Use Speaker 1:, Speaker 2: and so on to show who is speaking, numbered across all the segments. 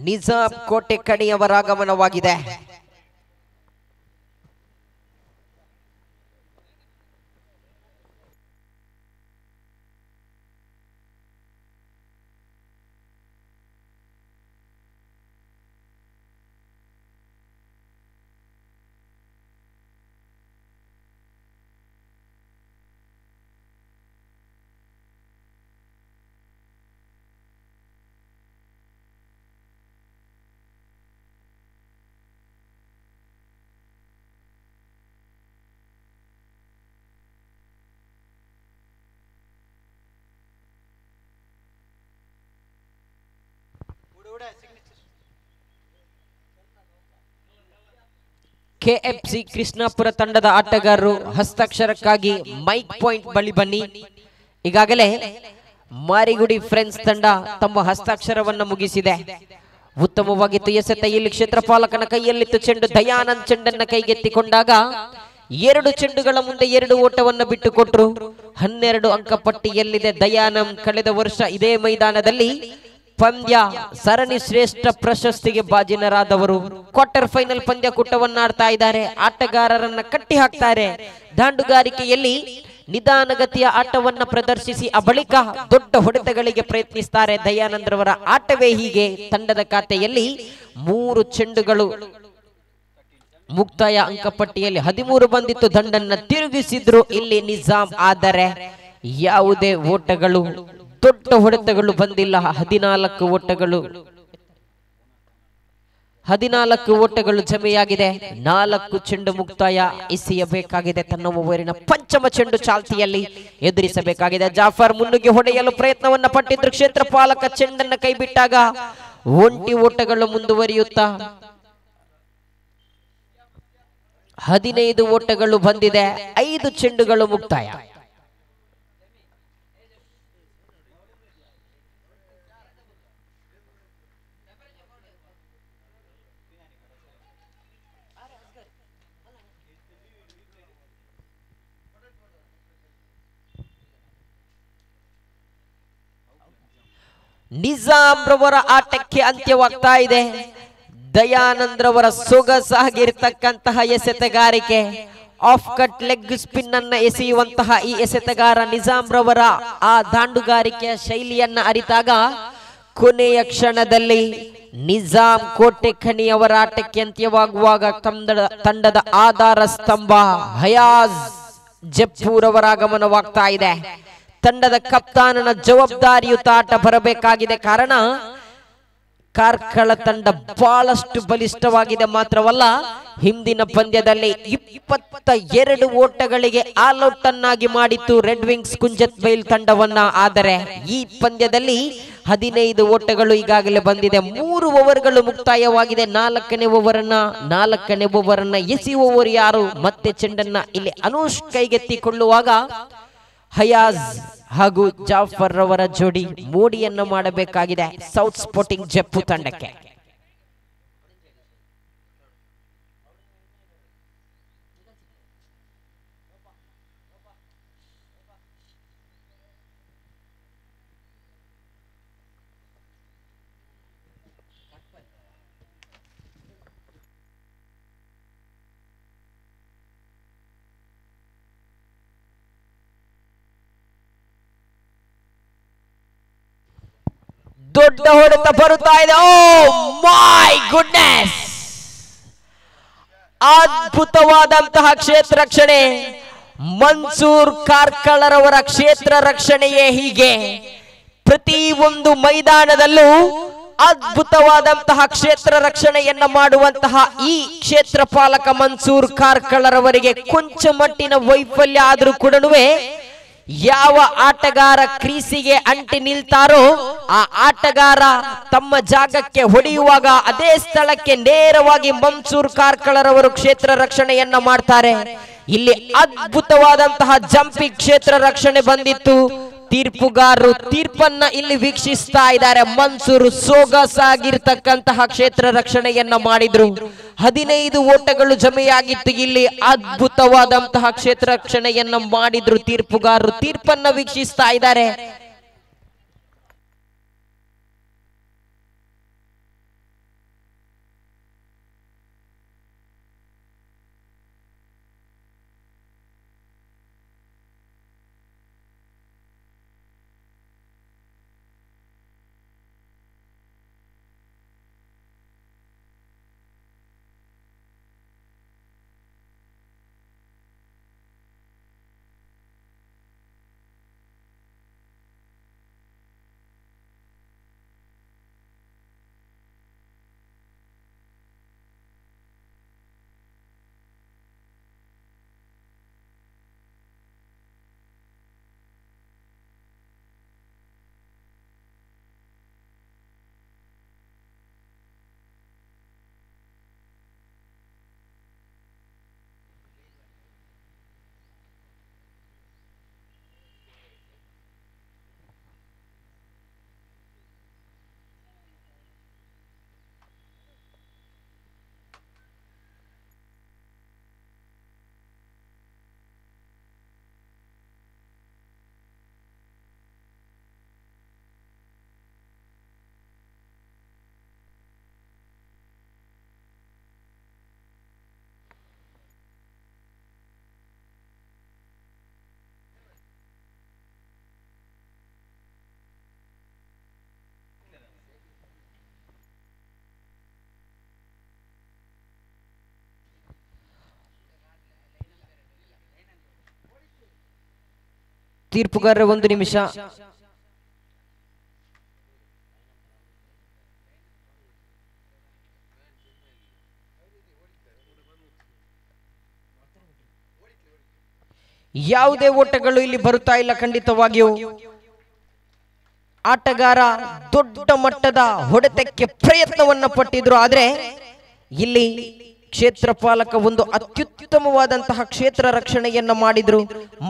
Speaker 1: ನಿಜಾಮ್ ಕೋಟೆ ಕಣಿಯವರ ಆಗಮನವಾಗಿದೆ. ಕೆಎಫ್ಸಿ ಕೃಷ್ಣಾಪುರ ತಂಡದ ಆಟಗಾರರು ಹಸ್ತಾಕ್ಷರಕ್ಕಾಗಿ ಮೈಕ್ ಪಾಯಿಂಟ್ ಬಳಿ ಬನ್ನಿ. ಈಗಾಗಲೇ ಮಾರಿಗುಡಿ ಫ್ರೆಂಡ್ಸ್ ತಂಡ ತಮ್ಮ ಹಸ್ತಾಕ್ಷರವನ್ನು ಮುಗಿಸಿದೆ. ಉತ್ತಮವಾಗಿತ್ತು ಎಸೆತ. ಇಲ್ಲಿ ಕ್ಷೇತ್ರಪಾಲಕನ ಕೈಯಲ್ಲಿತ್ತು ಚೆಂಡು. ದಯಾನಂದ್ ಚೆಂಡನ್ನ ಕೈಗೆತ್ತಿಕೊಂಡಾಗ 2 ಚೆಂಡುಗಳ ಮುಂದೆ 2 ಓಟವನ್ನು ಬಿಟ್ಟುಕೊಟ್ರು. 12 ಅಂಕ ಪಟ್ಟಿಯಲ್ಲಿದೆ ದಯಾನಂದ್. ಕಳೆದ ವರ್ಷ ಇದೇ ಮೈದಾನದಲ್ಲಿ ಪಂದ್ಯ ಸರಣಿ ಶ್ರೇಷ್ಠ ಪ್ರಶಸ್ತಿಗೆ ಭಾಜನರಾದವರು. ಕ್ವಾರ್ಟರ್ ಫೈನಲ್ ಪಂದ್ಯ ಕೂಟವನ್ನಾಡ್ತಾ ಇದ್ದಾರೆ. ಆಟಗಾರರನ್ನ ಕಟ್ಟಿ ಹಾಕ್ತಾರೆ. ದಾಂಡುಗಾರಿಕೆಯಲ್ಲಿ ನಿಧಾನಗತಿಯ ಆಟವನ್ನ ಪ್ರದರ್ಶಿಸಿ ಆ ಬಳಿಕ ದೊಡ್ಡ ಹೊಡೆತಗಳಿಗೆ ಪ್ರಯತ್ನಿಸ್ತಾರೆ. ದಯಾನಂದ್ರವರ ಆಟವೇ ಹೀಗೆ. ತಂಡದ ಖಾತೆಯಲ್ಲಿ 3 ಚೆಂಡುಗಳು ಮುಕ್ತಾಯ ಅಂಕಪಟ್ಟಿಯಲ್ಲಿ 13 ಬಂದಿತ್ತು. ದಂಡನ್ನ ತಿರುಗಿಸಿದ್ರು ಇಲ್ಲಿ ನಿಜಾಮ್. ಆದರೆ ಯಾವುದೇ ಓಟಗಳು, ದೊಡ್ಡ ಹೊಡೆತಗಳು ಬಂದಿಲ್ಲ. 14 ಓಟಗಳು ಜಮೆಯಾಗಿದೆ. 4 ಚೆಂಡು ಮುಕ್ತಾಯ ಎಸೆಯಬೇಕಾಗಿದೆ. ತನ್ನ ಓವರಿನ ಪಂಚಮ ಚೆಂಡು ಚಾಲ್ತಿಯಲ್ಲಿ ಎದುರಿಸಬೇಕಾಗಿದೆ. ಜಾಫರ್ ಮುನ್ನುಗ್ಗಿ ಹೊಡೆಯಲು ಪ್ರಯತ್ನವನ್ನ ಪಟ್ಟಿದ್ರು. ಕ್ಷೇತ್ರಪಾಲಕ ಚೆಂಡನ್ನ ಕೈಬಿಟ್ಟಾಗ 1 ಓಟಗಳು ಮುಂದುವರಿಯುತ್ತಾ 15 ಓಟಗಳು ಬಂದಿದೆ. 5 ಚೆಂಡುಗಳು ಮುಕ್ತಾಯ. ನಿಜಾಮ್ ರವರ ಆಟಕ್ಕೆ ಅಂತ್ಯವಾಗ್ತಾ ಇದೆ. ದಯಾನಂದ್ ರವರ ಸೊಗಸಾಗಿರ್ತಕ್ಕಂತಹ ಎಸೆತಗಾರಿಕೆ, ಆಫ್ ಕಟ್ ಲೆಗ್ ಸ್ಪಿನ್ ಅನ್ನ ಎಸೆಯುವಂತಹ ಈ ಎಸೆತಗಾರ ನಿಜಾಮ್ ರವರ ಆ ದಾಂಡುಗಾರಿಕೆಯ ಶೈಲಿಯನ್ನ ಅರಿತಾಗ ಕೊನೆಯ ಕ್ಷಣದಲ್ಲಿ ನಿಜಾಮ್ ಕೋಟೆ ಕಣಿಯವರ ಆಟಕ್ಕೆ ಅಂತ್ಯವಾಗುವಾಗ ತಂಡದ ಆಧಾರ ಸ್ತಂಭ ಹಯಾಜ್ ಜಪ್ಪೂರ್ ಅವರ ಆಗಮನವಾಗ್ತಾ ಇದೆ. ತಂಡದ ಕಪ್ತಾನನ ಜವಾಬ್ದಾರಿಯುತ ಆಟ ಬರಬೇಕಾಗಿದೆ. ಕಾರಣ ಕಾರ್ಕಳ ತಂಡ ಬಹಳಷ್ಟು ಬಲಿಷ್ಠವಾಗಿದೆ. ಮಾತ್ರವಲ್ಲ, ಹಿಂದಿನ ಪಂದ್ಯದಲ್ಲಿ 22 ಓಟಗಳಿಗೆ ಆಲ್ ಔಟ್ ಅನ್ನಾಗಿ ಮಾಡಿತ್ತು ರೆಡ್ ವಿಂಗ್ಸ್ ಕುಂಜತ್ ಬೈಲ್ ತಂಡವನ್ನ. ಆದರೆ ಈ ಪಂದ್ಯದಲ್ಲಿ 15 ಓಟಗಳು ಈಗಾಗಲೇ ಬಂದಿದೆ. 3 ಓವರ್ಗಳು ಮುಕ್ತಾಯವಾಗಿದೆ. 4ನೇ ಓವರನ್ನ ಎಸೆಯುವವರು ಯಾರು? ಮತ್ತೆ ಚೆಂಡನ್ನ ಇಲ್ಲಿ ಅನೂಶ್ ಕೈಗೆತ್ತಿಕೊಳ್ಳುವಾಗ ಹಯಾಜ್ ಹಾಗೂ ಜಾಫರ್ ರವರ ಜೋಡಿ ಮೋಡಿಯನ್ನು ಮಾಡಬೇಕಾಗಿದೆ ಸೌತ್ ಸ್ಪೋರ್ಟಿಂಗ್ ಜಪ್ಪು ತಂಡಕ್ಕೆ. ದೊಡ್ಡ ಹೊಡೆತ ಬರುತ್ತಾ ಇದೆ. ಓ ಮೈ ಗುಡ್ನೆಸ್! ಅದ್ಭುತವಾದಂತಹ ಕ್ಷೇತ್ರ ರಕ್ಷಣೆ. ಮನ್ಸೂರ್ ಕಾರ್ಕಳರವರ ಕ್ಷೇತ್ರ ರಕ್ಷಣೆಯೇ ಹೀಗೆ. ಪ್ರತಿ ಒಂದು ಮೈದಾನದಲ್ಲೂ ಅದ್ಭುತವಾದಂತಹ ಕ್ಷೇತ್ರ ರಕ್ಷಣೆಯನ್ನ ಮಾಡುವಂತಹ ಈ ಕ್ಷೇತ್ರ ಪಾಲಕ ಮನ್ಸೂರ್ ಕಾರ್ಕಳರವರಿಗೆ ಕೊಂಚ ಮಟ್ಟಿನ ವೈಫಲ್ಯ ಆದರೂ ಕೂಡ ಯಾವ ಆಟಗಾರ ಕ್ರೀಸಿಗೆ ಅಂಟಿ ನಿಲ್ತಾರೋ ಆ ಆಟಗಾರ ತಮ್ಮ ಜಾಗಕ್ಕೆ ಹೊಡೆಯುವಾಗ ಅದೇ ಸ್ಥಳಕ್ಕೆ ನೇರವಾಗಿ ಮನ್ಸೂರ್ ಕಾರ್ಕಳರವರು ಕ್ಷೇತ್ರ ರಕ್ಷಣೆಯನ್ನ ಮಾಡ್ತಾರೆ. ಇಲ್ಲಿ ಅದ್ಭುತವಾದಂತಹ ಜಂಪಿಂಗ್ ಕ್ಷೇತ್ರ ರಕ್ಷಣೆ ಬಂದಿತ್ತು. ತೀರ್ಪುಗಾರರು ತೀರ್ಪನ್ನ ಇಲ್ಲಿ ವೀಕ್ಷಿಸ್ತಾ ಇದ್ದಾರೆ. ಮನ್ಸೂರ್ ಸೊಗಸಾಗಿರ್ತಕ್ಕಂತಹ ಕ್ಷೇತ್ರ ರಕ್ಷಣೆಯನ್ನ ಮಾಡಿದ್ರು. 15 ಓಟಗಳು ಜಮೆಯಾಗಿತ್ತು. ಇಲ್ಲಿ ಅದ್ಭುತವಾದಂತಹ ಕ್ಷೇತ್ರ ರಕ್ಷಣೆಯನ್ನ ಮಾಡಿದ್ರು ತೀರ್ಪುಗಾರರು. ತೀರ್ಪನ್ನ ವೀಕ್ಷಿಸ್ತಾ ಇದ್ದಾರೆ. ತೀರ್ಪುಗಾರರ 1 ನಿಮಿಷ. ಯಾವುದೇ ಓಟಗಳು ಇಲ್ಲಿ ಬರುತ್ತಾ ಇಲ್ಲ. ಖಂಡಿತವಾಗಿಯೂ ಆಟಗಾರ ದೊಡ್ಡ ಮಟ್ಟದ ಹೊಡೆತಕ್ಕೆ ಪ್ರಯತ್ನವನ್ನ ಪಟ್ಟಿದ್ರು. ಆದ್ರೆ ಇಲ್ಲಿ ಕ್ಷೇತ್ರ ಪಾಲಕ ಒಂದು ಅತ್ಯುತ್ತಮವಾದಂತಹ ಕ್ಷೇತ್ರ ರಕ್ಷಣೆಯನ್ನ ಮಾಡಿದ್ರು.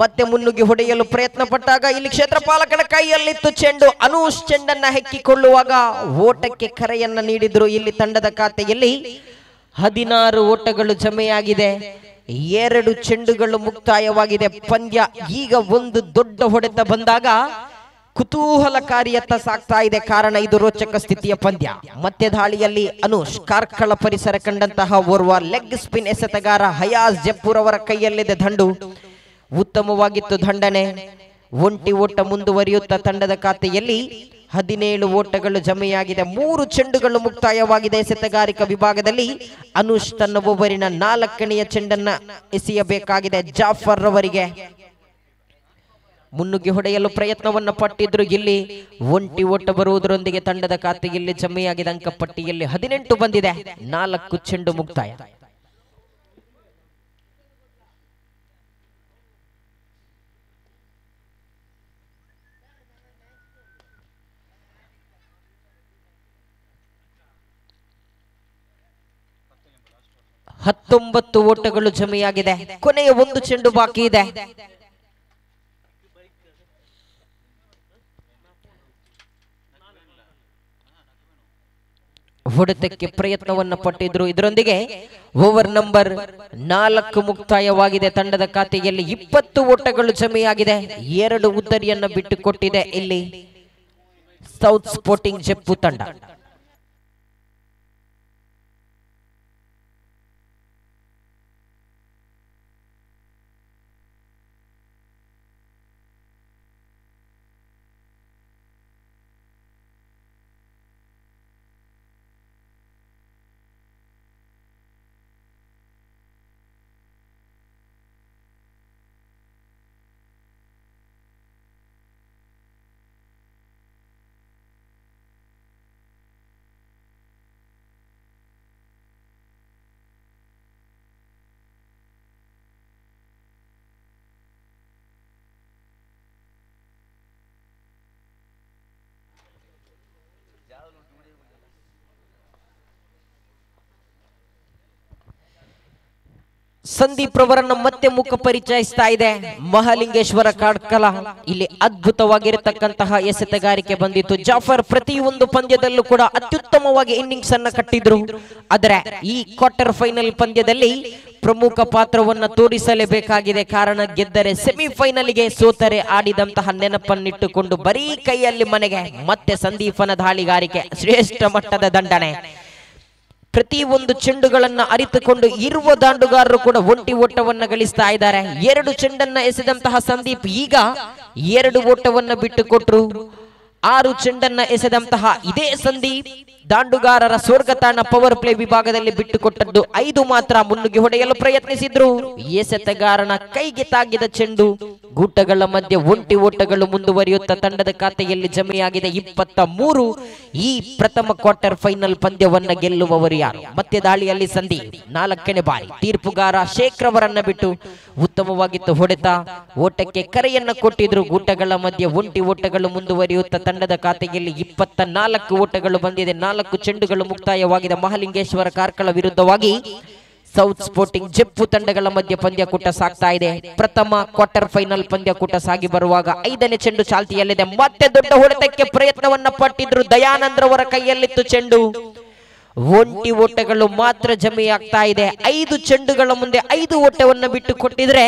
Speaker 1: ಮತ್ತೆ ಮುನ್ನುಗ್ಗಿ ಹೊಡೆಯಲು ಪ್ರಯತ್ನ ಪಟ್ಟಾಗ ಇಲ್ಲಿ ಕ್ಷೇತ್ರ ಪಾಲಕನ ಕೈಯಲ್ಲಿತ್ತು ಚೆಂಡು. ಅನೂಶ್ ಚೆಂಡನ್ನ ಹೆಕ್ಕಿಕೊಳ್ಳುವಾಗ ಓಟಕ್ಕೆ ಕರೆಯನ್ನ ನೀಡಿದ್ರು. ಇಲ್ಲಿ ತಂಡದ ಖಾತೆಯಲ್ಲಿ 16 ಓಟಗಳು ಜಮೆಯಾಗಿದೆ. 2 ಚೆಂಡುಗಳು ಮುಕ್ತಾಯವಾಗಿದೆ. ಪಂದ್ಯ ಈಗ ಒಂದು ದೊಡ್ಡ ಹೊಡೆತ ಬಂದಾಗ ಕುತೂಹಲಕಾರಿಯತ್ತ ಸಾಗ್ತಾ ಇದೆ. ಕಾರಣ ಇದು ರೋಚಕ ಸ್ಥಿತಿಯ ಪಂದ್ಯ. ಮತ್ತೆ ದಾಳಿಯಲ್ಲಿ ಅನೂಶ್ ಕಾರ್ಕಳ ಪರಿಸರ ಕಂಡಂತಹ ಓರ್ವ ಲೆಗ್ ಸ್ಪಿನ್ ಎಸೆತಗಾರ ಹಯಾಜ್ ಜಪ್ಪೂರ್ ಅವರ ಕೈಯಲ್ಲಿದೆ ದಂಡು. ಉತ್ತಮವಾಗಿತ್ತು ದಂಡನೆ. ಒಂಟಿ ಓಟ ಮುಂದುವರಿಯುತ್ತಾ ತಂಡದ ಖಾತೆಯಲ್ಲಿ 17 ಓಟಗಳು ಜಮೆಯಾಗಿದೆ. 3 ಚೆಂಡುಗಳು ಮುಕ್ತಾಯವಾಗಿದೆ. ಎಸೆತಗಾರಿಕಾ ವಿಭಾಗದಲ್ಲಿ ಅನೂಶ್ ತನ್ನ ಓವರಿನ 4ನೆಯ ಚೆಂಡನ್ನ ಎಸೆಯಬೇಕಾಗಿದೆ. ಜಾಫರ್ ರವರಿಗೆ ಮುನ್ನುಗ್ಗಿ ಹೊಡೆಯಲು ಪ್ರಯತ್ನವನ್ನ ಪಟ್ಟಿದ್ರು. ಇಲ್ಲಿ ಒಂಟಿ ಓಟ ಬರುವುದರೊಂದಿಗೆ ತಂಡದ ಖಾತೆಯಲ್ಲಿ ಜಮೆಯಾಗಿದೆ. ಅಂಕಪಟ್ಟಿಯಲ್ಲಿ 18 ಬಂದಿದೆ. 4 ಚೆಂಡು ಮುಕ್ತಾಯ. ಹತ್ತೊಂಬತ್ತು ಓಟಗಳು ಜಮೆಯಾಗಿದೆ. ಕೊನೆಯ 1 ಚೆಂಡು ಬಾಕಿ ಇದೆ. ಹೊಡೆತಕ್ಕೆ ಪ್ರಯತ್ನವನ್ನ ಪಟ್ಟಿದ್ರು. ಇದರೊಂದಿಗೆ ಓವರ್ ನಂಬರ್ 4 ಮುಕ್ತಾಯವಾಗಿದೆ. ತಂಡದ ಖಾತೆಯಲ್ಲಿ 20 ಓಟಗಳು ಜಮೆಯಾಗಿದೆ. 2 ಉದ್ದರಿಯನ್ನ ಬಿಟ್ಟುಕೊಟ್ಟಿದೆ ಇಲ್ಲಿ ಸೌತ್ ಸ್ಪೋರ್ಟಿಂಗ್ ಜಪ್ಪು ತಂಡ. ಸಂದೀಪ್ ರವರನ್ನ ಮತ್ತೆ ಮುಖ ಪರಿಚಯಿಸ್ತಾ ಇದೆ ಮಹಾಲಿಂಗೇಶ್ವರ ಕಾರ್ಕಳ. ಇಲ್ಲಿ ಅದ್ಭುತವಾಗಿರತಕ್ಕಂತಹ ಎಸೆತಗಾರಿಕೆ ಬಂದಿತ್ತು. ಜಾಫರ್ ಪ್ರತಿಯೊಂದು ಪಂದ್ಯದಲ್ಲೂ ಕೂಡ ಅತ್ಯುತ್ತಮವಾಗಿ ಇನ್ನಿಂಗ್ಸ್ ಅನ್ನ ಕಟ್ಟಿದ್ರು. ಆದರೆ ಈ ಕ್ವಾರ್ಟರ್ ಫೈನಲ್ ಪಂದ್ಯದಲ್ಲಿ ಪ್ರಮುಖ ಪಾತ್ರವನ್ನ ತೋರಿಸಲೇಬೇಕಾಗಿದೆ. ಕಾರಣ ಗೆದ್ದರೆ ಸೆಮಿಫೈನಲ್ಗೆ, ಸೋತರೆ ಆಡಿದಂತಹ ನೆನಪನ್ನಿಟ್ಟುಕೊಂಡು ಬರೀ ಕೈಯಲ್ಲಿ ಮನೆಗೆ. ಮತ್ತೆ ಸಂದೀಪನ ದಾಳಿಗಾರಿಕೆ, ಶ್ರೇಷ್ಠ ಮಟ್ಟದ ದಂಡನೆ. ಪ್ರತಿ ಒಂದು ಚೆಂಡುಗಳನ್ನ ಅರಿತುಕೊಂಡು ಇರುವ ದಾಂಡುಗಾರರು ಕೂಡ ಒಂಟಿ ಓಟವನ್ನ ಗಳಿಸ್ತಾ ಇದ್ದಾರೆ. 2 ಚೆಂಡನ್ನ ಎಸೆದಂತಹ ಸಂದೀಪ್ ಈಗ 2 ಓಟವನ್ನ ಬಿಟ್ಟುಕೊಟ್ರು. 6 ಚೆಂಡನ್ನ ಎಸೆದಂತಹ ಇದೇ ಸಂದೀಪ್ ದಾಂಡುಗಾರರ ಸ್ವರ್ಗತಾಣ ಪವರ್ ಪ್ಲೇ ವಿಭಾಗದಲ್ಲಿ ಬಿಟ್ಟುಕೊಟ್ಟದ್ದು 5 ಮಾತ್ರ. ಮುನ್ನುಗ್ಗಿ ಹೊಡೆಯಲು ಪ್ರಯತ್ನಿಸಿದ್ರು. ಎಸೆತಗಾರನ ಕೈಗೆ ತಾಗಿದ ಚೆಂಡು. ಗೂಟಗಳ ಮಧ್ಯೆ ಒಂಟಿ ಓಟಗಳು ಮುಂದುವರಿಯುತ್ತಾ ತಂಡದ ಖಾತೆಯಲ್ಲಿ ಜಮೆಯಾಗಿದೆ 23. ಈ ಪ್ರಥಮ ಕ್ವಾರ್ಟರ್ ಫೈನಲ್ ಪಂದ್ಯವನ್ನ ಗೆಲ್ಲುವವರು ಯಾರು? ಮತ್ತೆ ದಾಳಿಯಲ್ಲಿ ಸಂದೀಪ್ 4ನೇ ಬಾರಿ ತೀರ್ಪುಗಾರ ಶೇಖರ್ ಅವರನ್ನ ಬಿಟ್ಟು ಉತ್ತಮವಾಗಿತ್ತು ಹೊಡೆತ. ಓಟಕ್ಕೆ ಕರೆಯನ್ನ ಕೊಟ್ಟಿದ್ರು. ಗೂಟಗಳ ಮಧ್ಯೆ ಒಂಟಿ ಓಟಗಳು ಮುಂದುವರಿಯುತ್ತಾ ತಂಡದ ಖಾತೆಯಲ್ಲಿ 24 ಓಟಗಳು ಬಂದಿದೆ. 4 ಚೆಂಡುಗಳು ಮುಕ್ತಾಯವಾಗಿದೆ. ಮಹಾಲಿಂಗೇಶ್ವರ ಕಾರ್ಕಳ ವಿರುದ್ಧವಾಗಿ ಸೌತ್ ಸ್ಪೋರ್ಟಿಂಗ್ ಜಪ್ಪು ತಂಡಗಳ ಮಧ್ಯೆ ಪಂದ್ಯಕೂಟ ಸಾಗ್ತಾ ಇದೆ. ಪ್ರಥಮ ಕ್ವಾರ್ಟರ್ ಫೈನಲ್ ಪಂದ್ಯಕೂಟ ಸಾಗಿ ಬರುವಾಗ 5ನೇ ಚೆಂಡು ಚಾಲ್ತಿಯಲ್ಲಿದೆ. ಮತ್ತೆ ದೊಡ್ಡ ಹೊಡೆತಕ್ಕೆ ಪ್ರಯತ್ನವನ್ನ ಪಟ್ಟಿದ್ರು. ದಯಾನಂದ್ ಅವರ ಕೈಯಲ್ಲಿತ್ತು ಚೆಂಡು. ಒಂಟಿ ಓಟಗಳು ಮಾತ್ರ ಜಮೆಯಾಗ್ತಾ ಇದೆ. 5 ಚೆಂಡುಗಳ ಮುಂದೆ 5 ಓಟವನ್ನು ಬಿಟ್ಟು ಕೊಟ್ಟಿದ್ರೆ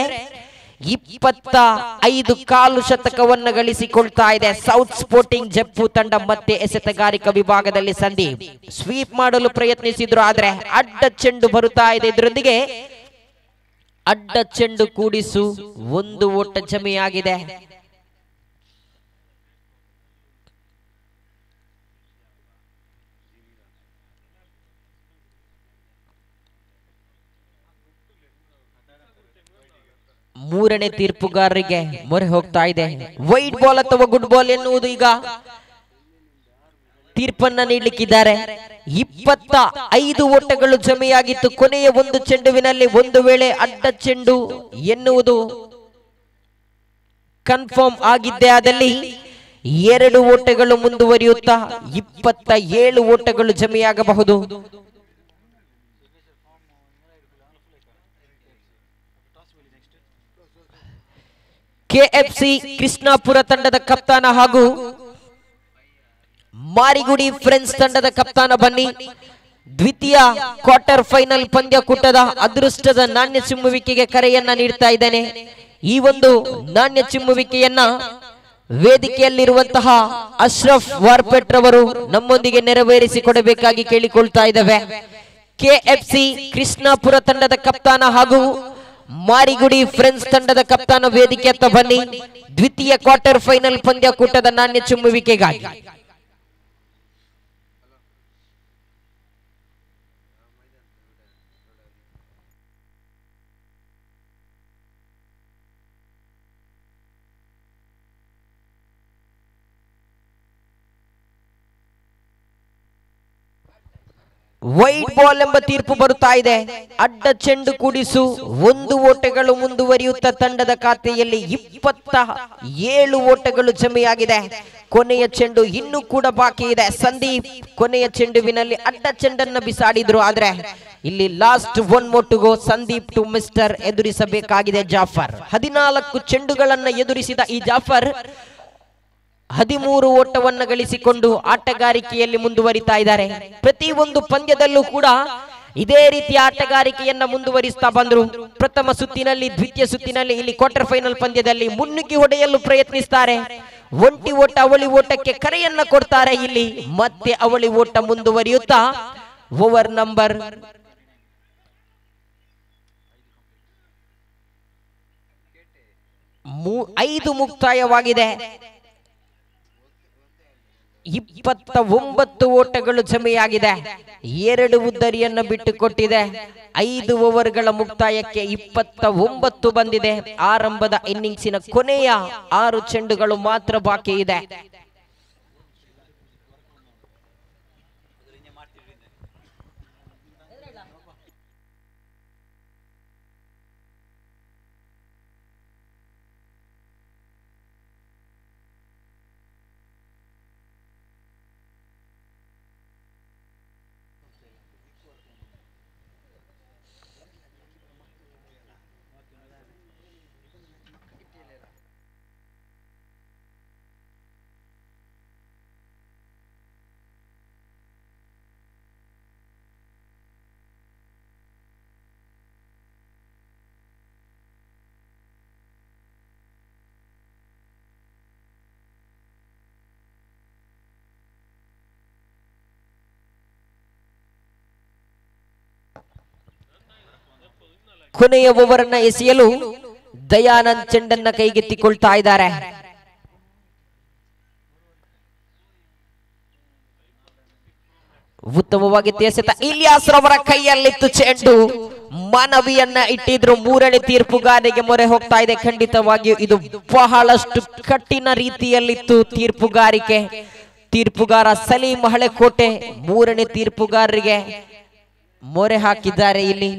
Speaker 1: 25 ಕಾಲು ಶತಕವನ್ನು ಗಳಿಸಿಕೊಳ್ತಾ ಇದೆ ಸೌತ್ ಸ್ಪೋರ್ಟಿಂಗ್ ಜಪ್ಪು ತಂಡ. ಮತ್ತೆ ಎಸೆತಗಾರಿಕಾ ವಿಭಾಗದಲ್ಲಿ ಸಂದೀಪ್ ಸ್ವೀಪ್ ಮಾಡಲು ಪ್ರಯತ್ನಿಸಿದ್ರು. ಆದ್ರೆ ಅಡ್ಡ ಚೆಂಡು ಬರುತ್ತಾ ಇದೆ. ಇದರೊಂದಿಗೆ ಅಡ್ಡ ಚೆಂಡು ಕೂಡಿಸು 1 ಓಟ ಜಮೆಯಾಗಿದೆ. ಮೂರನೇ ತೀರ್ಪುಗಾರರಿಗೆ ಮೊರೆ ಹೋಗ್ತಾ ಇದೆ. ವೈಡ್ ಬಾಲ್ ಅಥವಾ ಗುಡ್ ಬಾಲ್ ಎನ್ನುವುದು ಈಗ ತೀರ್ಪನ್ನ ನೀಡಲಿಕ್ಕಿದ್ದಾರೆ. 25 ಓಟಗಳು ಜಮೆಯಾಗಿತ್ತು. ಕೊನೆಯ ಒಂದು ಚೆಂಡುವಿನಲ್ಲಿ ಒಂದು ವೇಳೆ ಅಡ್ಡ ಚೆಂಡು ಎನ್ನುವುದು ಕನ್ಫರ್ಮ್ ಆಗಿದ್ದೇ ಆದಲ್ಲಿ 2 ಓಟಗಳು ಮುಂದುವರಿಯುತ್ತಾ 27 ಓಟಗಳು ಜಮೆಯಾಗಬಹುದು. ಕೆಎಫ್ಸಿ ಕೃಷ್ಣಾಪುರ ತಂಡದ ಕಪ್ತಾನ ಹಾಗೂ ಮಾರಿಗುಡಿ ಫ್ರೆಂಡ್ಸ್ ತಂಡದ ಕಪ್ತಾನ ಬನ್ನಿ. ದ್ವಿತೀಯ ಕ್ವಾರ್ಟರ್ ಫೈನಲ್ ಪಂದ್ಯಕೂಟದ ಅದೃಷ್ಟದ ನಾಣ್ಯ ಚಿಮ್ಮುವಿಕೆಗೆ ಕರೆಯನ್ನ ನೀಡ್ತಾ ಇದ್ದೇನೆ. ಈ ಒಂದು ನಾಣ್ಯ ಚಿಮ್ಮುವಿಕೆಯನ್ನ ವೇದಿಕೆಯಲ್ಲಿರುವಂತಹ ಅಶ್ರಫ್ ವಾರ್ಪೆಟ್ ರವರು ನಮ್ಮೊಂದಿಗೆ ನೆರವೇರಿಸಿಕೊಡಬೇಕಾಗಿ ಕೇಳಿಕೊಳ್ತಾ ಇದ್ದೇವೆ. ಕೆಎಫ್ಸಿ ಕೃಷ್ಣಾಪುರ ತಂಡದ ಕಪ್ತಾನ ಹಾಗೂ ಮಾರಿಗುಡಿ ಫ್ರೆಂಡ್ಸ್ ತಂಡದ ಕಪ್ತಾನ ವೇದಿಕೆಯತ್ತ ಬನ್ನಿ. ದ್ವಿತೀಯ ಕ್ವಾರ್ಟರ್ ಫೈನಲ್ ಪಂದ್ಯಕೂಟದ ನಾಣ್ಯ ಚಿಮ್ಮುವಿಕೆಗಾಗಿ ವೈಡ್ ಬಾಲ್ ಎಂಬ ತೀರ್ಪು ಬರುತ್ತಾ ಇದೆ. ಅಡ್ಡ ಚೆಂಡು ಕೂಡಿಸು 1 ಓಟಗಳು ಮುಂದುವರಿಯುತ್ತಾ ತಂಡದ ಖಾತೆಯಲ್ಲಿ 27 ಓಟಗಳು ಜಮೆಯಾಗಿದೆ. ಕೊನೆಯ ಚೆಂಡು ಇನ್ನೂ ಕೂಡ ಬಾಕಿ ಇದೆ. ಸಂದೀಪ್ ಕೊನೆಯ ಚೆಂಡುವಿನಲ್ಲಿ ಅಡ್ಡ ಚೆಂಡನ್ನು ಬಿಸಾಡಿದ್ರು. ಆದ್ರೆ ಇಲ್ಲಿ last 1 more to go. Sandeep to mister ಎದುರಿಸಬೇಕಾಗಿದೆ ಜಾಫರ್. 14 ಚೆಂಡುಗಳನ್ನು ಎದುರಿಸಿದ ಈ ಜಾಫರ್ 13 ಓಟವನ್ನು ಗಳಿಸಿಕೊಂಡು ಆಟಗಾರಿಕೆಯಲ್ಲಿ ಮುಂದುವರಿತಾ ಇದ್ದಾರೆ. ಪ್ರತಿ ಒಂದು ಪಂದ್ಯದಲ್ಲೂ ಕೂಡ ಇದೇ ರೀತಿಯ ಆಟಗಾರಿಕೆಯನ್ನ ಮುಂದುವರಿಸ್ತಾ ಬಂದ್ರು. ಪ್ರಥಮ ಸುತ್ತಿನಲ್ಲಿ, ದ್ವಿತೀಯ ಸುತ್ತಿನಲ್ಲಿ, ಇಲ್ಲಿ ಕ್ವಾರ್ಟರ್ ಫೈನಲ್ ಪಂದ್ಯದಲ್ಲಿ ಮುನ್ನುಗ್ಗಿ ಹೊಡೆಯಲು ಪ್ರಯತ್ನಿಸ್ತಾರೆ. ಒಂಟಿ ಓಟ ಅವಳಿ ಓಟಕ್ಕೆ ಕರೆಯನ್ನ ಕೊಡ್ತಾರೆ. ಇಲ್ಲಿ ಮತ್ತೆ ಅವಳಿ ಓಟ ಮುಂದುವರಿಯುತ್ತಾ ಓವರ್ ನಂಬರ್ 5 ಮುಕ್ತಾಯವಾಗಿದೆ. 29 ಓಟಗಳು ಜಮೆಯಾಗಿದೆ. 2 ಉದ್ದರಿಯನ್ನು ಬಿಟ್ಟುಕೊಟ್ಟಿದೆ. 5 ಓವರ್ಗಳ ಮುಕ್ತಾಯಕ್ಕೆ 29 ಬಂದಿದೆ. ಆರಂಭದ ಇನ್ನಿಂಗ್ಸಿನ ಕೊನೆಯ 6 ಚೆಂಡುಗಳು ಮಾತ್ರ ಬಾಕಿ ಇದೆ. ಕೊನೆಯ ಓವರ್ ಅನ್ನ ಎಸೆಯಲು ದಯಾನಂದ್ ಚೆಂಡನ್ನ ಕೈಗೆತ್ತಿಕೊಳ್ತಾ ಇದ್ದಾರೆ. ಉತ್ತಮವಾಗಿ ಎಸೆತ ಇಲಿಯಾಸ್ ರವರ ಕೈಯಲ್ಲಿತ್ತು ಚೆಂಡು. ಮನವಿಯನ್ನ ಇಟ್ಟಿದ್ರು. 3ನೇ ತೀರ್ಪುಗಾರನಿಗೆ ಮೊರೆ ಹೋಗ್ತಾ ಇದೆ. ಖಂಡಿತವಾಗಿಯೂ ಇದು ಬಹಳಷ್ಟು ಕಠಿಣ ರೀತಿಯಲ್ಲಿತ್ತು ತೀರ್ಪುಗಾರಿಕೆ. ತೀರ್ಪುಗಾರ ಸಲೀಂ ಹಳೆಕೋಟೆ 3ನೇ ತೀರ್ಪುಗಾರರಿಗೆ ಮೊರೆ ಹಾಕಿದ್ದಾರೆ. ಇಲ್ಲಿ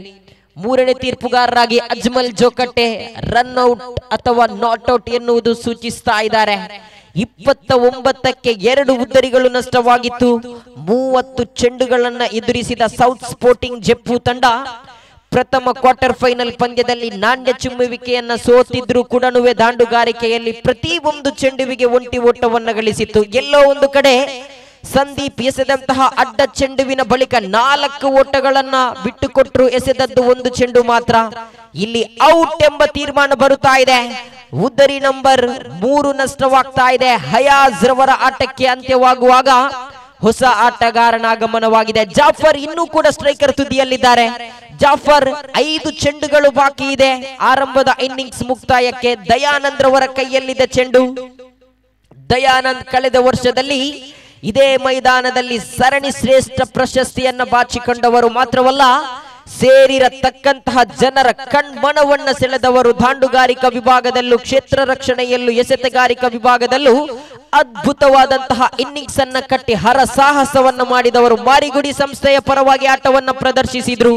Speaker 1: 3ನೇ ತೀರ್ಪುಗಾರರಾಗಿ ಅಜ್ಮಲ್ ಜೋಕಟ್ಟೆ ರನ್ಔಟ್ ಅಥವಾ ನಾಟ್ ಔಟ್ ಎನ್ನುವುದು ಸೂಚಿಸ್ತಾ ಇದ್ದಾರೆ. 29ಕ್ಕೆ 2 ಉದ್ದರಿಗಳು ನಷ್ಟವಾಗಿತ್ತು. 30 ಚೆಂಡುಗಳನ್ನ ಎದುರಿಸಿದ ಸೌತ್ ಸ್ಪೋರ್ಟಿಂಗ್ ಜೆಪ್ಪು ತಂಡ ಪ್ರಥಮ ಕ್ವಾರ್ಟರ್ ಫೈನಲ್ ಪಂದ್ಯದಲ್ಲಿ ನಾಣ್ಯ ಚಿಮ್ಮುವಿಕೆಯನ್ನ ಸೋತಿದ್ರು ಕೂಡ ದಾಂಡುಗಾರಿಕೆಯಲ್ಲಿ ಪ್ರತಿ ಒಂದು ಚೆಂಡುವಿಗೆ ಒಂಟಿ ಓಟವನ್ನು ಗಳಿಸಿತ್ತು. ಎಲ್ಲೋ ಒಂದು ಕಡೆ ಸಂದೀಪ್ ಎಸೆದಂತಹ ಅಡ್ಡ ಚೆಂಡುವಿನ ಬಳಿಕ 4 ಓಟಗಳನ್ನ ಬಿಟ್ಟುಕೊಟ್ರು. ಎಸೆದದ್ದು 1 ಚೆಂಡು ಮಾತ್ರ. ಇಲ್ಲಿ ಔಟ್ ಎಂಬ ತೀರ್ಮಾನ ಬರುತ್ತಾ ಇದೆ. ಉದ್ದರಿ ನಂಬರ್ 3 ನಷ್ಟವಾಗ್ತಾ ಇದೆ. ಹಯಾಜ್ ರವರ ಆಟಕ್ಕೆ ಅಂತ್ಯವಾಗುವಾಗ ಹೊಸ ಆಟಗಾರನ ಆಗಮನವಾಗಿದೆ. ಜಾಫರ್ ಇನ್ನೂ ಕೂಡ ಸ್ಟ್ರೈಕರ್ ತುದಿಯಲ್ಲಿದ್ದಾರೆ. ಜಾಫರ್ 5 ಚೆಂಡುಗಳು ಬಾಕಿ ಇದೆ. ಆರಂಭದ ಇನ್ನಿಂಗ್ಸ್ ಮುಕ್ತಾಯಕ್ಕೆ ದಯಾನಂದ್ ರವರ ಕೈಯಲ್ಲಿದ್ದ ಚೆಂಡು. ದಯಾನಂದ್ ಕಳೆದ ವರ್ಷದಲ್ಲಿ ಇದೇ ಮೈದಾನದಲ್ಲಿ ಸರಣಿ ಶ್ರೇಷ್ಠ ಪ್ರಶಸ್ತಿಯನ್ನ ಬಾಚಿಕೊಂಡವರು ಮಾತ್ರವಲ್ಲ, ಸೇರಿರತಕ್ಕಂತಹ ಜನರ ಕಣ್ಮನವನ್ನ ಸೆಳೆದವರು. ದಾಂಡುಗಾರಿಕಾ ವಿಭಾಗದಲ್ಲೂ, ಕ್ಷೇತ್ರ ರಕ್ಷಣೆಯಲ್ಲೂ, ಎಸೆತಗಾರಿಕಾ ವಿಭಾಗದಲ್ಲೂ ಅದ್ಭುತವಾದಂತಹ ಇನ್ನಿಂಗ್ಸ್ ಅನ್ನ ಕಟ್ಟಿ ಹರಸಾಹಸವನ್ನ ಮಾಡಿದವರು. ಮಾರಿಗುಡಿ ಸಂಸ್ಥೆಯ ಪರವಾಗಿ ಆಟವನ್ನ ಪ್ರದರ್ಶಿಸಿದ್ರು.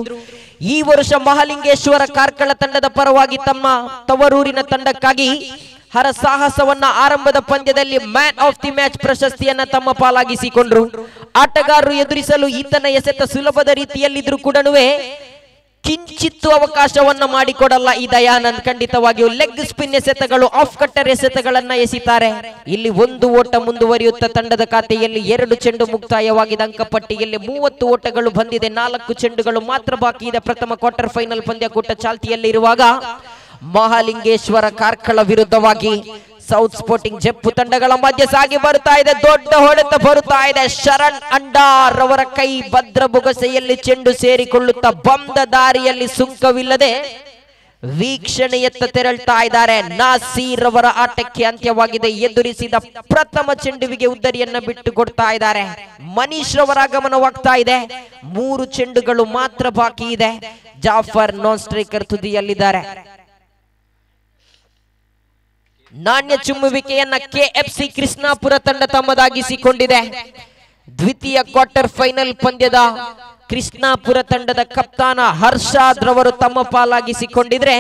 Speaker 1: ಈ ವರ್ಷ ಮಹಾಲಿಂಗೇಶ್ವರ ಕಾರ್ಕಳ ತಂಡದ ಪರವಾಗಿ ತಮ್ಮ ತವರೂರಿನ ತಂಡಕ್ಕಾಗಿ ಹರಸಾಹಸವನ್ನ ಆರಂಭದ ಪಂದ್ಯದಲ್ಲಿ ಮ್ಯಾನ್ ಆಫ್ ದಿ ಮ್ಯಾಚ್ ಪ್ರಶಸ್ತಿಯನ್ನ ತಮ್ಮ ಪಾಲಾಗಿಸಿಕೊಂಡ್ರು. ಆಟಗಾರರು ಎದುರಿಸಲು ಈತನ ಎಸೆತ ಸುಲಭದ ರೀತಿಯಲ್ಲಿದ್ರು ಕೂಡ ಕಿಂಚಿತ್ತು ಅವಕಾಶವನ್ನ ಮಾಡಿಕೊಡಲ್ಲ ಈ ದಯಾನಂದ್. ಖಂಡಿತವಾಗಿಯೂ ಲೆಗ್ ಸ್ಪಿನ್ ಎಸೆತಗಳು, ಆಫ್ ಕಟ್ಟರ್ ಎಸೆತಗಳನ್ನ ಎಸಿತಾರೆ. ಇಲ್ಲಿ ಒಂದು ಓಟ ಮುಂದುವರಿಯುತ್ತ ತಂಡದ ಖಾತೆಯಲ್ಲಿ 2 ಚೆಂಡು ಮುಕ್ತಾಯವಾಗಿದೆ. ಅಂಕಪಟ್ಟಿಯಲ್ಲಿ 30 ಓಟಗಳು ಬಂದಿದೆ. 4 ಚೆಂಡುಗಳು ಮಾತ್ರ ಬಾಕಿ ಇದೆ. ಪ್ರಥಮ ಕ್ವಾರ್ಟರ್ ಫೈನಲ್ ಪಂದ್ಯಕೂಟ ಚಾಲ್ತಿಯಲ್ಲಿರುವಾಗ ಮಹಾಲಿಂಗೇಶ್ವರ ಕಾರ್ಕಳ ವಿರುದ್ಧವಾಗಿ ಸೌತ್ ಸ್ಪೋರ್ಟಿಂಗ್ ಜೆಪ್ಪು ತಂಡಗಳ ಮಧ್ಯೆ ಸಾಗಿ ಬರ್ತಾ ಇದೆ. ದೊಡ್ಡ ಹೊಡೆತ ಬರುತ್ತಾ ಇದೆ. ಶರಣ್ ಅಂಡಾರ್ ಅವರ ಕೈ ಭದ್ರ ಬೊಗಸೆಯಲ್ಲಿ ಚೆಂಡು ಸೇರಿಕೊಳ್ಳುತ್ತಾ ಬಂದ ದಾರಿಯಲ್ಲಿ ಸುಂಕವಿಲ್ಲದೆ ವೀಕ್ಷಣೆಯತ್ತ ತೆರಳ್ತಾ ಇದ್ದಾರೆ. ನಾಸೀರ್ ಅವರ ಆಟಕ್ಕೆ ಅಂತ್ಯವಾಗಿದೆ. ಎದುರಿಸಿದ ಪ್ರಥಮ ಚೆಂಡುವಿಗೆ ಉದ್ದರಿಯನ್ನ ಬಿಟ್ಟು ಕೊಡ್ತಾ ಇದ್ದಾರೆ. ಮನೀಶ್ ರವರ ಆಗಮನವಾಗ್ತಾ ಇದೆ. 3 ಚೆಂಡುಗಳು ಮಾತ್ರ ಬಾಕಿ ಇದೆ. ಜಾಫರ್ ನಾನ್ ಸ್ಟ್ರೈಕರ್ ತುದಿಯಲ್ಲಿದ್ದಾರೆ. ನಾಣ್ಯ ಚುಮ್ಮುವಿಕೆಯನ್ನ ಕೆಎಫ್ಸಿ ಕೃಷ್ಣಾಪುರ ತಂಡ ತಮ್ಮದಾಗಿಸಿಕೊಂಡಿದೆ. ದ್ವಿತೀಯ ಕ್ವಾರ್ಟರ್ ಫೈನಲ್ ಪಂದ್ಯದ ಕೃಷ್ಣಾಪುರ ತಂಡದ ಕಪ್ತಾನ ಹರ್ಷಾದ್ ರವರು ತಮ್ಮ ಪಾಲಾಗಿಸಿಕೊಂಡಿದ್ರೆ,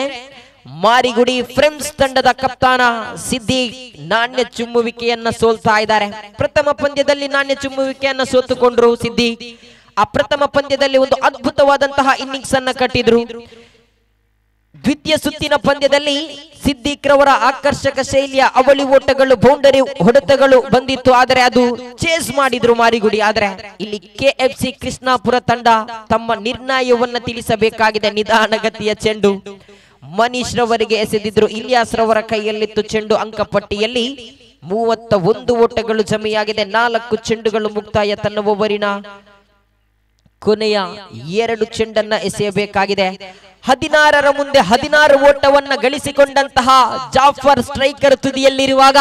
Speaker 1: ಮಾರಿಗುಡಿ ಫ್ರೆಂಡ್ಸ್ ತಂಡದ ಕಪ್ತಾನ ಸಿದ್ದಿಕ್ ನಾಣ್ಯ ಚುಮ್ಮುವಿಕೆಯನ್ನ ಸೋಲ್ತಾ ಇದ್ದಾರೆ. ಪ್ರಥಮ ಪಂದ್ಯದಲ್ಲಿ ನಾಣ್ಯ ಚುಮ್ಮುವಿಕೆಯನ್ನ ಸೋತುಕೊಂಡ್ರು ಸಿದ್ದಿಕ್. ಆ ಪ್ರಥಮ ಪಂದ್ಯದಲ್ಲಿ ಒಂದು ಅದ್ಭುತವಾದಂತಹ ಇನ್ನಿಂಗ್ಸ್ ಅನ್ನ ಕಟ್ಟಿದ್ರು. ದ್ವಿತೀಯ ಸುತ್ತಿನ ಪಂದ್ಯದಲ್ಲಿ ಸಿದ್ದಿಕ್ ರವರ ಆಕರ್ಷಕ ಶೈಲಿಯ ಅವಳಿ ಓಟಗಳು, ಬೌಂಡರಿ ಹೊಡೆತಗಳು ಬಂದಿತ್ತು. ಆದರೆ ಅದು ಚೇಸ್ ಮಾಡಿದ್ರು ಮಾರಿಗುಡಿ. ಆದರೆ ಇಲ್ಲಿ ಕೆಎಫ್ಸಿ ಕೃಷ್ಣಾಪುರ ತಂಡ ತಮ್ಮ ನಿರ್ಣಯವನ್ನ ತಿಳಿಸಬೇಕಾಗಿದೆ. ನಿಧಾನಗತಿಯ ಚೆಂಡು ಮನೀಶ್ ರವರಿಗೆ ಎಸೆದಿದ್ರು. ಇಲಿಯಾಸ್ ರವರ ಕೈಯಲ್ಲಿತ್ತು ಚೆಂಡು. ಅಂಕಪಟ್ಟಿಯಲ್ಲಿ 31 ಓಟಗಳು ಜಮೆಯಾಗಿದೆ. 4 ಚೆಂಡುಗಳು ಮುಕ್ತಾಯ. ತನ್ನ ಓವರಿನ ಕೊನೆಯ 2 ಚೆಂಡನ್ನ ಎಸೆಯಬೇಕಾಗಿದೆ. 16ರ ಮುಂದೆ 16 ಓಟವನ್ನ ಗಳಿಸಿಕೊಂಡಂತಹ ಜಾಫರ್ ಸ್ಟ್ರೈಕರ್ ತುದಿಯಲ್ಲಿರುವಾಗ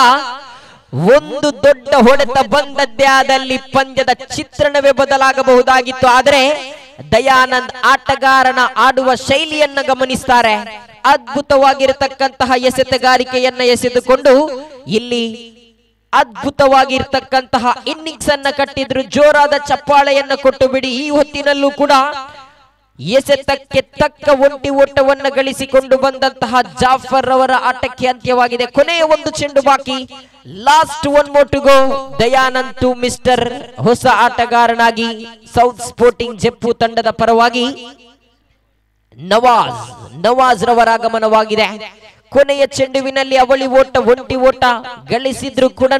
Speaker 1: ಒಂದು ದೊಡ್ಡ ಹೊಡೆತ ಬಂದದ್ದೇ ಆದಲ್ಲಿ ಪಂದ್ಯದ ಚಿತ್ರಣವೇ ಬದಲಾಗಬಹುದಾಗಿತ್ತು. ಆದರೆ ದಯಾನಂದ್ ಆಟಗಾರನ ಆಡುವ ಶೈಲಿಯನ್ನ ಗಮನಿಸ್ತಾರೆ. ಅದ್ಭುತವಾಗಿರತಕ್ಕಂತಹ ಎಸೆತಗಾರಿಕೆಯನ್ನ ಎಸೆದುಕೊಂಡು ಇಲ್ಲಿ ಅದ್ಭುತವಾಗಿರ್ತಕ್ಕಂತಹ ಇನ್ನಿಂಗ್ಸ್ ಅನ್ನ ಕಟ್ಟಿದ್ರು. ಜೋರಾದ ಚಪ್ಪಾಳೆಯನ್ನ ಕೊಟ್ಟು ಬಿಡಿ. ಈ ಹೊತ್ತಿನಲ್ಲೂ ಕೂಡ ಎಸೆತಕ್ಕೆ ತಕ್ಕ ಒಂಟಿ ಓಟವನ್ನ ಗಳಿಸಿಕೊಂಡು ಬಂದಂತಹ ಜಾಫರ್ ಅವರ ಆಟಕ್ಕೆ ಅಂತ್ಯವಾಗಿದೆ. ಕೊನೆಯ 1 ಚೆಂಡು ಬಾಕಿ. Last 1 more to go. Dayanand to mister ಹೊಸ ಆಟಗಾರನಾಗಿ ಸೌತ್ ಸ್ಪೋರ್ಟಿಂಗ್ ಜೆಪ್ಪು ತಂಡದ ಪರವಾಗಿ ನವಾಜ್ ರವರ ಆಗಮನವಾಗಿದೆ. ಕೊನೆಯ ಚೆಂಡುವಿನಲ್ಲಿ ಅವಳಿ ಓಟ, ಒಂಟಿ ಓಟ ಗಳಿಸಿದ್ರು ಕೂಡ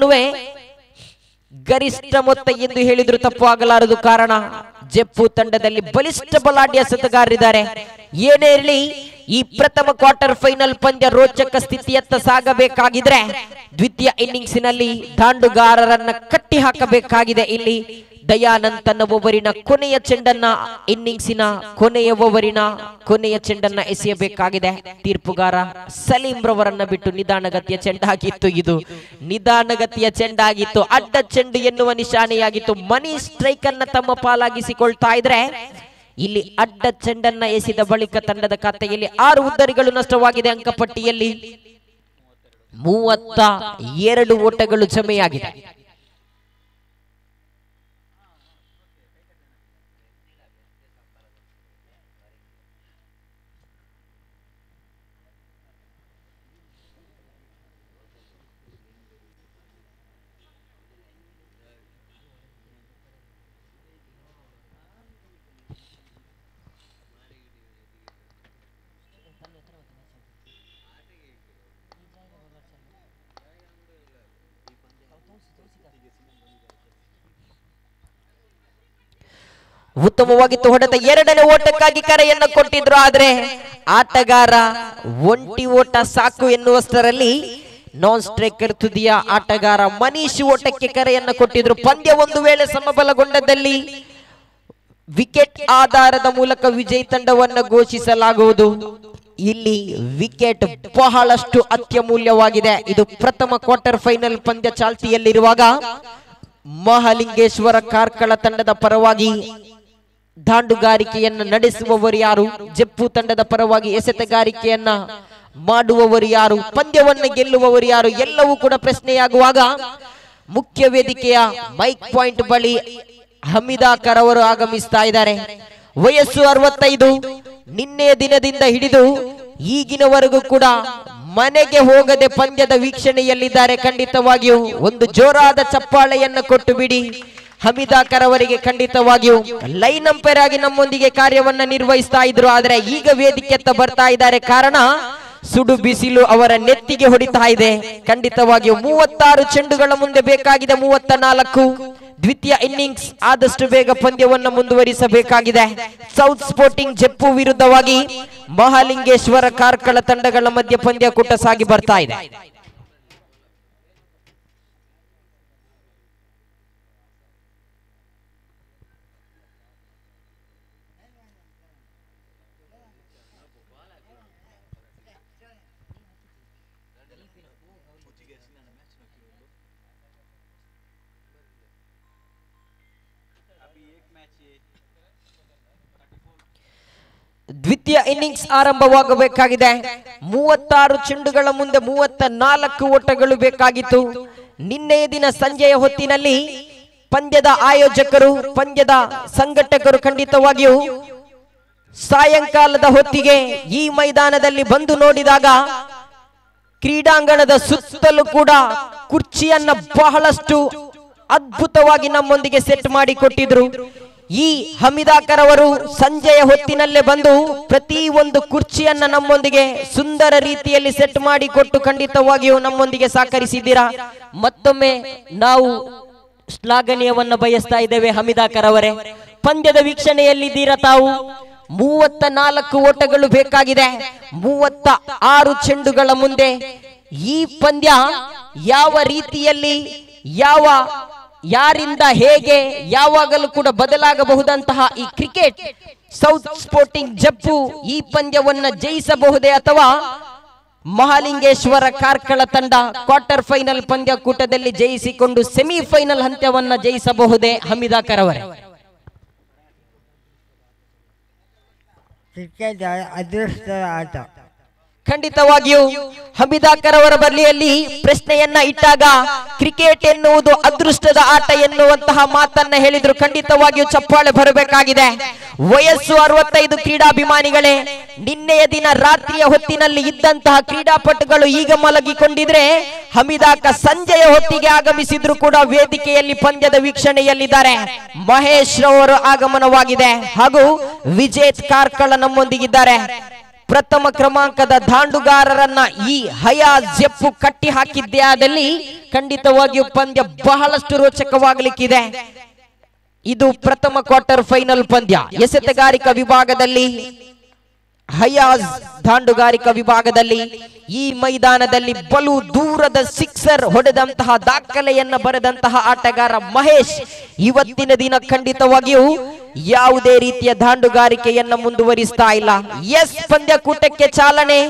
Speaker 1: ಗರಿಷ್ಠ ಮೊತ್ತ ಎಂದು ಹೇಳಿದ್ರು ತಪ್ಪು ಆಗಲಾರದು. ಕಾರಣ ಜೆಪ್ಪು ತಂಡದಲ್ಲಿ ಬಲಿಷ್ಠ ಬಲಾಢ್ಯ ಎಸೆತಗಾರರಿದ್ದಾರೆ. ಏನೇ ಇರಲಿ, ಈ ಪ್ರಥಮ ಕ್ವಾರ್ಟರ್ ಫೈನಲ್ ಪಂದ್ಯ ರೋಚಕ ಸ್ಥಿತಿಯತ್ತ ಸಾಗಬೇಕಾಗಿದ್ರೆ ದ್ವಿತೀಯ ಇನ್ನಿಂಗ್ಸಿನಲ್ಲಿ ದಾಂಡುಗಾರರನ್ನ ಕಟ್ಟಿ ಹಾಕಬೇಕಾಗಿದೆ. ಇಲ್ಲಿ ದಯಾನಂದ್ ತನ್ನ ಓವರಿನ ಕೊನೆಯ ಚೆಂಡನ್ನ, ಇನ್ನಿಂಗ್ಸಿನ ಕೊನೆಯ ಓವರಿನ ಕೊನೆಯ ಚೆಂಡನ್ನ ಎಸೆಯಬೇಕಾಗಿದೆ. ತೀರ್ಪುಗಾರ ಸಲೀಂ ರವರನ್ನ ಬಿಟ್ಟು ನಿಧಾನಗತಿಯ ಚೆಂಡಾಗಿತ್ತು. ಇದು ನಿಧಾನಗತಿಯ ಚೆಂಡಾಗಿತ್ತು. ಅಡ್ಡ ಚೆಂಡು ಎನ್ನುವ ನಿಶಾನೆಯಾಗಿತ್ತು. ಮನೀಶ್ ಸ್ಟ್ರೈಕ್ ಅನ್ನ ತಮ್ಮ ಪಾಲಾಗಿಸಿಕೊಳ್ತಾ ಇದ್ರೆ ಇಲ್ಲಿ ಅಡ್ಡ ಚೆಂಡನ್ನ ಎಸೆದ ಬಳಿಕ ತಂಡದ ಖಾತೆಯಲ್ಲಿ 6 ಉದ್ದರಿಗಳು ನಷ್ಟವಾಗಿದೆ. ಅಂಕಪಟ್ಟಿಯಲ್ಲಿ 32 ಓಟಗಳು ಜಮೆಯಾಗಿದೆ. ಉತ್ತಮವಾಗಿತ್ತು ಹೊಡೆತ. 2ನೇ ಓಟಕ್ಕಾಗಿ ಕರೆಯನ್ನ ಕೊಟ್ಟಿದ್ರು. ಆದ್ರೆ ಆಟಗಾರ ಒಂಟಿ ಓಟ ಸಾಕು ಎನ್ನುವಷ್ಟರಲ್ಲಿ ನಾನ್ ಸ್ಟ್ರೈಕರ್ ತುದಿಯ ಆಟಗಾರ ಮನೀಶ್ ಓಟಕ್ಕೆ ಕರೆಯನ್ನ ಕೊಟ್ಟಿದ್ರು. ಪಂದ್ಯ ಒಂದು ವೇಳೆ ಸಮಬಲಗೊಂಡದಲ್ಲಿ ವಿಕೆಟ್ ಆಧಾರದ ಮೂಲಕ ವಿಜಯ್ ತಂಡವನ್ನ ಘೋಷಿಸಲಾಗುವುದು. ಇಲ್ಲಿ ವಿಕೆಟ್ ಬಹಳಷ್ಟು ಅತ್ಯಮೂಲ್ಯವಾಗಿದೆ. ಇದು ಪ್ರಥಮ ಕ್ವಾರ್ಟರ್ ಫೈನಲ್ ಪಂದ್ಯ ಚಾಲ್ತಿಯಲ್ಲಿರುವಾಗ ಮಹಾಲಿಂಗೇಶ್ವರ ಕಾರ್ಕಳ ತಂಡದ ಪರವಾಗಿ ದಾಂಡುಗಾರಿಕೆಯನ್ನ ನಡೆಸುವವರು ಯಾರು, ಜಪ್ಪು ತಂಡದ ಪರವಾಗಿ ಎಸೆತಗಾರಿಕೆಯನ್ನ ಮಾಡುವವರು ಯಾರು, ಪಂದ್ಯವನ್ನ ಗೆಲ್ಲುವವರು ಯಾರು ಎಲ್ಲವೂ ಕೂಡ ಪ್ರಶ್ನೆಯಾಗುವಾಗ ಮುಖ್ಯ ವೇದಿಕೆಯ ಮೈಕ್ ಪಾಯಿಂಟ್ ಬಳಿ ಹಮೀದಾಕರ್ ಅವರು ಆಗಮಿಸ್ತಾ ಇದ್ದಾರೆ. ವಯಸ್ಸು 65. ನಿನ್ನೆಯ ದಿನದಿಂದ ಹಿಡಿದು ಈಗಿನವರೆಗೂ ಕೂಡ ಮನೆಗೆ ಹೋಗದೆ ಪಂದ್ಯದ ವೀಕ್ಷಣೆಯಲ್ಲಿದ್ದಾರೆ. ಖಂಡಿತವಾಗಿಯೂ ಒಂದು ಜೋರಾದ ಚಪ್ಪಾಳೆಯನ್ನು ಕೊಟ್ಟು ಬಿಡಿ ಹಮೀದಾಕರ್ ಅವರಿಗೆ. ಖಂಡಿತವಾಗಿಯೂ ಲೈನ್ ಅಂಪೈರ್ ಆಗಿ ನಮ್ಮೊಂದಿಗೆ ಕಾರ್ಯವನ್ನ ನಿರ್ವಹಿಸ್ತಾ ಇದ್ರು, ಆದ್ರೆ ಈಗ ವೇದಿಕೆಯತ್ತ ಬರ್ತಾ ಇದ್ದಾರೆ. ಕಾರಣ ಸುಡು ಬಿಸಿಲು ಅವರ ನೆತ್ತಿಗೆ ಹೊಡಿತಾ ಇದೆ. ಖಂಡಿತವಾಗಿಯೂ 36 ಚೆಂಡುಗಳ ಮುಂದೆ ಬೇಕಾಗಿದೆ 34. ದ್ವಿತೀಯ ಇನ್ನಿಂಗ್ಸ್ ಆದಷ್ಟು ಬೇಗ ಪಂದ್ಯವನ್ನು ಮುಂದುವರಿಸಬೇಕಾಗಿದೆ. ಸೌತ್ ಸ್ಪೋರ್ಟಿಂಗ್ ಜಪ್ಪು ವಿರುದ್ಧವಾಗಿ ಮಹಾಲಿಂಗೇಶ್ವರ ಕಾರ್ಕಳ ತಂಡಗಳ ಮಧ್ಯೆ ಪಂದ್ಯಕೂಟ ಸಾಗಿ ಬರ್ತಾ ಇದೆ. ದ್ವಿತೀಯ ಇನ್ನಿಂಗ್ಸ್ ಆರಂಭವಾಗಬೇಕಾಗಿದೆ. 36 ಚೆಂಡುಗಳ ಮುಂದೆ 34 ಓಟಗಳು ಬೇಕಾಗಿತ್ತು. ನಿನ್ನೆಯ ದಿನ ಸಂಜೆಯ ಹೊತ್ತಿನಲ್ಲಿ ಪಂದ್ಯದ ಆಯೋಜಕರು, ಪಂದ್ಯದ ಸಂಘಟಕರು ಖಂಡಿತವಾಗಿಯೂ ಸಾಯಂಕಾಲದ ಹೊತ್ತಿಗೆ ಈ ಮೈದಾನದಲ್ಲಿ ಬಂದು ನೋಡಿದಾಗ ಕ್ರೀಡಾಂಗಣದ ಸುತ್ತಲೂ ಕೂಡ ಕುರ್ಚಿಯನ್ನ ಬಹಳಷ್ಟು ಅದ್ಭುತವಾಗಿ ನಮ್ಮೊಂದಿಗೆ ಸೆಟ್ ಮಾಡಿ ಕೊಟ್ಟಿದ್ರು. ಈ ಹಮೀದಾಕರ್ ಅವರು ಸಂಜೆಯ ಹೊತ್ತಿನಲ್ಲೇ ಬಂದು ಪ್ರತಿ ಒಂದು ಕುರ್ಚಿಯನ್ನ ನಮ್ಮೊಂದಿಗೆ ಸುಂದರ ರೀತಿಯಲ್ಲಿ ಸೆಟ್ ಮಾಡಿ ಕೊಟ್ಟು ಖಂಡಿತವಾಗಿಯೂ ನಮ್ಮೊಂದಿಗೆ ಸಹಕರಿಸಿದ್ದೀರಾ. ಮತ್ತೊಮ್ಮೆ ನಾವು ಶ್ಲಾಘನೀಯವನ್ನ ಬಯಸ್ತಾ ಇದ್ದೇವೆ ಹಮೀದಾಕರ್ ಅವರೇ. ಪಂದ್ಯದ ವೀಕ್ಷಣೆಯಲ್ಲಿದ್ದೀರಾ ತಾವು. 34 ಓಟಗಳು ಬೇಕಾಗಿದೆ 36 ಚೆಂಡುಗಳ ಮುಂದೆ. ಈ ಪಂದ್ಯ ಯಾವ ರೀತಿಯಲ್ಲಿ ಯಾರಿಂದ ಹೇಗೆ ಯಾವಾಗಲೂ ಕೂಡ ಬದಲಾಗಬಹುದಂತಹ ಈ ಕ್ರಿಕೆಟ್, ಸೌತ್ ಸ್ಪೋರ್ಟಿಂಗ್ ಜಪ್ಪು ಈ ಪಂದ್ಯವನ್ನ ಜಯಿಸಬಹುದೇ ಅಥವಾ ಮಹಾಲಿಂಗೇಶ್ವರ ಕಾರ್ಕಳ ತಂಡ ಕ್ವಾರ್ಟರ್ ಫೈನಲ್ ಪಂದ್ಯಕೂಟದಲ್ಲಿ ಜಯಿಸಿಕೊಂಡು ಸೆಮಿಫೈನಲ್ ಹಂತವನ್ನ ಜಯಿಸಬಹುದೇ ಹಮೀದಾಕರ್ ಅವರೇ?
Speaker 2: ಕ್ರಿಕೆಟ್ ಅದೃಷ್ಟದ ಆಟ.
Speaker 1: ಖಂಡಿತವಾಗಿಯೂ ಹಮೀದಾಕರ್ ಅವರ ಬಳಿಯಲ್ಲಿ ಪ್ರಶ್ನೆಯನ್ನ ಇಟ್ಟಾಗ ಕ್ರಿಕೆಟ್ ಎನ್ನುವುದು ಅದೃಷ್ಟದ ಆಟ ಎನ್ನುವಂತಹ ಮಾತನ್ನ ಹೇಳಿದ್ರು. ಖಂಡಿತವಾಗಿಯೂ ಚಪ್ಪಾಳೆ ಬರಬೇಕಾಗಿದೆ. ವಯಸ್ಸು 65. ಕ್ರೀಡಾಭಿಮಾನಿಗಳೇ, ನಿನ್ನೆಯ ದಿನ ರಾತ್ರಿಯ ಹೊತ್ತಿನಲ್ಲಿ ಇದ್ದಂತಹ ಕ್ರೀಡಾಪಟುಗಳು ಈಗ ಮಲಗಿಕೊಂಡಿದ್ರೆ ಹಮೀದಾಕರ್ ಸಂಜೆಯ ಹೊತ್ತಿಗೆ ಆಗಮಿಸಿದ್ರು ಕೂಡ ವೇದಿಕೆಯಲ್ಲಿ ಪಂದ್ಯದ ವೀಕ್ಷಣೆಯಲ್ಲಿದ್ದಾರೆ. ಮಹೇಶ್ ರವರು ಆಗಮನವಾಗಿದೆ ಹಾಗೂ ವಿಜೇತ್ ಕಾರ್ಕಳ ನಮ್ಮೊಂದಿಗಿದ್ದಾರೆ. ಪ್ರಥಮ ಕ್ರಮಾಂಕದ ದಾಂಡುಗಾರರನ್ನ ಈ ಹಯಾಜ್ ಜಪ್ಪು ಕಟ್ಟಿ ಹಾಕಿದ್ದೇ ಆದಲ್ಲಿ ಖಂಡಿತವಾಗಿಯೂ ಪಂದ್ಯ ಬಹಳಷ್ಟು ರೋಚಕವಾಗಲಿಕ್ಕಿದೆ. ಇದು ಪ್ರಥಮ ಕ್ವಾರ್ಟರ್ ಫೈನಲ್ ಪಂದ್ಯ. ಎಸೆತಗಾರಿಕಾ ವಿಭಾಗದಲ್ಲಿ ಹಯಾಜ್ ದಾಂಡುಗಾರಿಕಾ ವಿಭಾಗದಲ್ಲಿ ಈ ಮೈದಾನದಲ್ಲಿ ಬಲು ದೂರದ ಸಿಕ್ಸರ್ ಹೊಡೆದಂತಹ ದಾಖಲೆಯನ್ನ ಬರೆದಂತಹ ಆಟಗಾರ ಮಹೇಶ್ ಇವತ್ತಿನ ದಿನ ಖಂಡಿತವಾಗಿಯೂ ಯಾವುದೇ ರೀತಿಯ ದಾಂಡುಗಾರಿಕೆಯನ್ನ ಮುಂದುವರಿಸ್ತಾ ಇಲ್ಲ. ಎಸ್, ಪಂದ್ಯಕೂಟಕ್ಕೆ ಚಾಲನೆ.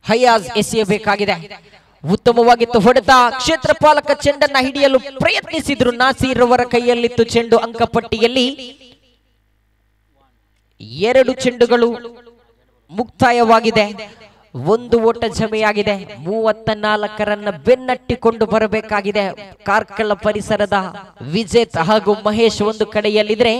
Speaker 1: ಹಯಾಜ್ ಎಸೆಯಬೇಕಾಗಿದೆ. ಉತ್ತಮವಾಗಿತ್ತು ಹೊಡೆತ. ಕ್ಷೇತ್ರ ಪಾಲಕ ಚೆಂಡನ್ನ ಹಿಡಿಯಲು ಪ್ರಯತ್ನಿಸಿದ್ರು. ನಾಸೀರ್ ಅವರ ಕೈಯಲ್ಲಿತ್ತು ಚೆಂಡು. ಅಂಕಪಟ್ಟಿಯಲ್ಲಿ 2 ಚೆಂಡುಗಳು ಮುಕ್ತಾಯವಾಗಿದೆ. 1 ಓಟ ಜಮೆಯಾಗಿದೆ. 34 ರನ್ನ ಬೆನ್ನಟ್ಟಿಕೊಂಡು ಬರಬೇಕಾಗಿದೆ. ಕಾರ್ಕಳ ಪರಿಸರದ ವಿಜೇತ್ ಹಾಗೂ ಮಹೇಶ್ ಒಂದು ಕಡೆಯಲ್ಲಿದ್ರೆ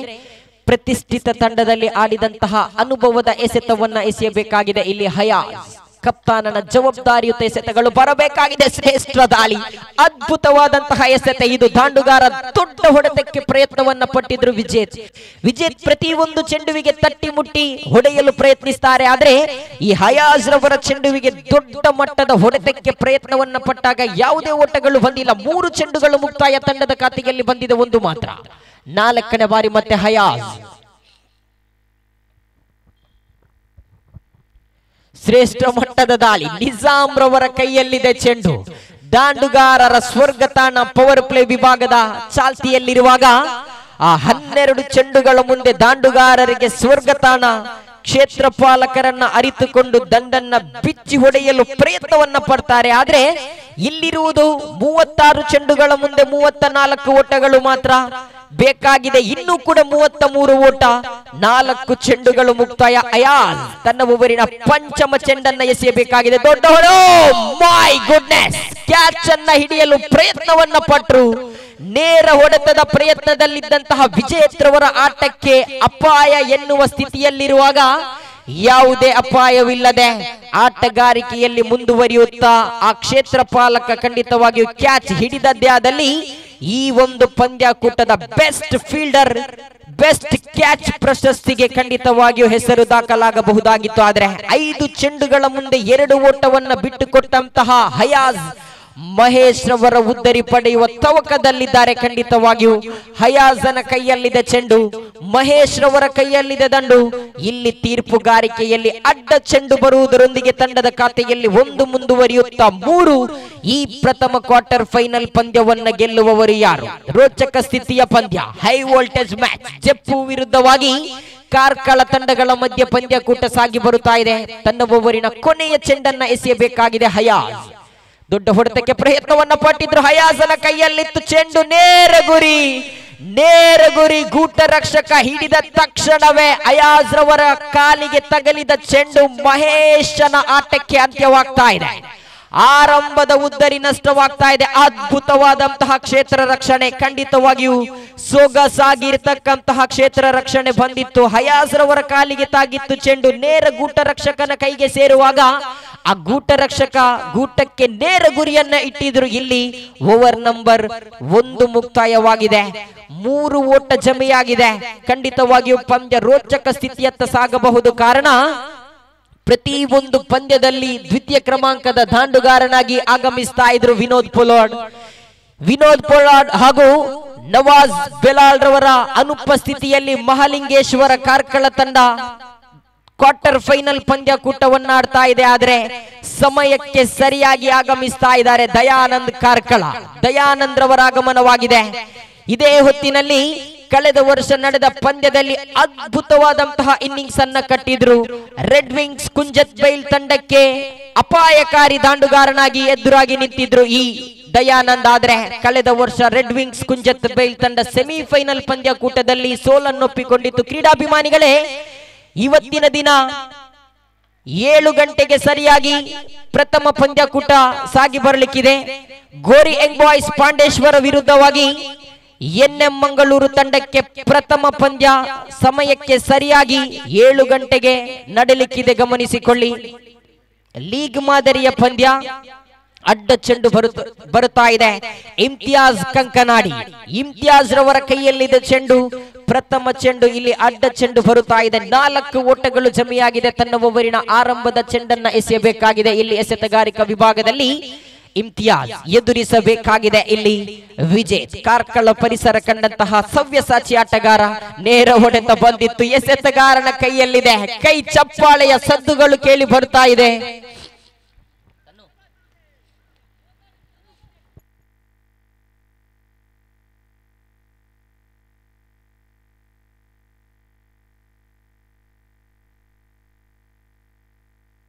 Speaker 1: ಪ್ರತಿಷ್ಠಿತ ತಂಡದಲ್ಲಿ ಆಡಿದಂತಹ ಅನುಭವದ ಎಸೆತವನ್ನ ಎಸೆಯಬೇಕಾಗಿದೆ. ಇಲ್ಲಿ ಹಯಾಜ್ ಕಪ್ತಾನನ ಜವಾಬ್ದಾರಿಯುತ ಎಸೆತಗಳು ಬರಬೇಕಾಗಿದೆ. ಶ್ರೇಷ್ಠ ದಾಳಿ, ಅದ್ಭುತವಾದಂತಹ ಎಸೆತ. ಇದು ದಾಂಡುಗಾರ ದೊಡ್ಡ ಹೊಡೆತಕ್ಕೆ ಪ್ರಯತ್ನವನ್ನ ಪಟ್ಟಿದ್ರು ವಿಜೇತ್ ಪ್ರತಿ ಒಂದು ಚೆಂಡುವಿಗೆ ತಟ್ಟಿ ಮುಟ್ಟಿ ಹೊಡೆಯಲು ಪ್ರಯತ್ನಿಸ್ತಾರೆ. ಆದ್ರೆ ಈ ಹಯಾಜ್ ರವರ ಚೆಂಡುವಿಗೆ ದೊಡ್ಡ ಮಟ್ಟದ ಹೊಡೆತಕ್ಕೆ ಪ್ರಯತ್ನವನ್ನ ಪಟ್ಟಾಗ ಯಾವುದೇ ಓಟಗಳು ಬಂದಿಲ್ಲ. 3 ಚೆಂಡುಗಳು ಮುಕ್ತಾಯ ತಂಡದ ಖಾತೆಯಲ್ಲಿ ಬಂದಿದೆ, 1 ಮಾತ್ರ. 4ನೇ ಬಾರಿ ಮತ್ತೆ ಹಯಾಜ್. ಶ್ರೇಷ್ಠ ಮಟ್ಟದ ದಾಳಿ, ನಿಜಾಮ್ ರವರ ಕೈಯಲ್ಲಿದೆ ಚೆಂಡು. ದಾಂಡುಗಾರರ ಸ್ವರ್ಗ ತಾಣ ಪವರ್ ಪ್ಲೇ ವಿಭಾಗದ ಚಾಲ್ತಿಯಲ್ಲಿರುವಾಗ ಆ 12 ಚೆಂಡುಗಳ ಮುಂದೆ ದಾಂಡುಗಾರರಿಗೆ ಸ್ವರ್ಗ ತಾಣ ಕ್ಷೇತ್ರಪಾಲಕರನ್ನ ಅರಿತುಕೊಂಡು ದಂಡನ್ನ ಬಿಚ್ಚಿ ಹೊಡೆಯಲು ಪ್ರಯತ್ನವನ್ನ ಪಡ್ತಾರೆ. ಆದ್ರೆ ಇಲ್ಲಿರುವುದು 36 ಚೆಂಡುಗಳ ಮುಂದೆ 34 ಓಟಗಳು ಮಾತ್ರ ಬೇಕಾಗಿದೆ. ಇನ್ನೂ ಕೂಡ 33 ಓಟ, 4 ಚೆಂಡುಗಳು ಮುಕ್ತಾಯ. ಅಯಾನ್ ತನ್ನ ಓವರಿನ ಪಂಚಮ ಚೆಂಡನ್ನ ಎಸೆಯಬೇಕಾಗಿದೆ. ದೊಡ್ಡ ಹೊಡೆ, ಮೈ ಗುಡ್ನೆಸ್, ಕ್ಯಾಚ್ ಅನ್ನ ಹಿಡಿಯಲು ಪ್ರಯತ್ನವನ್ನ ಪಟ್ಟರು. ನೇರ ಹೊಡೆತದ ಪ್ರಯತ್ನದಲ್ಲಿದ್ದಂತಹ ವಿಜೇತ್ರವರ ಆಟಕ್ಕೆ ಅಪಾಯ ಎನ್ನುವ ಸ್ಥಿತಿಯಲ್ಲಿರುವಾಗ ಯಾವುದೇ ಅಪಾಯವಿಲ್ಲದೆ ಆಟಗಾರಿಕೆಯಲ್ಲಿ ಮುಂದುವರಿಯುತ್ತಾ ಆ ಕ್ಷೇತ್ರಪಾಲಕ ಖಂಡಿತವಾಗಿಯೂ ಕ್ಯಾಚ್ ಹಿಡಿದದ್ದೇ ಆದಲ್ಲಿ ಈ ಒಂದು ಪಂದ್ಯಾಕೂಟದ ಬೆಸ್ಟ್ ಫೀಲ್ಡರ್, ಬೆಸ್ಟ್ ಕ್ಯಾಚ್ ಪ್ರಶಸ್ತಿಗೆ ಖಂಡಿತವಾಗಿಯೂ ಹೆಸರು ದಾಖಲಾಗಬಹುದಾಗಿತ್ತು. ಆದ್ರೆ 5 ಚೆಂಡುಗಳ ಮುಂದೆ 2 ಓಟವನ್ನ ಬಿಟ್ಟುಕೊಟ್ಟಂತಹ ಹಯಾಜ್ ಮಹೇಶ್ ರವರ ಉದ್ದರಿ ಪಡೆಯುವ ತವಕದಲ್ಲಿದ್ದಾರೆ. ಖಂಡಿತವಾಗಿಯೂ ಹಯಾಜನ ಕೈಯಲ್ಲಿದೆ ಚೆಂಡು, ಮಹೇಶ್ ರವರ ಕೈಯಲ್ಲಿದೆ ದಂಡು. ಇಲ್ಲಿ ತೀರ್ಪುಗಾರಿಕೆಯಲ್ಲಿ ಅಡ್ಡ ಚೆಂಡು ಬರುವುದರೊಂದಿಗೆ ತಂಡದ ಖಾತೆಯಲ್ಲಿ 1 ಮುಂದುವರಿಯುತ್ತಾ 3. ಈ ಪ್ರಥಮ ಕ್ವಾರ್ಟರ್ ಫೈನಲ್ ಪಂದ್ಯವನ್ನ ಗೆಲ್ಲುವವರು ಯಾರು? ರೋಚಕ ಸ್ಥಿತಿಯ ಪಂದ್ಯ, ಹೈ ವೋಲ್ಟೇಜ್ ಮ್ಯಾಚ್. ಜಪ್ಪು ವಿರುದ್ಧವಾಗಿ ಕಾರ್ಕಳ ತಂಡಗಳ ಮಧ್ಯೆ ಪಂದ್ಯಕೂಟ ಸಾಗಿ ಬರುತ್ತಾ ಇದೆ. ತನ್ನ ಓವರಿನ ಕೊನೆಯ ಚೆಂಡನ್ನ ಎಸೆಯಬೇಕಾಗಿದೆ ಹಯಾಜ್. ದೊಡ್ಡ ಹೊಡೆತಕ್ಕೆ ಪ್ರಯತ್ನವನ್ನ ಪಟ್ಟಿದ್ರು. ಹಯಾಜನ ಕೈಯಲ್ಲಿತ್ತು ಚೆಂಡು, ನೇರ ಗುರಿ ಗೂಟ ರಕ್ಷಕ ಹಿಡಿದ ತಕ್ಷಣವೇ ಹಯಾಜ್ ರವರ ಕಾಲಿಗೆ ತಗಲಿದ ಚೆಂಡು ಮಹೇಶನ ಆಟಕ್ಕೆ ಅಂತ್ಯವಾಗ್ತಾ ಇದೆ. ಆರಂಭದ ಉದ್ದರಿ ನಷ್ಟವಾಗ್ತಾ ಇದೆ. ಅದ್ಭುತವಾದಂತಹ ಕ್ಷೇತ್ರ ರಕ್ಷಣೆ, ಖಂಡಿತವಾಗಿಯೂ ಸೊಗಸಾಗಿರ್ತಕ್ಕಂತಹ ಕ್ಷೇತ್ರ ರಕ್ಷಣೆ ಬಂದಿತ್ತು. ಹಯಾಜ್ ರವರ ಕಾಲಿಗೆ ತಾಗಿತ್ತು ಚೆಂಡು, ನೇರ ಗೂಟ ರಕ್ಷಕನ ಕೈಗೆ ಸೇರುವಾಗ ಆ ಗೂಟ ರಕ್ಷಕ ಗೂಟಕ್ಕೆ ನೇರ ಗುರಿಯನ್ನ ಇಟ್ಟಿದ್ರು. ಇಲ್ಲಿ ಓವರ್ ನಂಬರ್ 1 ಮುಕ್ತಾಯವಾಗಿದೆ, 3 ಓಟ ಜಮೆಯಾಗಿದೆ. ಖಂಡಿತವಾಗಿಯೂ ಪಂದ್ಯ ರೋಚಕ ಸ್ಥಿತಿಯತ್ತ ಸಾಗಬಹುದು. ಕಾರಣ ಪ್ರತಿ ಒಂದು ಪಂದ್ಯದಲ್ಲಿ ದ್ವಿತೀಯ ಕ್ರಮಾಂಕದ ದಾಂಡುಗಾರನಾಗಿ ಆಗಮಿಸ್ತಾ ಇದ್ರು ವಿನೋದ್ ಪೊಲಾರ್ಡ್ ಹಾಗೂ ನವಾಜ್ ಬೆಲಾಲ್ ರವರ ಅನುಪಸ್ಥಿತಿಯಲ್ಲಿ ಮಹಾಲಿಂಗೇಶ್ವರ ಕಾರ್ಕಳ ತಂಡ ಕ್ವಾರ್ಟರ್ ಫೈನಲ್ ಪಂದ್ಯಕೂಟವನ್ನ ಆಡ್ತಾ ಇದೆ. ಆದ್ರೆ ಸಮಯಕ್ಕೆ ಸರಿಯಾಗಿ ಆಗಮಿಸ್ತಾ ಇದ್ದಾರೆ ದಯಾನಂದ್ ಕಾರ್ಕಳ. ದಯಾನಂದ್ ರವರ ಆಗಮನವಾಗಿದೆ. ಇದೇ ಹೊತ್ತಿನಲ್ಲಿ ಕಳೆದ ವರ್ಷ ನಡೆದ ಪಂದ್ಯದಲ್ಲಿ ಅದ್ಭುತವಾದಂತಹ ಇನ್ನಿಂಗ್ಸ್ ಅನ್ನ ಕಟ್ಟಿದ್ರು. ರೆಡ್ ವಿಂಗ್ಸ್ ಕುಂಜತ್ ಬೈಲ್ ತಂಡಕ್ಕೆ ಅಪಾಯಕಾರಿ ದಾಂಡುಗಾರನಾಗಿ ಎದುರಾಗಿ ನಿಂತಿದ್ರು ಈ ದಯಾನಂದ್. ಆದ್ರೆ ಕಳೆದ ವರ್ಷ ರೆಡ್ ವಿಂಗ್ಸ್ ಕುಂಜತ್ ಬೈಲ್ ತಂಡ ಸೆಮಿಫೈನಲ್ ಪಂದ್ಯಕೂಟದಲ್ಲಿ ಸೋಲನ್ನೊಪ್ಪಿಕೊಂಡಿತ್ತು. ಕ್ರೀಡಾಭಿಮಾನಿಗಳೇ, ಇವತ್ತಿನ ದಿನ 7 ಗಂಟೆಗೆ ಸರಿಯಾಗಿ ಪ್ರಥಮ ಪಂದ್ಯಕೂಟ ಸಾಗಿ ಬರಲಿಕ್ಕಿದೆ. ಗೋರಿ ಯಂಗ್ ಬಾಯ್ಸ್ ಪಾಂಡೇಶ್ವರ ವಿರುದ್ಧವಾಗಿ NM ಮಂಗಳೂರು ತಂಡಕ್ಕೆ ಪ್ರಥಮ ಪಂದ್ಯ ಸಮಯಕ್ಕೆ ಸರಿಯಾಗಿ 7 ಗಂಟೆಗೆ ನಡೆಯಲಿಕ್ಕಿದೆ. ಗಮನಿಸಿಕೊಳ್ಳಿ, ಲೀಗ್ ಮಾದರಿಯ ಪಂದ್ಯ. ಅಡ್ಡ ಚೆಂಡು ಬರುತ್ತಾ ಇದೆ. ಇಮ್ತಿಯಾಜ್ ಕಂಕನಾಡಿ, ಇಮ್ತಿಯಾಜ್ ರವರ ಕೈಯಲ್ಲಿದೆ ಚೆಂಡು, ಪ್ರಥಮ ಚೆಂಡು. ಇಲ್ಲಿ ಅಡ್ಡ ಚೆಂಡು ಬರುತ್ತಾ ಇದೆ. 4 ಓಟಗಳು ಜಮೆಯಾಗಿದೆ. ತನ್ನ ಓವರಿನ ಆರಂಭದ ಚೆಂಡನ್ನ ಎಸೆಯಬೇಕಾಗಿದೆ. ಇಲ್ಲಿ ಎಸೆತಗಾರಿಕಾ ವಿಭಾಗದಲ್ಲಿ ಇಮ್ತಿಯಾಜ್ ಎದುರಿಸಬೇಕಾಗಿದೆ. ಇಲ್ಲಿ ವಿಜಯ್ ಕಾರ್ಕಳ ಪರಿಸರ ಕಂಡಂತಹ ಸವ್ಯಸಾಚಿ ಆಟಗಾರ. ನೇರ ಹೊಡೆತ ಬಂದಿತ್ತು, ಎಸೆತಗಾರನ ಕೈಯಲ್ಲಿದೆ. ಕೈ ಚಪ್ಪಾಳೆಯ ಸದ್ದುಗಳು ಕೇಳಿ ಬರ್ತಾ ಇದೆ.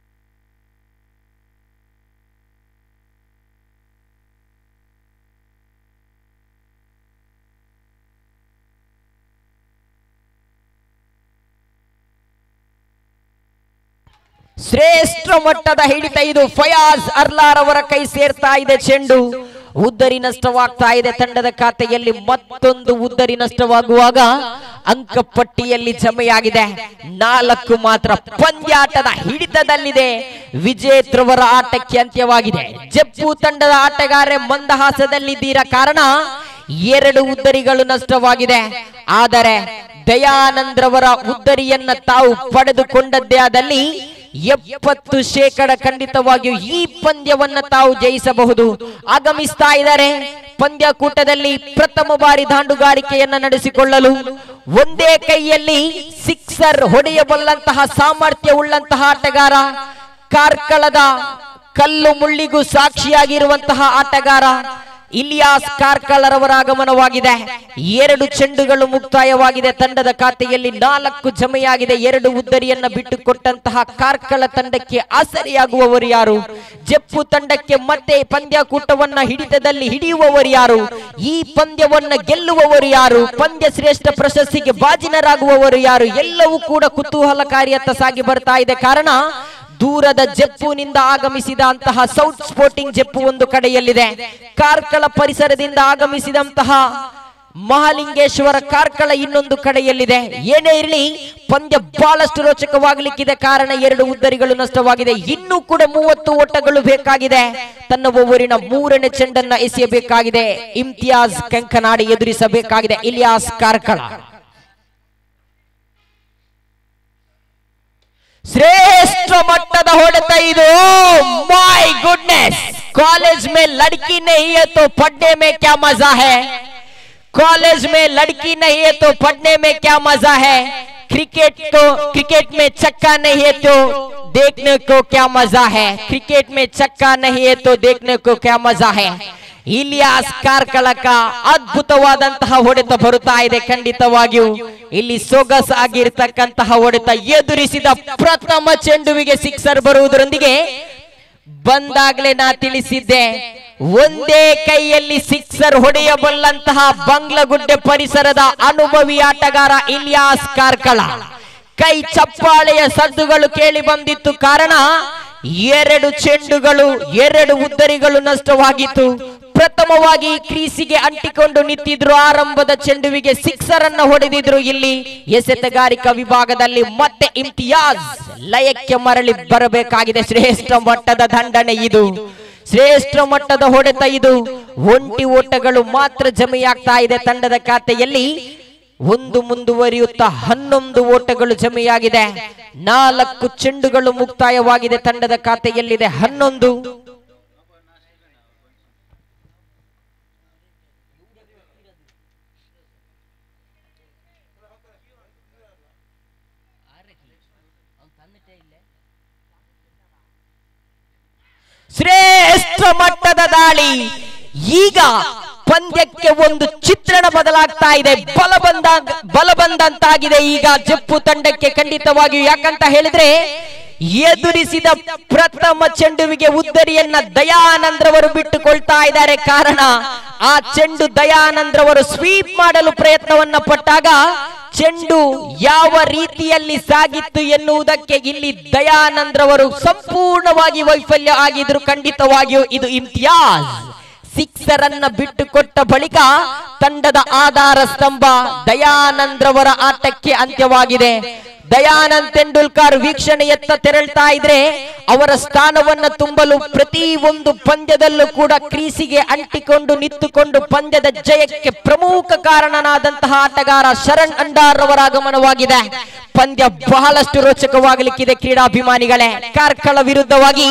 Speaker 1: ಶ್ರೇಷ್ಠ ಮಟ್ಟದ ಹಿಡಿತ ಇದು. ಫಯಾಜ್ ಅರ್ಲಾರ್ ಅವರ ಕೈ ಸೇರ್ತಾ ಇದೆ ಚೆಂಡು. ಉದ್ದರಿ ನಷ್ಟವಾಗ್ತಾ ಇದೆ. ತಂಡದ ಖಾತೆಯಲ್ಲಿ ಮತ್ತೊಂದು ಉದ್ದರಿ ನಷ್ಟವಾಗುವಾಗ ಅಂಕಪಟ್ಟಿಯಲ್ಲಿ ಜಮೆಯಾಗಿದೆ 4 ಮಾತ್ರ. ಪಂದ್ಯಾಟದ ಹಿಡಿತದಲ್ಲಿದೆ. ವಿಜೇತ್ರವರ ಆಟಕ್ಕೆ ಅಂತ್ಯವಾಗಿದೆ. ಜಪ್ಪು ತಂಡದ ಆಟಗಾರ ಮಂದಹಾಸದಲ್ಲಿದ್ದೀರಾ, ಕಾರಣ 2 ಉದ್ದರಿಗಳು ನಷ್ಟವಾಗಿದೆ. ಆದರೆ ದಯಾನಂದ್ರವರ ಉದ್ದರಿಯನ್ನ ತಾವು ಪಡೆದುಕೊಂಡದ್ದೇ ಆದಲ್ಲಿ 70% ಖಂಡಿತವಾಗಿಯೂ ಈ ಪಂದ್ಯವನ್ನ ತಾವು ಜಯಿಸಬಹುದು. ಆಗಮಿಸ್ತಾ ಇದ್ದಾರೆ ಪಂದ್ಯಕೂಟದಲ್ಲಿ ಪ್ರಥಮ ಬಾರಿ ದಾಂಡುಗಾರಿಕೆಯನ್ನ ನಡೆಸಿಕೊಳ್ಳಲು. ಒಂದೇ ಕೈಯಲ್ಲಿ ಸಿಕ್ಸರ್ ಹೊಡೆಯಬಲ್ಲಂತಹ ಸಾಮರ್ಥ್ಯ ಉಳ್ಳಂತಹ ಆಟಗಾರ ಕಾರ್ಕಳದ ಕಲ್ಲು ಮುಳ್ಳಿಗೂ ಸಾಕ್ಷಿಯಾಗಿರುವಂತಹ ಆಟಗಾರ ಇಲಿಯಾಸ್ ಕಾರ್ಕಳರವರ ಆಗಮನವಾಗಿದೆ. 2 ಚೆಂಡುಗಳು ಮುಕ್ತಾಯವಾಗಿದೆ. ತಂಡದ ಖಾತೆಯಲ್ಲಿ 4 ಜಮೆಯಾಗಿದೆ. 2 ಉದ್ದರಿಯನ್ನ ಬಿಟ್ಟುಕೊಟ್ಟಂತಹ ಕಾರ್ಕಳ ತಂಡಕ್ಕೆ ಆಸರೆಯಾಗುವವರು ಯಾರು? ಜಪ್ಪು ತಂಡಕ್ಕೆ ಮತ್ತೆ ಪಂದ್ಯಾಕೂಟವನ್ನ ಹಿಡಿತದಲ್ಲಿ ಹಿಡಿಯುವವರು ಯಾರು? ಈ ಪಂದ್ಯವನ್ನ ಗೆಲ್ಲುವವರು ಯಾರು? ಪಂದ್ಯ ಶ್ರೇಷ್ಠ ಪ್ರಶಸ್ತಿಗೆ ಭಾಜನರಾಗುವವರು ಯಾರು? ಎಲ್ಲವೂ ಕೂಡ ಕುತೂಹಲಕಾರಿಯತ್ತ ಸಾಗಿ ಬರ್ತಾ ಇದೆ. ಕಾರಣ ದೂರದ ಜಪ್ಪುನಿಂದ ಆಗಮಿಸಿದಂತಹ ಸೌತ್ ಸ್ಪೋರ್ಟಿಂಗ್ ಜಪ್ಪು ಒಂದು ಕಡೆಯಲ್ಲಿದೆ. ಕಾರ್ಕಳ ಪರಿಸರದಿಂದ ಆಗಮಿಸಿದಂತಹ ಮಹಾಲಿಂಗೇಶ್ವರ ಕಾರ್ಕಳ ಇನ್ನೊಂದು ಕಡೆಯಲ್ಲಿದೆ. ಏನೇ ಇರಲಿ, ಪಂದ್ಯ ಬಹಳಷ್ಟು ರೋಚಕವಾಗಲಿಕ್ಕಿದೆ. ಕಾರಣ 2 ಉದ್ದರಿಗಳು ನಷ್ಟವಾಗಿದೆ. ಇನ್ನೂ ಕೂಡ 30 ಓಟಗಳು ಬೇಕಾಗಿದೆ. ತನ್ನ ಓವರಿನ 3ನೇ ಚೆಂಡನ್ನ ಎಸೆಯಬೇಕಾಗಿದೆ. ಇಮ್ತಿಯಾಜ್ ಕಂಕನಾಡಿ ಎದುರಿಸಬೇಕಾಗಿದೆ ಇಲಿಯಾಸ್ ಕಾರ್ಕಳ. श्रेष्ठ मट्टद ಹೊಡೆತ ಇದು. माय गुडनेस, कॉलेज में लड़की नहीं है तो पढ़ने में क्या मजा है. कॉलेज में लड़की नहीं है तो पढ़ने में क्या मजा है. क्रिकेट में छक्का नहीं है तो देखने को क्या मजा है. क्रिकेट में छक्का नहीं है तो देखने को क्या मजा है. ಇಲಿಯಾಸ್ ಕಾರ್ಕಳಕ ಅದ್ಭುತವಾದಂತಹ ಹೊಡೆತ ಬರುತ್ತಾ ಇದೆ. ಖಂಡಿತವಾಗಿಯೂ ಇಲ್ಲಿ ಸೊಗಸಾಗಿರ್ತಕ್ಕಂತಹ ಹೊಡೆತ ಎದುರಿಸಿದ ಪ್ರಥಮ ಚೆಂಡುವಿಗೆ ಸಿಕ್ಸರ್ ಬರುವುದರೊಂದಿಗೆ ಬಂದಾಗಲೇ ನಾ ತಿಳಿಸಿದ್ದೆ, ಒಂದೇ ಕೈಯಲ್ಲಿ ಸಿಕ್ಸರ್ ಹೊಡೆಯಬಲ್ಲಂತಹ ಬಂಗ್ಲಗುಡ್ಡೆ ಪರಿಸರದ ಅನುಭವಿ ಆಟಗಾರ ಇಲಿಯಾಸ್ ಕಾರ್ಕಳ. ಕೈ ಚಪ್ಪಾಳೆಯ ಸದ್ದುಗಳು ಕೇಳಿ ಬಂದಿತ್ತು. ಕಾರಣ 2 ಚೆಂಡುಗಳು 2 ಉದ್ದರಿಗಳು ನಷ್ಟವಾಗಿತ್ತು. ಪ್ರಥಮವಾಗಿ ಕ್ರೀಸಿಗೆ ಅಂಟಿಕೊಂಡು ನಿಂತಿದ್ರು. ಆರಂಭದ ಚೆಂಡುವಿಗೆ ಸಿಕ್ಸರ್ ಅನ್ನು ಹೊಡೆದಿದ್ರು. ಇಲ್ಲಿ ಎಸೆತಗಾರಿಕಾ ವಿಭಾಗದಲ್ಲಿ ಮತ್ತೆ ಇಮ್ತಿಯಾಜ್ ಲಯಕ್ಕೆ ಮರಳಿ ಬರಬೇಕಾಗಿದೆ. ಶ್ರೇಷ್ಠ ಮಟ್ಟದ ದಂಡನೆ ಇದು, ಶ್ರೇಷ್ಠ ಮಟ್ಟದ ಹೊಡೆತ ಇದು. 1 ಓಟಗಳು ಮಾತ್ರ ಜಮೆಯಾಗ್ತಾ ಇದೆ ತಂಡದ ಖಾತೆಯಲ್ಲಿ. 1 ಮುಂದುವರಿಯುತ್ತಾ 11 ಓಟಗಳು ಜಮೆಯಾಗಿದೆ. 4 ಚೆಂಡುಗಳು ಮುಕ್ತಾಯವಾಗಿದೆ. ತಂಡದ ಖಾತೆಯಲ್ಲಿದೆ 11. ಶ್ರೇಷ್ಠ ಮಟ್ಟದ ದಾಳಿ. ಈಗ ಪಂದ್ಯಕ್ಕೆ ಒಂದು ಚಿತ್ರಣ ಬದಲಾಗ್ತಾ ಇದೆ. ಬಲ ಬಂದಂತಾಗಿದೆ ಈಗ ಜಪ್ಪು ತಂಡಕ್ಕೆ ಖಂಡಿತವಾಗಿಯೂ. ಯಾಕಂತ ಹೇಳಿದ್ರೆ ಎದುರಿಸಿದ ಪ್ರಥಮ ಚೆಂಡುವಿಗೆ ಉದ್ದರಿಯನ್ನ ದಯಾನಂದ್ರವರು ಬಿಟ್ಟುಕೊಳ್ತಾ ಇದ್ದಾರೆ. ಕಾರಣ ಆ ಚೆಂಡು ದಯಾನಂದ್ರವರು ಸ್ವೀಪ್ ಮಾಡಲು ಪ್ರಯತ್ನವನ್ನ ಪಟ್ಟಾಗ ಚೆಂಡು ಯಾವ ರೀತಿಯಲ್ಲಿ ಸಾಗಿತ್ತು ಎನ್ನುವುದಕ್ಕೆ ಇಲ್ಲಿ ದಯಾನಂದ್ರವರು ಸಂಪೂರ್ಣವಾಗಿ ವೈಫಲ್ಯ ಆಗಿದ್ರು. ಖಂಡಿತವಾಗಿಯೂ ಇದು ಇಮ್ತಿಯಾಜ್ ಸಿಕ್ಸರ್ ಅನ್ನ ಬಿಟ್ಟುಕೊಟ್ಟ ಬಳಿಕ ತಂಡದ ಆಧಾರ ಸ್ತಂಭ ದಯಾನಂದ್ರವರ ಆಟಕ್ಕೆ ಅಂತ್ಯವಾಗಿದೆ. ದಯಾನಂದ್ ತೆಂಡೂಲ್ಕರ್ ವೀಕ್ಷಣೆಯತ್ತ ತೆರಳ್ತಾ ಇದ್ರೆ ಅವರ ಸ್ಥಾನವನ್ನ ತುಂಬಲು ಪ್ರತಿ ಒಂದು ಪಂದ್ಯದಲ್ಲೂ ಕೂಡ ಕ್ರೀಸಿಗೆ ಅಂಟಿಕೊಂಡು ನಿಂತುಕೊಂಡು ಪಂದ್ಯದ ಜಯಕ್ಕೆ ಪ್ರಮುಖ ಕಾರಣನಾದಂತಹ ಆಟಗಾರ ಶರಣ್ ಅಂಡಾರ್ ಅವರ ಆಗಮನವಾಗಿದೆ. ಪಂದ್ಯ ಬಹಳಷ್ಟು ರೋಚಕವಾಗಲಿಕ್ಕಿದೆ ಕ್ರೀಡಾಭಿಮಾನಿಗಳೇ. ಕಾರ್ಕಳ ವಿರುದ್ಧವಾಗಿ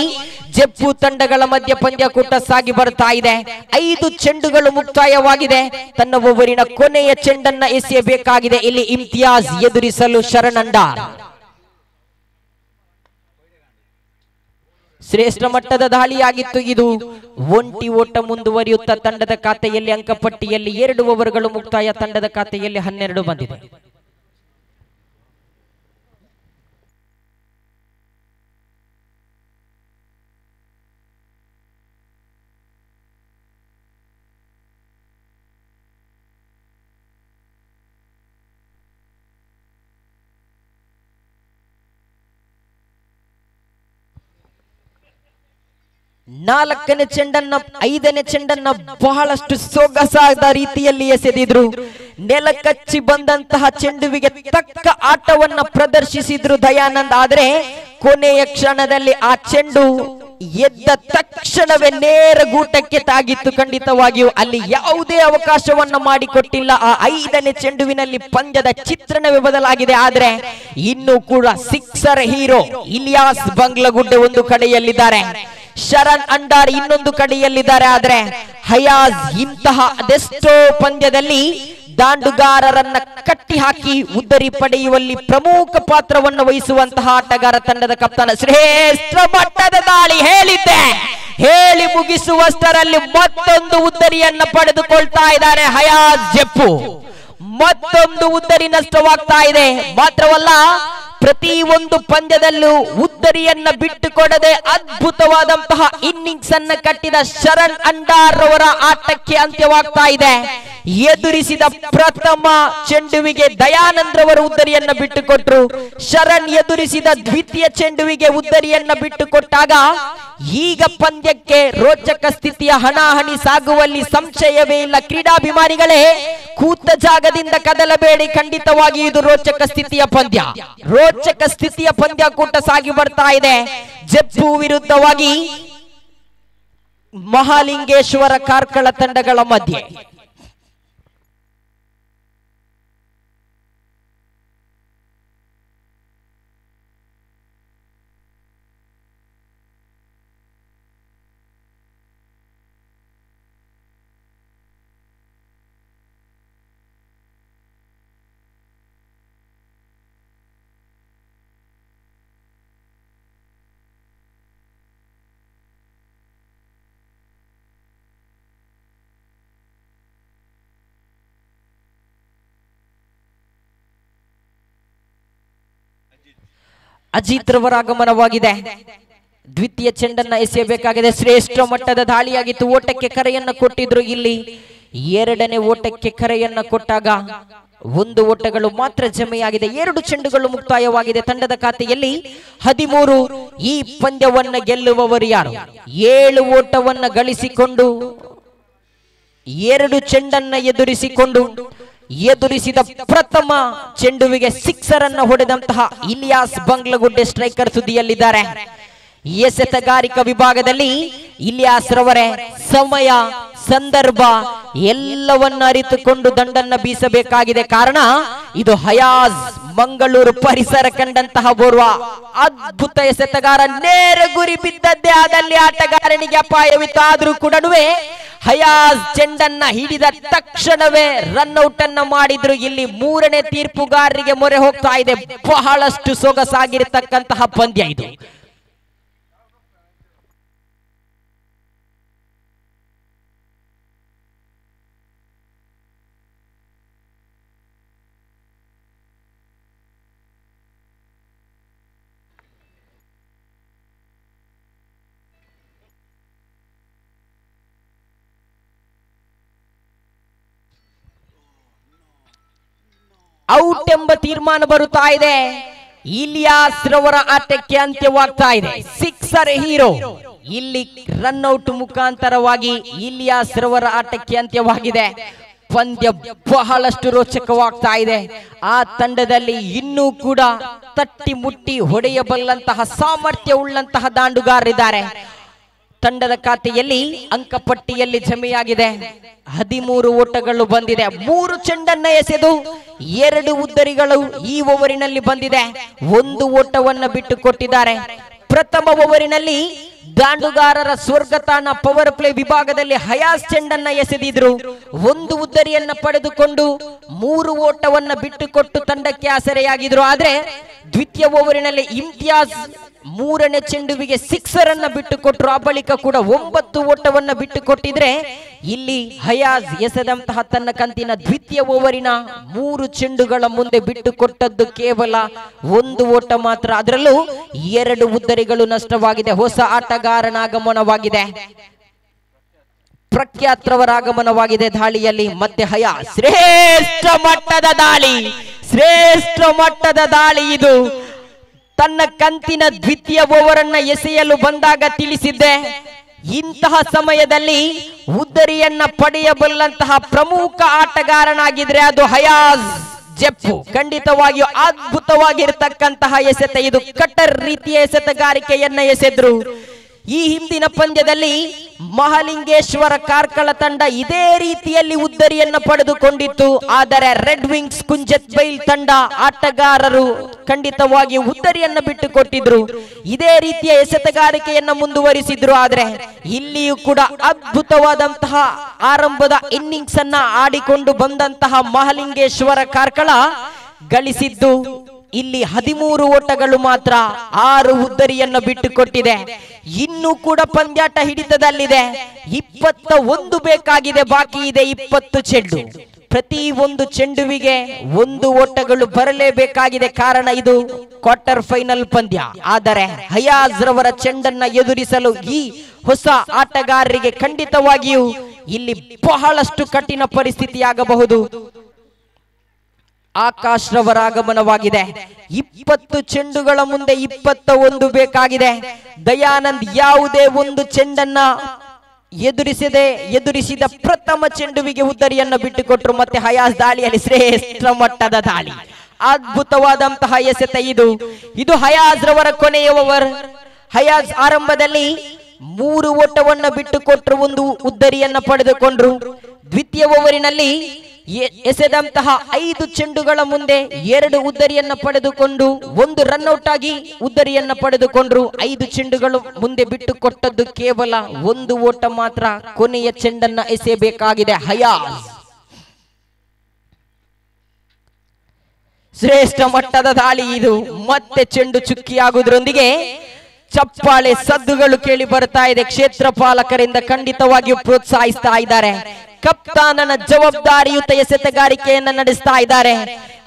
Speaker 1: ಜಪ್ಪು ತಂಡಗಳ ಮಧ್ಯ ಪಂದ್ಯಕೂಟ ಸಾಗಿ ಬರ್ತಾ ಇದೆ. 5 ಚೆಂಡುಗಳು ಮುಕ್ತಾಯವಾಗಿದೆ. ತನ್ನ ಓವರಿನ ಕೊನೆಯ ಚೆಂಡನ್ನ ಎಸೆಯಬೇಕಾಗಿದೆ ಇಲ್ಲಿ ಇಮ್ತಿಯಾಜ್ ಎದುರಿಸಲು ಶರಣ್ ಅಂಡಾರ್. ಶ್ರೇಷ್ಠ ಮಟ್ಟದ ದಾಳಿಯಾಗಿತ್ತು ಇದು. 1 ಓಟ ಮುಂದುವರಿಯುತ್ತಾ ತಂಡದ ಖಾತೆಯಲ್ಲಿ ಅಂಕಪಟ್ಟಿಯಲ್ಲಿ 2 ಓವರ್ಗಳು ಮುಕ್ತಾಯ. ತಂಡದ ಖಾತೆಯಲ್ಲಿ 12 ಬಂದಿದೆ. ನಾಲ್ಕನೇ ಚೆಂಡನ್ನ 5ನೇ ಚೆಂಡನ್ನ ಬಹಳಷ್ಟು ಸೊಗಸಾದ ರೀತಿಯಲ್ಲಿ ಎಸೆದಿದ್ರು. ನೆಲಕಚ್ಚಿ ಬಂದಂತಹ ಚೆಂಡುವಿಗೆ ತಕ್ಕ ಆಟವನ್ನ ಪ್ರದರ್ಶಿಸಿದ್ರು ದಯಾನಂದ್. ಆದ್ರೆ ಕೊನೆಯ ಕ್ಷಣದಲ್ಲಿ ಆ ಚೆಂಡು ಎದ್ದ ತಕ್ಷಣವೇ ನೇರ ಗೂಟಕ್ಕೆ ತಾಗಿತ್ತು. ಖಂಡಿತವಾಗಿಯೂ ಅಲ್ಲಿ ಯಾವುದೇ ಅವಕಾಶವನ್ನ ಮಾಡಿಕೊಟ್ಟಿಲ್ಲ. ಆ 5ನೇ ಚೆಂಡುವಿನಲ್ಲಿ ಪಂದ್ಯದ ಚಿತ್ರಣವೇ ಬದಲಾಗಿದೆ. ಆದ್ರೆ ಇನ್ನೂ ಕೂಡ ಸಿಕ್ಸರ್ ಹೀರೋ ಇಲಿಯಾಸ್ ಬಂಗ್ಲಗುಡ್ಡೆ ಒಂದು ಕಡೆಯಲ್ಲಿದ್ದಾರೆ, ಶರಣ್ ಅಂಡಾರ್ ಇನ್ನೊಂದು ಕಡೆಯಲ್ಲಿದ್ದಾರೆ. ಆದ್ರೆ ಹಯಾಜ್ ಇಂತಹ ಅದೆಷ್ಟೋ ಪಂದ್ಯದಲ್ಲಿ ದಾಂಡುಗಾರರನ್ನ ಕಟ್ಟಿ ಹಾಕಿ ಉದ್ದರಿ ಪಡೆಯುವಲ್ಲಿ ಪ್ರಮುಖ ಪಾತ್ರವನ್ನು ವಹಿಸುವಂತಹ ಆಟಗಾರ ತಂಡದ ಕಪ್ತಾನ. ಶ್ರೇಷ್ಠ ಮಟ್ಟದ ದಾಳಿ ಹೇಳಿದ್ದೆ, ಹೇಳಿ ಮುಗಿಸುವಷ್ಟರಲ್ಲಿ ಮತ್ತೊಂದು ಉದ್ದರಿಯನ್ನ ಪಡೆದುಕೊಳ್ತಾ ಇದ್ದಾನೆ ಹಯಾಜ್ ಜೆಪ್ಪು. ಮತ್ತೊಂದು ಉದ್ದರಿ ನಷ್ಟವಾಗ್ತಾ ಇದೆ. ಮಾತ್ರವಲ್ಲ, ಪ್ರತಿ ಒಂದು ಪಂದ್ಯದಲ್ಲೂ ಉದ್ದರಿಯನ್ನ ಬಿಟ್ಟುಕೊಡದೆ ಅದ್ಭುತವಾದಂತಹ ಇನ್ನಿಂಗ್ಸ್ ಅನ್ನ ಕಟ್ಟಿದ ಶರಣ್ ಅಂಡಾರ್ ಅವರ ಆಟಕ್ಕೆ ಅಂತ್ಯವಾಗ್ತಾ ಇದೆ. ಎದುರಿಸಿದ ಪ್ರಥಮ ಚೆಂಡುವಿಗೆ ದಯಾನಂದ್ ರವರ ಉದ್ದರಿಯನ್ನ ಬಿಟ್ಟುಕೊಟ್ರು. ಶರಣ್ ಎದುರಿಸಿದ ದ್ವಿತೀಯ ಚೆಂಡುವಿಗೆ ಉದ್ದರಿಯನ್ನ ಬಿಟ್ಟುಕೊಟ್ಟಾಗ ಈಗ ಪಂದ್ಯಕ್ಕೆ ರೋಚಕ ಸ್ಥಿತಿಯ ಹಣಾಹಣಿ ಸಾಗುವಲ್ಲಿ ಸಂಶಯವೇ ಇಲ್ಲ. ಕ್ರೀಡಾಭಿಮಾನಿಗಳೇ, ಕೂತ ಜಾಗದಿಂದ ಕದಲಬೇಡಿ. ಖಂಡಿತವಾಗಿ ಇದು ರೋಚಕ ಸ್ಥಿತಿಯ ಪಂದ್ಯ. ರೋಚಕ ಸ್ಥಿತಿಯ ಪಂದ್ಯಾಕೂಟ ಸಾಗಿ ಬರ್ತಾ ಇದೆ. ಜೆಪ್ಪು ವಿರುದ್ಧವಾಗಿ ಮಹಾಲಿಂಗೇಶ್ವರ ಕಾರ್ಕಳ ತಂಡಗಳ ಮಧ್ಯೆ. ಅಜಿತ್ ರವರ ಆಗಮನವಾಗಿದೆ. ದ್ವಿತೀಯ ಚೆಂಡನ್ನ ಎಸೆಯಬೇಕಾಗಿದೆ. ಶ್ರೇಷ್ಠ ಮಟ್ಟದ ದಾಳಿಯಾಗಿತ್ತು. ಓಟಕ್ಕೆ ಕರೆಯನ್ನ ಕೊಟ್ಟಿದ್ರು. ಇಲ್ಲಿ ಎರಡನೇ ಓಟಕ್ಕೆ ಕರೆಯನ್ನ ಕೊಟ್ಟಾಗ ಒಂದು ಓಟಗಳು ಮಾತ್ರ ಜಮೆಯಾಗಿದೆ. 2 ಚೆಂಡುಗಳು ಮುಕ್ತಾಯವಾಗಿದೆ. ತಂಡದ ಖಾತೆಯಲ್ಲಿ 13. ಈ ಪಂದ್ಯವನ್ನ ಗೆಲ್ಲುವವರು ಯಾರು? 7 ಓಟವನ್ನ ಗಳಿಸಿಕೊಂಡು 2 ಚೆಂಡನ್ನ ಎದುರಿಸಿದ ಪ್ರಥಮ ಚೆಂಡುವಿಗೆ ಸಿಕ್ಸರ್ ಅನ್ನ ಹೊಡೆದಂತಹ ಇಲಿಯಾಸ್ ಬಂಗ್ಲಗುಡ್ಡೆ ಸ್ಟ್ರೈಕರ್ ಸುದ್ದಿಯಲ್ಲಿದ್ದಾರೆ. ಎಸೆತಗಾರಿಕಾ ವಿಭಾಗದಲ್ಲಿ ಇಲಿಯಾಸ್ ರವರೇ ಸಮಯ, ಸಂದರ್ಭ ಎಲ್ಲವನ್ನ ಅರಿತುಕೊಂಡು ದಂಡನ್ನ ಬೀಸಬೇಕಾಗಿದೆ. ಕಾರಣ ಇದು ಹಯಾಜ್ ಮಂಗಳೂರು ಪರಿಸರ ಕಂಡಂತಹ ಓರ್ವ ಅದ್ಭುತ ಎಸೆತಗಾರ. ನೇರ ಗುರಿ ಬಿದ್ದದ್ದೇ ಆದಲ್ಲಿ ಆಟಗಾರನಿಗೆ ಅಪಾಯವಿತ್ತು. ಆದ್ರೂ ಕೂಡ ಹಯಾಜ್ ಚೆಂಡನ್ನ ಹಿಡಿದ ತಕ್ಷಣವೇ ರನ್ಔಟ್ ಅನ್ನ ಮಾಡಿದ್ರು. ಇಲ್ಲಿ 3ನೇ ತೀರ್ಪುಗಾರರಿಗೆ ಮೊರೆ ಹೋಗ್ತಾ ಇದೆ. ಬಹಳಷ್ಟು ಸೊಗಸಾಗಿರತಕ್ಕಂತಹ ಪಂದ್ಯ ಇದು. ಔಟ್ ಎಂಬ ತೀರ್ಮಾನ ಬರುತ್ತಾ ಇದೆ. ಇಲಿಯಾಸ್ ರವರ ಆಟಕ್ಕೆ ಅಂತ್ಯವಾಗ್ತಾ ಇದೆ. Sixer hero. ಇಲ್ಲಿ ರನ್ಔಟ್ ಮುಖಾಂತರವಾಗಿ ಇಲಿಯಾಸ್ ರವರ ಆಟಕ್ಕೆ ಅಂತ್ಯವಾಗಿದೆ. ಪಂದ್ಯ ಬಹಳಷ್ಟು ರೋಚಕವಾಗ್ತಾ ಇದೆ. ಆ ತಂಡದಲ್ಲಿ ಇನ್ನೂ ಕೂಡ ತಟ್ಟಿ ಮುಟ್ಟಿ ಹೊಡೆಯಬಲ್ಲಂತಹ ಸಾಮರ್ಥ್ಯ ಉಳ್ಳಂತಹ ದಾಂಡುಗಾರರಿದ್ದಾರೆ. ತಂಡದ ಖಾತೆಯಲ್ಲಿ ಅಂಕಪಟ್ಟಿಯಲ್ಲಿ ಜಮೆಯಾಗಿದೆ. 13 ಓಟಗಳು ಬಂದಿದೆ. 3 ಚೆಂಡನ್ನ ಎಸೆದು 2 ಉದ್ದರಿಗಳು ಈ ಓವರಿನಲ್ಲಿ ಬಂದಿದೆ. 1 ಓಟವನ್ನ ಬಿಟ್ಟು ಕೊಟ್ಟಿದ್ದಾರೆ. ಪ್ರಥಮ ಓವರಿನಲ್ಲಿ ದಾಂಡುಗಾರರ ಸ್ವರ್ಗತಾಣ ಪವರ್ ಪ್ಲೇ ವಿಭಾಗದಲ್ಲಿ ಹಯಾಜ್ ಚೆಂಡನ್ನ ಎಸೆದಿದ್ರು. 1 ಉದ್ದರಿಯನ್ನ ಪಡೆದುಕೊಂಡು 3 ಓಟವನ್ನ ಬಿಟ್ಟುಕೊಟ್ಟು ತಂಡಕ್ಕೆ ಆಸರೆಯಾಗಿದ್ರು. ಆದ್ರೆ ದ್ವಿತೀಯ ಓವರಿನಲ್ಲಿ ಇಮ್ತಿಯಾಜ್ 3ನೇ ಚೆಂಡುವಿಗೆ ಸಿಕ್ಸರ್ ಅನ್ನ ಬಿಟ್ಟುಕೊಟ್ರು. ಆ ಬಳಿಕ ಕೂಡ 9 ಓಟವನ್ನ ಬಿಟ್ಟುಕೊಟ್ಟಿದ್ರೆ ಇಲ್ಲಿ ಹಯಾಜ್ ಎಸೆದಂತಹ ತನ್ನ ಕಂತಿನ ದ್ವಿತೀಯ ಓವರಿನ 3 ಚೆಂಡುಗಳ ಮುಂದೆ ಬಿಟ್ಟುಕೊಟ್ಟದ್ದು ಕೇವಲ 1 ಓಟ ಮಾತ್ರ. ಅದರಲ್ಲೂ 2 ಉದ್ದರಿಗಳು ನಷ್ಟವಾಗಿದೆ. ಹೊಸ ಆಟಗಾರನ ಆಗಮನವಾಗಿದೆ. ಪ್ರಖ್ಯಾತ್ರವರ ಆಗಮನವಾಗಿದೆ ದಾಳಿಯಲ್ಲಿ. ಮತ್ತೆ ಹಯಾಜ್ ಶ್ರೇಷ್ಠ ಮಟ್ಟದ ದಾಳಿ ಇದು. ತನ್ನ ಕಂತಿನ ದ್ವಿತೀಯ ಓವರ್ ಅನ್ನ ಎಸೆಯಲು ಬಂದಾಗ ತಿಳಿಸಿದ್ದೆ, ಇಂತಹ ಸಮಯದಲ್ಲಿ ಉದ್ದರಿಯನ್ನ ಪಡೆಯಬಲ್ಲಂತಹ ಪ್ರಮುಖ ಆಟಗಾರನಾಗಿದ್ರೆ ಅದು ಹಯಾಜ್ ಜೆಪ್ಪು. ಖಂಡಿತವಾಗಿಯೂ ಅದ್ಭುತವಾಗಿರ್ತಕ್ಕಂತಹ ಎಸೆತ ಇದು. ಕಟರ್ ರೀತಿಯ ಎಸೆತಗಾರಿಕೆಯನ್ನ ಎಸೆದ್ರು. ಈ ಹಿಂದಿನ ಪಂದ್ಯದಲ್ಲಿ ಮಹಾಲಿಂಗೇಶ್ವರ ಕಾರ್ಕಳ ತಂಡ ಇದೇ ರೀತಿಯಲ್ಲಿ ಉದ್ದರಿಯನ್ನ ಪಡೆದುಕೊಂಡಿತ್ತು. ಆದರೆ ರೆಡ್ ವಿಂಗ್ಸ್ ಕುಂಜತ್ ಬೈಲ್ ತಂಡ ಆಟಗಾರರು ಖಂಡಿತವಾಗಿ ಉದ್ದರಿಯನ್ನ ಬಿಟ್ಟುಕೊಟ್ಟಿದ್ರು. ಇದೇ ರೀತಿಯ ಎಸೆತಗಾರಿಕೆಯನ್ನ ಮುಂದುವರಿಸಿದ್ರು. ಆದ್ರೆ ಇಲ್ಲಿಯೂ ಕೂಡ ಅದ್ಭುತವಾದಂತಹ ಆರಂಭದ ಇನ್ನಿಂಗ್ಸ್ ಅನ್ನ ಆಡಿಕೊಂಡು ಬಂದಂತಹ ಮಹಾಲಿಂಗೇಶ್ವರ ಕಾರ್ಕಳ ಗಳಿಸಿದ್ದು ಇಲ್ಲಿ 13 ಓಟಗಳು ಮಾತ್ರ, 6 ಉದ್ದರಿಯನ್ನು ಬಿಟ್ಟುಕೊಟ್ಟಿದೆ. ಇನ್ನೂ ಕೂಡ ಪಂದ್ಯಾಟ ಹಿಡಿತದಲ್ಲಿದೆ. 21 ಬೇಕಾಗಿದೆ, ಬಾಕಿ ಇದೆ 20 ಚೆಂಡು. ಪ್ರತಿ ಒಂದು ಚೆಂಡುವಿಗೆ 1 ಓಟಗಳು ಬರಲೇಬೇಕಾಗಿದೆ. ಕಾರಣ ಇದು ಕ್ವಾರ್ಟರ್ ಫೈನಲ್ ಪಂದ್ಯ. ಆದರೆ ಹಯಾಜ್ ರವರ ಚೆಂಡನ್ನ ಎದುರಿಸಲು ಈ ಹೊಸ ಆಟಗಾರರಿಗೆ ಖಂಡಿತವಾಗಿಯೂ ಇಲ್ಲಿ ಬಹಳಷ್ಟು ಕಠಿಣ ಪರಿಸ್ಥಿತಿಯಾಗಬಹುದು. ಆಕಾಶ್ ರವರ ಆಗಮನವಾಗಿದೆ. 20 ಚೆಂಡುಗಳ ಮುಂದೆ 21 ಬೇಕಾಗಿದೆ. ದಯಾನಂದ್ ಯಾವುದೇ ಒಂದು ಚೆಂಡನ್ನ ಎದುರಿಸಿದ ಪ್ರಥಮ ಚೆಂಡುವಿಗೆ ಉದ್ದರಿಯನ್ನ ಬಿಟ್ಟುಕೊಟ್ರು. ಮತ್ತೆ ಹಯಾಜ್ ದಾಳಿಯಲ್ಲಿ ಶ್ರೇಷ್ಠ ಮಟ್ಟದ ದಾಳಿ, ಅದ್ಭುತವಾದಂತಹ ಎಸೆತ ಇದು ಹಯಾಜ್ ರವರ ಕೊನೆಯ ಓವರ್. ಹಯಾಜ್ ಆರಂಭದಲ್ಲಿ 3 ಓಟವನ್ನ ಬಿಟ್ಟುಕೊಟ್ರು, 1 ಉದ್ದರಿಯನ್ನ ಪಡೆದುಕೊಂಡ್ರು. ದ್ವಿತೀಯ ಓವರಿನಲ್ಲಿ ಎಸೆದಂತಹ 5 ಚೆಂಡುಗಳ ಮುಂದೆ 2 ಉದ್ದರಿಯನ್ನ ಪಡೆದುಕೊಂಡು 1 ರನ್ಔಟ್ ಆಗಿ ಉದ್ದರಿಯನ್ನ ಪಡೆದುಕೊಂಡ್ರು. 5 ಚೆಂಡುಗಳು ಮುಂದೆ ಬಿಟ್ಟುಕೊಟ್ಟದ್ದು ಕೇವಲ 1 ಓಟ ಮಾತ್ರ. ಕೊನೆಯ ಚೆಂಡನ್ನ ಎಸೆಯಬೇಕಾಗಿದೆ ಹಯಾಜ್. ಶ್ರೇಷ್ಠ ಮಟ್ಟದ ದಾಳಿ ಇದು. ಮತ್ತೆ ಚೆಂಡು ಚುಕ್ಕಿಯಾಗುವುದರೊಂದಿಗೆ ಚಪ್ಪಾಳೆ ಸದ್ದುಗಳು ಕೇಳಿ ಬರ್ತಾ ಇದೆ. ಕ್ಷೇತ್ರ ಪಾಲಕರಿಂದ ಖಂಡಿತವಾಗಿಯೂ ಪ್ರೋತ್ಸಾಹಿಸ್ತಾ ಇದ್ದಾರೆ. ಕಪ್ತಾನನ ಜವಾಬ್ದಾರಿಯುತ ಎಸೆತಗಾರಿಕೆಯನ್ನ ನಡೆಸ್ತಾ ಇದ್ದಾರೆ.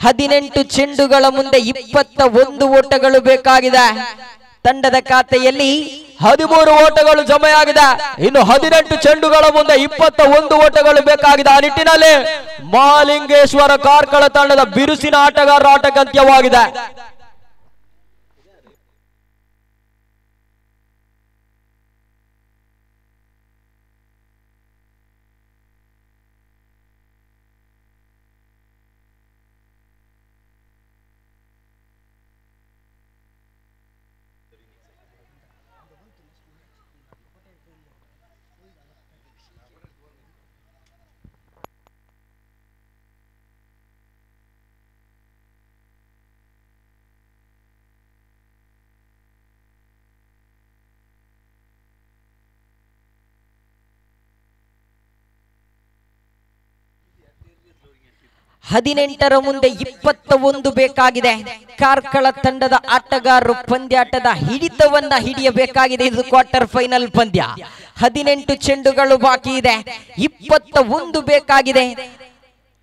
Speaker 1: 18 ಚೆಂಡುಗಳ ಮುಂದೆ 21 ಓಟಗಳು ಬೇಕಾಗಿದೆ. ತಂಡದ ಖಾತೆಯಲ್ಲಿ 13 ಓಟಗಳು ಜಮೆಯಾಗಿದೆ. ಇನ್ನು 18 ಚೆಂಡುಗಳ ಮುಂದೆ 21 ಓಟಗಳು ಬೇಕಾಗಿದೆ. ಆ ನಿಟ್ಟಿನಲ್ಲಿ ಮಹಾಲಿಂಗೇಶ್ವರ ಕಾರ್ಕಳ ತಂಡದ ಬಿರುಸಿನ ಆಟಗಾರರ ಆಟಕ್ಕೆ ಅಂತ್ಯವಾಗಿದೆ. ಹದಿನೆಂಟರ ಮುಂದೆ 21 ಬೇಕಾಗಿದೆ. ಕಾರ್ಕಳ ತಂಡದ ಆಟಗಾರರು ಪಂದ್ಯಾಟದ ಹಿಡಿತವನ್ನ ಹಿಡಿಯಬೇಕಾಗಿದೆ. ಇದು ಕ್ವಾರ್ಟರ್ ಫೈನಲ್ ಪಂದ್ಯ. 18 ಚೆಂಡುಗಳು ಬಾಕಿ ಇದೆ, 21 ಬೇಕಾಗಿದೆ.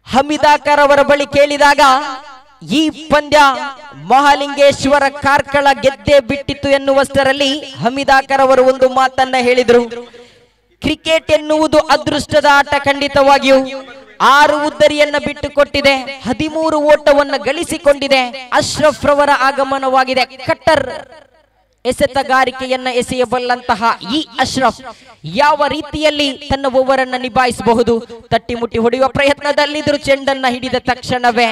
Speaker 1: ಹಮೀದಾಕರ್ ಅವರ ಬಳಿ ಕೇಳಿದಾಗ ಈ ಪಂದ್ಯ ಮಹಾಲಿಂಗೇಶ್ವರ ಕಾರ್ಕಳ ಗೆದ್ದೇ ಬಿಟ್ಟಿತ್ತು ಎನ್ನುವಷ್ಟರಲ್ಲಿ ಹಮೀದಾಕರ್ ಅವರು ಒಂದು ಮಾತನ್ನ ಹೇಳಿದ್ರು. ಕ್ರಿಕೆಟ್ ಎನ್ನುವುದು ಅದೃಷ್ಟದ ಆಟ. ಖಂಡಿತವಾಗಿಯೂ 6 ಉದ್ದರಿಯನ್ನ ಬಿಟ್ಟುಕೊಟ್ಟಿದೆ, 13 ಓಟವನ್ನ ಗಳಿಸಿಕೊಂಡಿದೆ. ಅಶ್ರಫ್ ರವರ ಆಗಮನವಾಗಿದೆ. ಕಟ್ಟರ್ ಎಸೆತಗಾರಿಕೆಯನ್ನ ಎಸೆಯಬಲ್ಲಂತಹ ಈ ಅಶ್ರಫ್ ಯಾವ ರೀತಿಯಲ್ಲಿ ತನ್ನ ಓವರ್ ಅನ್ನ ನಿಭಾಯಿಸಬಹುದು? ತಟ್ಟಿ ಮುಟ್ಟಿ ಹೊಡೆಯುವ ಪ್ರಯತ್ನದಲ್ಲಿದ್ರು, ಚೆಂಡನ್ನ ಹಿಡಿದ ತಕ್ಷಣವೇ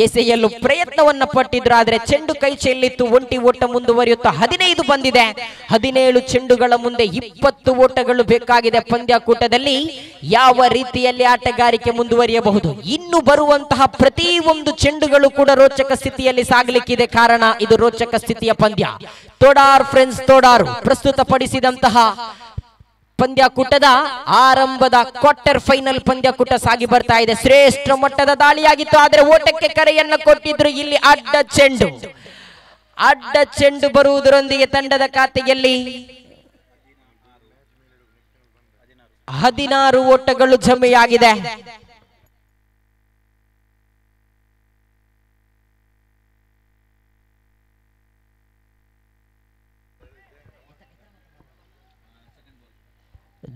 Speaker 1: ಎಸೆಯಲು ಪ್ರಯತ್ನವನ್ನ ಪಟ್ಟಿದ್ರು. ಆದ್ರೆ ಚೆಂಡು ಕೈ ಚೆಲ್ಲಿತ್ತು. ಒಂಟಿ ಓಟ ಮುಂದುವರಿಯುತ್ತಾ 15 ಬಂದಿದೆ. 17 ಚೆಂಡುಗಳ ಮುಂದೆ 20 ಓಟಗಳು ಬೇಕಾಗಿದೆ. ಪಂದ್ಯಾಕೂಟದಲ್ಲಿ ಯಾವ ರೀತಿಯಲ್ಲಿ ಆಟಗಾರಿಕೆ ಮುಂದುವರಿಯಬಹುದು? ಇನ್ನು ಬರುವಂತಹ ಪ್ರತಿ ಒಂದು ಚೆಂಡುಗಳು ಕೂಡ ರೋಚಕ ಸ್ಥಿತಿಯಲ್ಲಿ ಸಾಗಲಿಕ್ಕಿದೆ. ಕಾರಣ ಇದು ರೋಚಕ ಸ್ಥಿತಿಯ ಪಂದ್ಯ. ತೋಡಾರ್ ಫ್ರೆಂಡ್ಸ್ ತೋಡಾರು ಪ್ರಸ್ತುತಪಡಿಸಿದಂತಹ ಪಂದ್ಯಾಕೂಟದ ಆರಂಭದ ಕ್ವಾರ್ಟರ್ ಫೈನಲ್ ಪಂದ್ಯಾಕೂಟ ಸಾಗಿ ಬರ್ತಾ ಇದೆ. ಶ್ರೇಷ್ಠ ಮಟ್ಟದ ದಾಳಿಯಾಗಿತ್ತು, ಆದ್ರೆ ಓಟಕ್ಕೆ ಕರೆಯನ್ನ ಕೊಟ್ಟಿದ್ರು. ಇಲ್ಲಿ ಅಡ್ಡ ಚೆಂಡು ಬರುವುದರೊಂದಿಗೆ ತಂಡದ ಖಾತೆಯಲ್ಲಿ 16 ಓಟಗಳು ಜಮೆಯಾಗಿದೆ.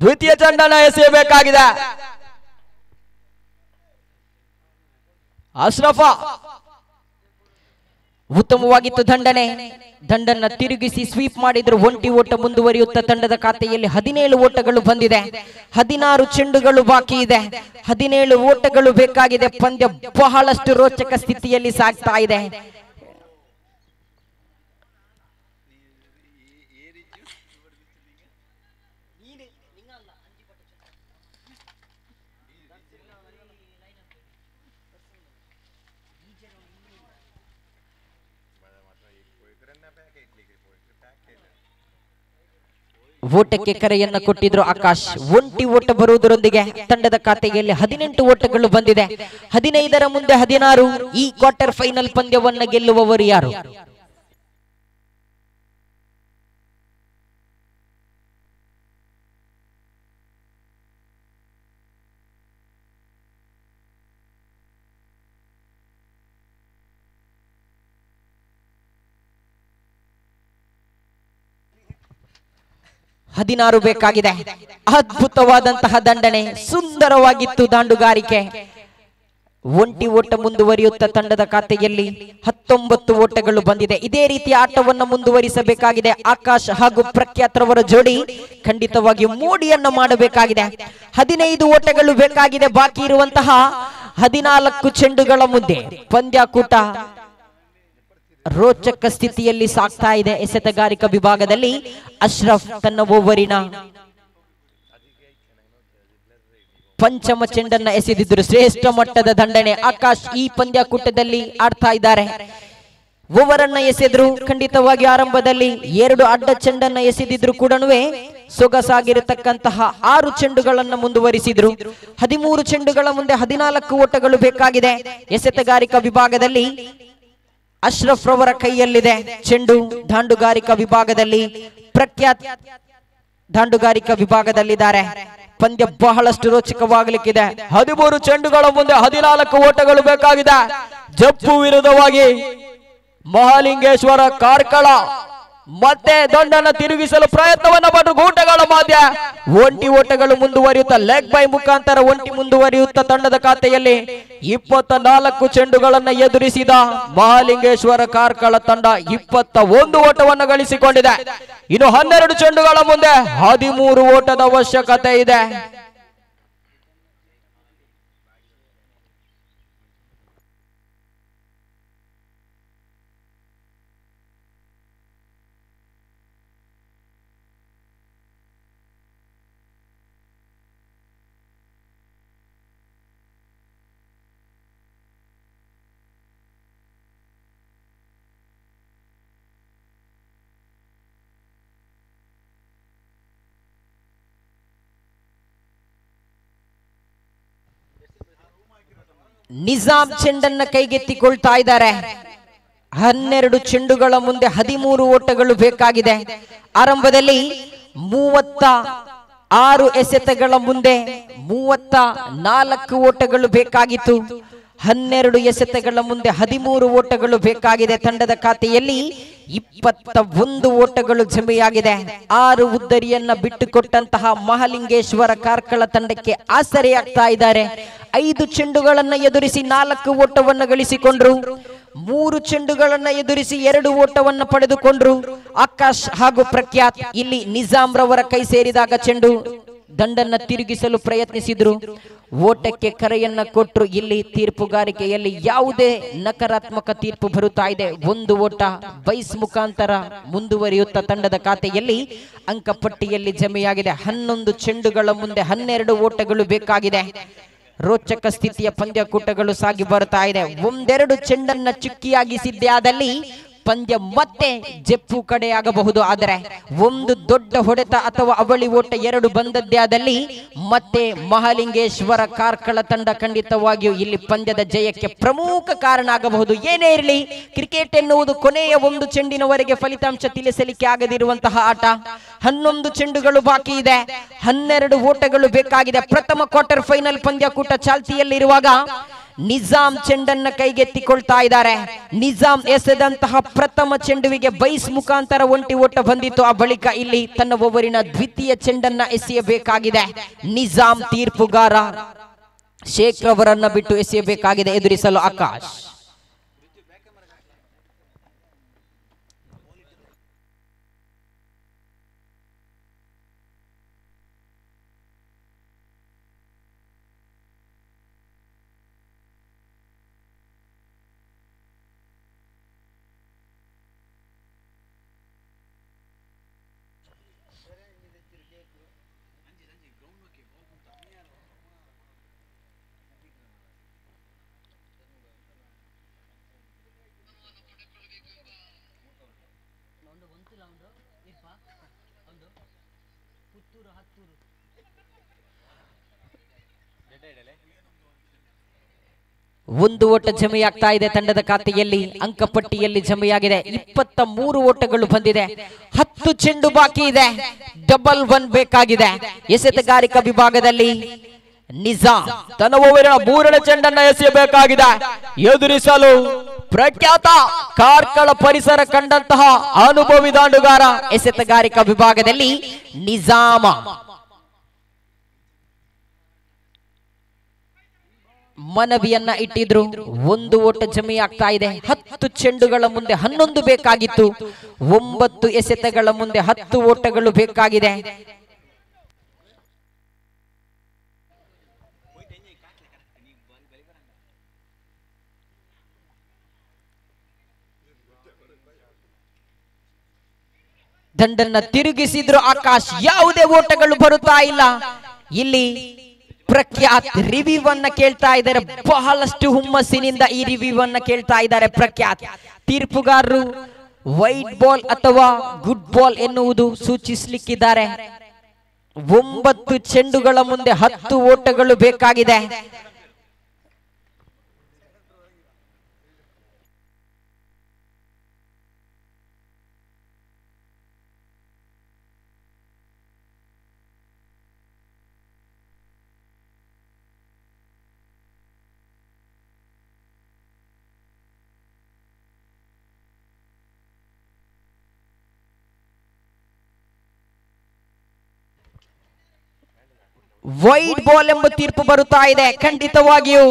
Speaker 1: ದ್ವಿತೀಯ ಚೆಂಡನ್ನ ಎಸೆಯಬೇಕಾಗಿದೆ. ಅಶ್ರಫ ಉತ್ತಮವಾಗಿತ್ತು ದಂಡನ್ನ ತಿರುಗಿಸಿ ಸ್ವೀಪ್ ಮಾಡಿದ್ರು. ಒಂಟಿ ಓಟ ಮುಂದುವರಿಯುತ್ತಾ ತಂಡದ ಖಾತೆಯಲ್ಲಿ 17 ಓಟಗಳು ಬಂದಿದೆ. 16 ಚೆಂಡುಗಳು ಬಾಕಿ ಇದೆ. 17 ಓಟಗಳು ಬೇಕಾಗಿದೆ. ಪಂದ್ಯ ಬಹಳಷ್ಟು ರೋಚಕ ಸ್ಥಿತಿಯಲ್ಲಿ ಸಾಗ್ತಾ ಇದೆ. ಓಟಕ್ಕೆ ಕರೆಯನ್ನ ಕೊಟ್ಟಿದ್ರು ಆಕಾಶ್. ಒಂಟಿ ಓಟ ಬರುವುದರೊಂದಿಗೆ ತಂಡದ ಖಾತೆಯಲ್ಲಿ 18 ಓಟಗಳು ಬಂದಿದೆ. 15ರ ಮುಂದೆ 16. ಈ ಕ್ವಾರ್ಟರ್ ಫೈನಲ್ ಪಂದ್ಯವನ್ನ ಗೆಲ್ಲುವವರು ಯಾರು? ಹದಿನಾರು ಬೇಕಾಗಿದೆ. ಅದ್ಭುತವಾದಂತಹ ದಂಡನೆ, ಸುಂದರವಾಗಿತ್ತು ದಾಂಡುಗಾರಿಕೆ. ಒಂಟಿ ಓಟ ಮುಂದುವರಿಯುತ್ತ ತಂಡದ ಖಾತೆಯಲ್ಲಿ 19 ಓಟಗಳು ಬಂದಿದೆ. ಇದೇ ರೀತಿಯ ಆಟವನ್ನು ಮುಂದುವರಿಸಬೇಕಾಗಿದೆ. ಆಕಾಶ್ ಹಾಗೂ ಪ್ರಖ್ಯಾತರವರ ಜೋಡಿ ಖಂಡಿತವಾಗಿಯೂ ಮೋಡಿಯನ್ನ ಮಾಡಬೇಕಾಗಿದೆ. 15 ಓಟಗಳು ಬೇಕಾಗಿದೆ. ಬಾಕಿ ಇರುವಂತಹ 14 ಚೆಂಡುಗಳ ಮುಂದೆ ಪಂದ್ಯಾಕೂಟ ರೋಚಕ ಸ್ಥಿತಿಯಲ್ಲಿ ಸಾಗ್ತಾ ಇದೆ. ಎಸೆತಗಾರಿಕಾ ವಿಭಾಗದಲ್ಲಿ ಅಶ್ರಫ್ ತನ್ನ ಓವರಿನ ಪಂಚಮ ಚೆಂಡನ್ನ ಎಸೆದಿದ್ದರು. ಶ್ರೇಷ್ಠ ಮಟ್ಟದ ದಂಡನೆ. ಆಕಾಶ್ ಈ ಪಂದ್ಯಾಕೂಟದಲ್ಲಿ ಆಡ್ತಾ ಇದ್ದಾರೆ. ಓವರನ್ನ ಎಸೆದ್ರು. ಖಂಡಿತವಾಗಿ ಆರಂಭದಲ್ಲಿ 2 ಅಡ್ಡ ಚೆಂಡನ್ನ ಎಸೆದಿದ್ರು ಕೂಡ ಸೊಗಸಾಗಿರತಕ್ಕಂತಹ 6 ಚೆಂಡುಗಳನ್ನ ಮುಂದುವರಿಸಿದ್ರು. 13 ಚೆಂಡುಗಳ ಮುಂದೆ 14 ಓಟಗಳು ಬೇಕಾಗಿದೆ. ಎಸೆತಗಾರಿಕಾ ವಿಭಾಗದಲ್ಲಿ ಅಶ್ರಫ್ ರವರ ಕೈಯಲ್ಲಿದೆ ಚೆಂಡು. ದಾಂಡುಗಾರಿಕಾ ವಿಭಾಗದಲ್ಲಿ ಪ್ರಖ್ಯಾತ್ ದಾಂಡುಗಾರಿಕಾ ವಿಭಾಗದಲ್ಲಿದ್ದಾರೆ. ಪಂದ್ಯ ಬಹಳಷ್ಟು ರೋಚಕವಾಗಲಿಕ್ಕಿದೆ. 13 ಚೆಂಡುಗಳ ಮುಂದೆ 14 ಓಟಗಳು ಬೇಕಾಗಿದೆ. ಜಪ್ಪು ವಿರುದ್ಧವಾಗಿ ಮಹಾಲಿಂಗೇಶ್ವರ ಕಾರ್ಕಳ ಮತ್ತೆ ದಂಡನ್ನು ತಿರುಗಿಸಲು ಪ್ರಯತ್ನವನ್ನ ಪಟ್ಟು ಗೂಟಗಳ ಮಧ್ಯ ಒಂಟಿ ಓಟಗಳು ಮುಂದುವರಿಯುತ್ತಾ ಲೆಗ್ ಬೈ ಮುಖಾಂತರ ಒಂಟಿ ಮುಂದುವರಿಯುತ್ತಾ ತಂಡದ ಖಾತೆಯಲ್ಲಿ 24 ಚೆಂಡುಗಳನ್ನ ಎದುರಿಸಿದ ಮಹಾಲಿಂಗೇಶ್ವರ ಕಾರ್ಕಳ ತಂಡ 21 ಓಟವನ್ನು ಗಳಿಸಿಕೊಂಡಿದೆ. ಇನ್ನು 12 ಚೆಂಡುಗಳ ಮುಂದೆ 13 ಓಟದ ಅವಶ್ಯಕತೆ ಇದೆ. ನಿಜಾಂ ಚೆಂಡನ್ನ ಕೈಗೆತ್ತಿಕೊಳ್ತಾ ಇದ್ದಾರೆ. 12 ಚೆಂಡುಗಳ ಮುಂದೆ 13 ಓಟಗಳು ಬೇಕಾಗಿದೆ. ಆರಂಭದಲ್ಲಿ 36 ಎಸೆತಗಳ ಮುಂದೆ 34 ಓಟಗಳು ಬೇಕಾಗಿತ್ತು. 12 ಎಸೆತಗಳ ಮುಂದೆ 13 ಓಟಗಳು ಬೇಕಾಗಿದೆ. ತಂಡದ ಖಾತೆಯಲ್ಲಿ 21 ಓಟಗಳು ಜಮೆಯಾಗಿದೆ. 6 ಉದ್ದರಿಯನ್ನ ಬಿಟ್ಟುಕೊಟ್ಟಂತಹ ಮಹಾಲಿಂಗೇಶ್ವರ ಕಾರ್ಕಳ ತಂಡಕ್ಕೆ ಆಸರೆಯಾಗ್ತಾ ಇದ್ದಾರೆ. 5 ಚೆಂಡುಗಳನ್ನ ಎದುರಿಸಿ 4 ಓಟವನ್ನು ಗಳಿಸಿಕೊಂಡ್ರು. 3 ಚೆಂಡುಗಳನ್ನ ಎದುರಿಸಿ 2 ಓಟವನ್ನು ಪಡೆದುಕೊಂಡ್ರು ಆಕಾಶ್ ಹಾಗೂ ಪ್ರಖ್ಯಾತ್. ಇಲ್ಲಿ ನಿಜಾಂ ರವರ ಕೈ ಸೇರಿದಾಗ ಚೆಂಡು ದಂಡನ್ನ ತಿರುಗಿಸಲು ಪ್ರಯತ್ನಿಸಿದ್ರು. ಓಟಕ್ಕೆ ಕರೆಯನ್ನ ಕೊಟ್ಟರು. ಇಲ್ಲಿ ತೀರ್ಪುಗಾರಿಕೆಯಲ್ಲಿ ಯಾವುದೇ ನಕಾರಾತ್ಮಕ ತೀರ್ಪು ಬರುತ್ತಾ ಇದೆ. 1 ಓಟ ಬೈಸ್ ಮುಖಾಂತರ ಮುಂದುವರಿಯುತ್ತಾ ತಂಡದ ಖಾತೆಯಲ್ಲಿ ಅಂಕಪಟ್ಟಿಯಲ್ಲಿ ಜಮೆಯಾಗಿದೆ. 11 ಚೆಂಡುಗಳ ಮುಂದೆ 12 ಓಟಗಳು ಬೇಕಾಗಿದೆ. ರೋಚಕ ಸ್ಥಿತಿಯ ಪಂದ್ಯಕೂಟಗಳು ಸಾಗಿ ಬರ್ತಾ ಇದೆ. 1-2 ಚೆಂಡನ್ನ ಚುಕ್ಕಿಯಾಗಿಸಿದ್ದೇ ಆದಲ್ಲಿ ಪಂದ್ಯ ಮತ್ತೆ ಜಪ್ಪು ಕಡೆ ಆಗಬಹುದು. ಆದರೆ ಒಂದು ದೊಡ್ಡ ಹೊಡೆತ ಅಥವಾ ಅವಳಿ ಓಟ 2 ಬಂದದ್ದೇ ಆದಲ್ಲಿ ಮತ್ತೆ ಮಹಾಲಿಂಗೇಶ್ವರ ಕಾರ್ಕಳ ತಂಡ ಖಂಡಿತವಾಗಿಯೂ ಇಲ್ಲಿ ಪಂದ್ಯದ ಜಯಕ್ಕೆ ಪ್ರಮುಖ ಕಾರಣ ಆಗಬಹುದು. ಏನೇ ಇರಲಿ, ಕ್ರಿಕೆಟ್ ಎನ್ನುವುದು ಕೊನೆಯ 1 ಚೆಂಡಿನವರೆಗೆ ಫಲಿತಾಂಶ ತಿಳಿಸಲಿಕ್ಕೆ ಆಗದಿರುವಂತಹ ಆಟ. 11 ಚೆಂಡುಗಳು ಬಾಕಿ ಇದೆ. 12 ಓಟಗಳು ಬೇಕಾಗಿದೆ. ಪ್ರಥಮ ಕ್ವಾರ್ಟರ್ ಫೈನಲ್ ಪಂದ್ಯಕೂಟ ಚಾಲ್ತಿಯಲ್ಲಿರುವಾಗ ನಿಜಾಂ ಚೆಂಡನ್ನ ಕೈಗೆತ್ತಿಕೊಳ್ತಾ ಇದ್ದಾರೆ. ನಿಜಾಂ ಎಸೆದಂತಹ ಪ್ರಥಮ ಚೆಂಡುವಿಗೆ ಬೈಸ್ ಮುಖಾಂತರ ಒಂಟಿ ಓಟ ಬಂದಿತ್ತು. ಆ ಬಳಿಕ ಇಲ್ಲಿ ತನ್ನ ಓವರಿನ ದ್ವಿತೀಯ ಚೆಂಡನ್ನ ಎಸೆಯಬೇಕಾಗಿದೆ. ನಿಜಾಂ ತೀರ್ಪುಗಾರ ಶೇಖ್ ಅವರನ್ನ ಬಿಟ್ಟು ಎಸೆಯಬೇಕಾಗಿದೆ ಎದುರಿಸಲು ಆಕಾಶ್. ಒಂದು ಓಟ ಜಮೆಯಾಗ್ತಾ ಇದೆ ತಂಡದ ಖಾತೆಯಲ್ಲಿ. ಅಂಕಪಟ್ಟಿಯಲ್ಲಿ ಜಮೆಯಾಗಿದೆ 23 ಓಟಗಳು ಬಂದಿದೆ. 10 ಚೆಂಡು ಬಾಕಿ ಇದೆ. ಡಬಲ್ 1 ಬೇಕಾಗಿದೆ. ಎಸೆತಗಾರಿಕಾ ವಿಭಾಗದಲ್ಲಿ ನಿಜಾಮ್
Speaker 3: ತನ್ನ ಓವರಿನ 3ನೇ ಚೆಂಡನ್ನ ಎಸೆಯಬೇಕಾಗಿದೆ. ಎದುರಿಸಲು ಪ್ರಖ್ಯಾತ ಕಾರ್ಕಳ ಪರಿಸರ ಕಂಡಂತಹ ಅನುಭವಿ ದಾಂಡುಗಾರ.
Speaker 1: ಎಸೆತಗಾರಿಕಾ ವಿಭಾಗದಲ್ಲಿ ನಿಜಾಮ ಮನವಿಯನ್ನ ಇಟ್ಟಿದ್ರು. ಒಂದು ಓಟ ಜಮೆಯಾಗ್ತಾ ಇದೆ. 10 ಚೆಂಡುಗಳ ಮುಂದೆ 11 ಬೇಕಾಗಿತ್ತು. 9 ಎಸೆತಗಳ ಮುಂದೆ 10 ಓಟಗಳು ಬೇಕಾಗಿದೆ. ದಂಡನ್ನ ತಿರುಗಿಸಿದ್ರು ಆಕಾಶ್. ಯಾವುದೇ ಓಟಗಳು ಬರುತ್ತಾ ಇಲ್ಲ. ಇಲ್ಲಿ ಪ್ರಖ್ಯಾತ್ ರಿವ್ಯೂ ಅನ್ನ ಕೇಳ್ತಾ ಇದ್ದಾರೆ. ಬಹಳಷ್ಟು ಹುಮ್ಮಸ್ಸಿನಿಂದ ಈ ರಿವ್ಯೂ ಅನ್ನ ಕೇಳ್ತಾ ಇದ್ದಾರೆ ಪ್ರಖ್ಯಾತ್. ತೀರ್ಪುಗಾರರು ವೈಟ್ ಬಾಲ್ ಅಥವಾ ಗುಡ್ ಬಾಲ್ ಎನ್ನುವುದು ಸೂಚಿಸಲಿಕ್ಕಿದ್ದಾರೆ. 9 ಚೆಂಡುಗಳ ಮುಂದೆ 10 ಓಟಗಳು ಬೇಕಾಗಿದೆ. ವೈಡ್ ಬಾಲ್ ಎಂಬ ತೀರ್ಪು ಬರುತ್ತಾ ಇದೆ. ಖಂಡಿತವಾಗಿಯೂ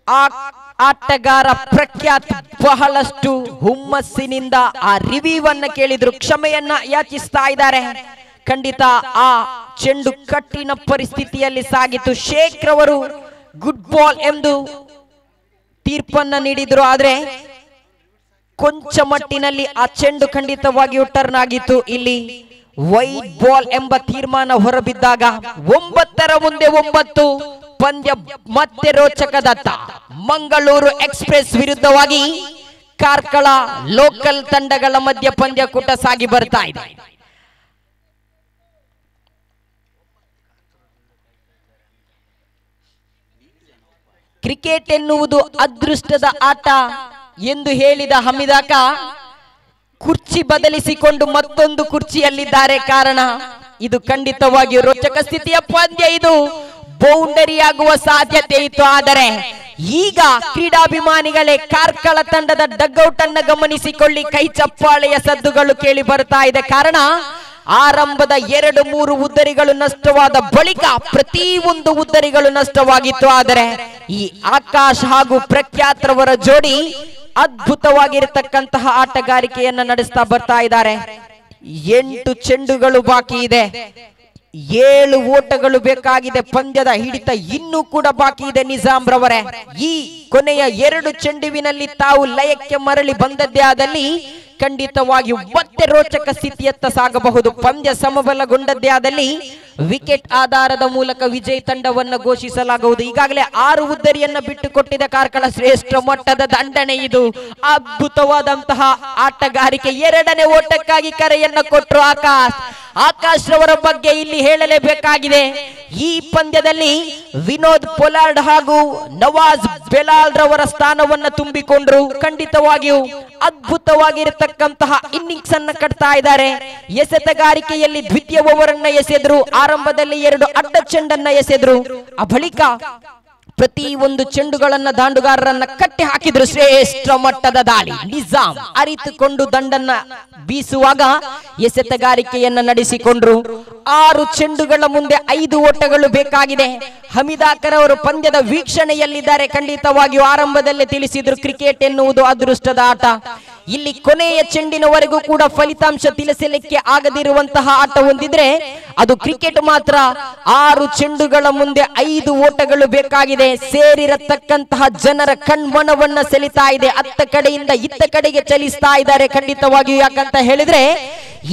Speaker 1: ಆ ಆಟಗಾರ ಪ್ರಖ್ಯಾತ್ ಬಹಳಷ್ಟು ಹುಮ್ಮಸ್ಸಿನಿಂದ ಆ ರಿವ್ಯೂ ಅನ್ನ ಕೇಳಿದ್ರು, ಕ್ಷಮೆಯನ್ನ ಯಾಚಿಸ್ತಾ ಇದ್ದಾರೆ. ಖಂಡಿತ ಆ ಚೆಂಡು ಕಟ್ಟಿನ ಪರಿಸ್ಥಿತಿಯಲ್ಲಿ ಸಾಗಿತು. ಶೇಖ್ ರವರು ಗುಡ್ ಬಾಲ್ ಎಂದು ತೀರ್ಪನ್ನ ನೀಡಿದ್ರು. ಆದ್ರೆ ಕೊಂಚ ಮಟ್ಟಿನಲ್ಲಿ ಆ ಚೆಂಡು ಖಂಡಿತವಾಗಿಯೂ ಟರ್ನ್ ಆಗಿತ್ತು. ಇಲ್ಲಿ ವೈಟ್ ಬಾಲ್ ಎಂಬ ತೀರ್ಮಾನ ಹೊರಬಿದ್ದಾಗ 9ರ ಮುಂದೆ 9 ಪಂದ್ಯ ಮತ್ತೆ ರೋಚಕದತ್ತ. ಮಂಗಳೂರು ಎಕ್ಸ್ಪ್ರೆಸ್ ವಿರುದ್ಧವಾಗಿ ಕಾರ್ಕಳ ಲೋಕಲ್ ತಂಡಗಳ ಮಧ್ಯ ಪಂದ್ಯಕೂಟ ಸಾಗಿ ಬರ್ತಾ ಇದೆ. ಕ್ರಿಕೆಟ್ ಎನ್ನುವುದು ಅದೃಷ್ಟದ ಆಟ ಎಂದು ಹೇಳಿದ ಹಮೀದಾಕ ಕುರ್ಚಿ ಬದಲಿಸಿಕೊಂಡು ಮತ್ತೊಂದು ಕುರ್ಚಿಯಲ್ಲಿದ್ದಾರೆ. ಕಾರಣ ಇದು ಖಂಡಿತವಾಗಿಯೂ ರೋಚಕ ಸ್ಥಿತಿಯ ಪಂದ್ಯ. ಇದು ಬೌಂಡರಿ ಆಗುವ ಸಾಧ್ಯತೆ ಇತ್ತು. ಆದರೆ ಈಗ ಕ್ರೀಡಾಭಿಮಾನಿಗಳೇ ಕಾರ್ಕಳ ತಂಡದ ಡಗ್ಔಟ್ ಅನ್ನು ಗಮನಿಸಿಕೊಳ್ಳಿ. ಕೈ ಚಪ್ಪಾಳೆಯ ಸದ್ದುಗಳು ಕೇಳಿ ಬರ್ತಾ ಇದೆ. ಕಾರಣ ಆರಂಭದ 2-3 ಉದ್ದರಿಗಳು ನಷ್ಟವಾದ ಬಳಿಕ ಪ್ರತಿಯೊಂದು ಉದ್ದರಿಗಳು ನಷ್ಟವಾಗಿತ್ತು. ಆದರೆ ಈ ಆಕಾಶ್ ಹಾಗೂ ಪ್ರಖ್ಯಾತ್ರವರ ಜೋಡಿ ಅದ್ಭುತವಾಗಿರತಕ್ಕಂತಹ ಆಟಗಾರಿಕೆಯನ್ನ ನಡೆಸ್ತಾ ಬರ್ತಾ ಇದ್ದಾರೆ. 8 ಚೆಂಡುಗಳು ಬಾಕಿ ಇದೆ. 7 ಓಟಗಳು ಬೇಕಾಗಿದೆ. ಪಂದ್ಯದ ಹಿಡಿತ ಇನ್ನೂ ಕೂಡ ಬಾಕಿ ಇದೆ. ನಿಜಾಮ್ ರವರೇ, ಈ ಕೊನೆಯ 2 ಚೆಂಡುವಿನಲ್ಲಿ ತಾವು ಲಯಕ್ಕೆ ಮರಳಿ ಬಂದದ್ದೇ ಆದಲ್ಲಿ ಖಂಡಿತವಾಗಿಯೂ ಮತ್ತೆ ರೋಚಕ ಸ್ಥಿತಿಯತ್ತ ಸಾಗಬಹುದು. ಪಂದ್ಯ ಸಮಬಲಗೊಂಡದ್ದೇ ಆದಲ್ಲಿ ವಿಕೆಟ್ ಆಧಾರದ ಮೂಲಕ ವಿಜಯ್ ತಂಡವನ್ನು ಘೋಷಿಸಲಾಗುವುದು. ಈಗಾಗಲೇ 6 ಉದ್ದರಿಯನ್ನ ಬಿಟ್ಟುಕೊಟ್ಟಿದೆ ಕಾರ್ಕಳ. ಶ್ರೇಷ್ಠ ಮಟ್ಟದ ದಂಡನೆ ಇದು. ಅದ್ಭುತವಾದಂತಹ ಆಟಗಾರಿಕೆ. 2ನೇ ಓಟಕ್ಕಾಗಿ ಕರೆಯನ್ನ ಕೊಟ್ಟರು ಆಕಾಶ್ ರವರ ಬಗ್ಗೆ ಇಲ್ಲಿ ಹೇಳಲೇಬೇಕಾಗಿದೆ. ಈ ಪಂದ್ಯದಲ್ಲಿ ವಿನೋದ್ ಪೊಲಾರ್ಡ್ ಹಾಗೂ ನವಾಜ್ ಬೆಲಾಲ್ ರವರ ಸ್ಥಾನವನ್ನ ತುಂಬಿಕೊಂಡ್ರು. ಖಂಡಿತವಾಗಿಯೂ ಅದ್ಭುತವಾಗಿರತಕ್ಕಂತಹ ಇನ್ನಿಂಗ್ಸ್ ಅನ್ನ ಕಟ್ತಾ ಇದ್ದಾರೆ. ಎಸೆತಗಾರಿಕೆಯಲ್ಲಿ ದ್ವಿತೀಯ ಓವರ್ ಅನ್ನ ಎಸೆದ್ರು. ಆರಂಭದಲ್ಲಿ 2 ಅಡ್ಡ ಚೆಂಡನ್ನ ಎಸೆದ್ರು. ಆ ಬಳಿಕ ಪ್ರತಿಯೊಂದು ಚೆಂಡುಗಳನ್ನ ದಾಂಡುಗಾರರನ್ನ ಕಟ್ಟಿ ಹಾಕಿದ್ರು. ಶ್ರೇಷ್ಠ ಮಟ್ಟದ ದಾಳಿ. ನಿಜಾಮ್ ಅರಿತುಕೊಂಡು ದಂಡನ್ನ ಬೀಸುವಾಗ ಎಸೆತಗಾರಿಕೆಯನ್ನ ನಡೆಸಿಕೊಂಡ್ರು. 6 ಚೆಂಡುಗಳ ಮುಂದೆ 5 ಓಟಗಳು ಬೇಕಾಗಿದೆ. ಹಮೀದಾಕರ್ ಅವರು ಪಂದ್ಯದ ವೀಕ್ಷಣೆಯಲ್ಲಿದ್ದಾರೆ. ಖಂಡಿತವಾಗಿಯೂ ಆರಂಭದಲ್ಲೇ ತಿಳಿಸಿದ್ರು, ಕ್ರಿಕೆಟ್ ಎನ್ನುವುದು ಅದೃಷ್ಟದ ಆಟ. ಇಲ್ಲಿ ಕೊನೆಯ ಚೆಂಡಿನವರೆಗೂ ಕೂಡ ಫಲಿತಾಂಶ ತಿಳಿಸಲಿಕ್ಕೆ ಆಗದಿರುವಂತಹ ಆಟ ಹೊಂದಿದ್ರೆ ಅದು ಕ್ರಿಕೆಟ್ ಮಾತ್ರ. 6 ಚೆಂಡುಗಳ ಮುಂದೆ 5 ಓಟಗಳು ಬೇಕಾಗಿದೆ. ಸೇರಿರತಕ್ಕಂತಹ ಜನರ ಕಣ್ಮನವನ್ನ ಸೆಳಿತಾ ಇದೆ. ಅತ್ತ ಕಡೆಯಿಂದ ಇತ್ತ ಕಡೆಗೆ ಚಲಿಸ್ತಾ ಇದ್ದಾರೆ. ಖಂಡಿತವಾಗಿಯೂ ಯಾಕಂತ ಹೇಳಿದ್ರೆ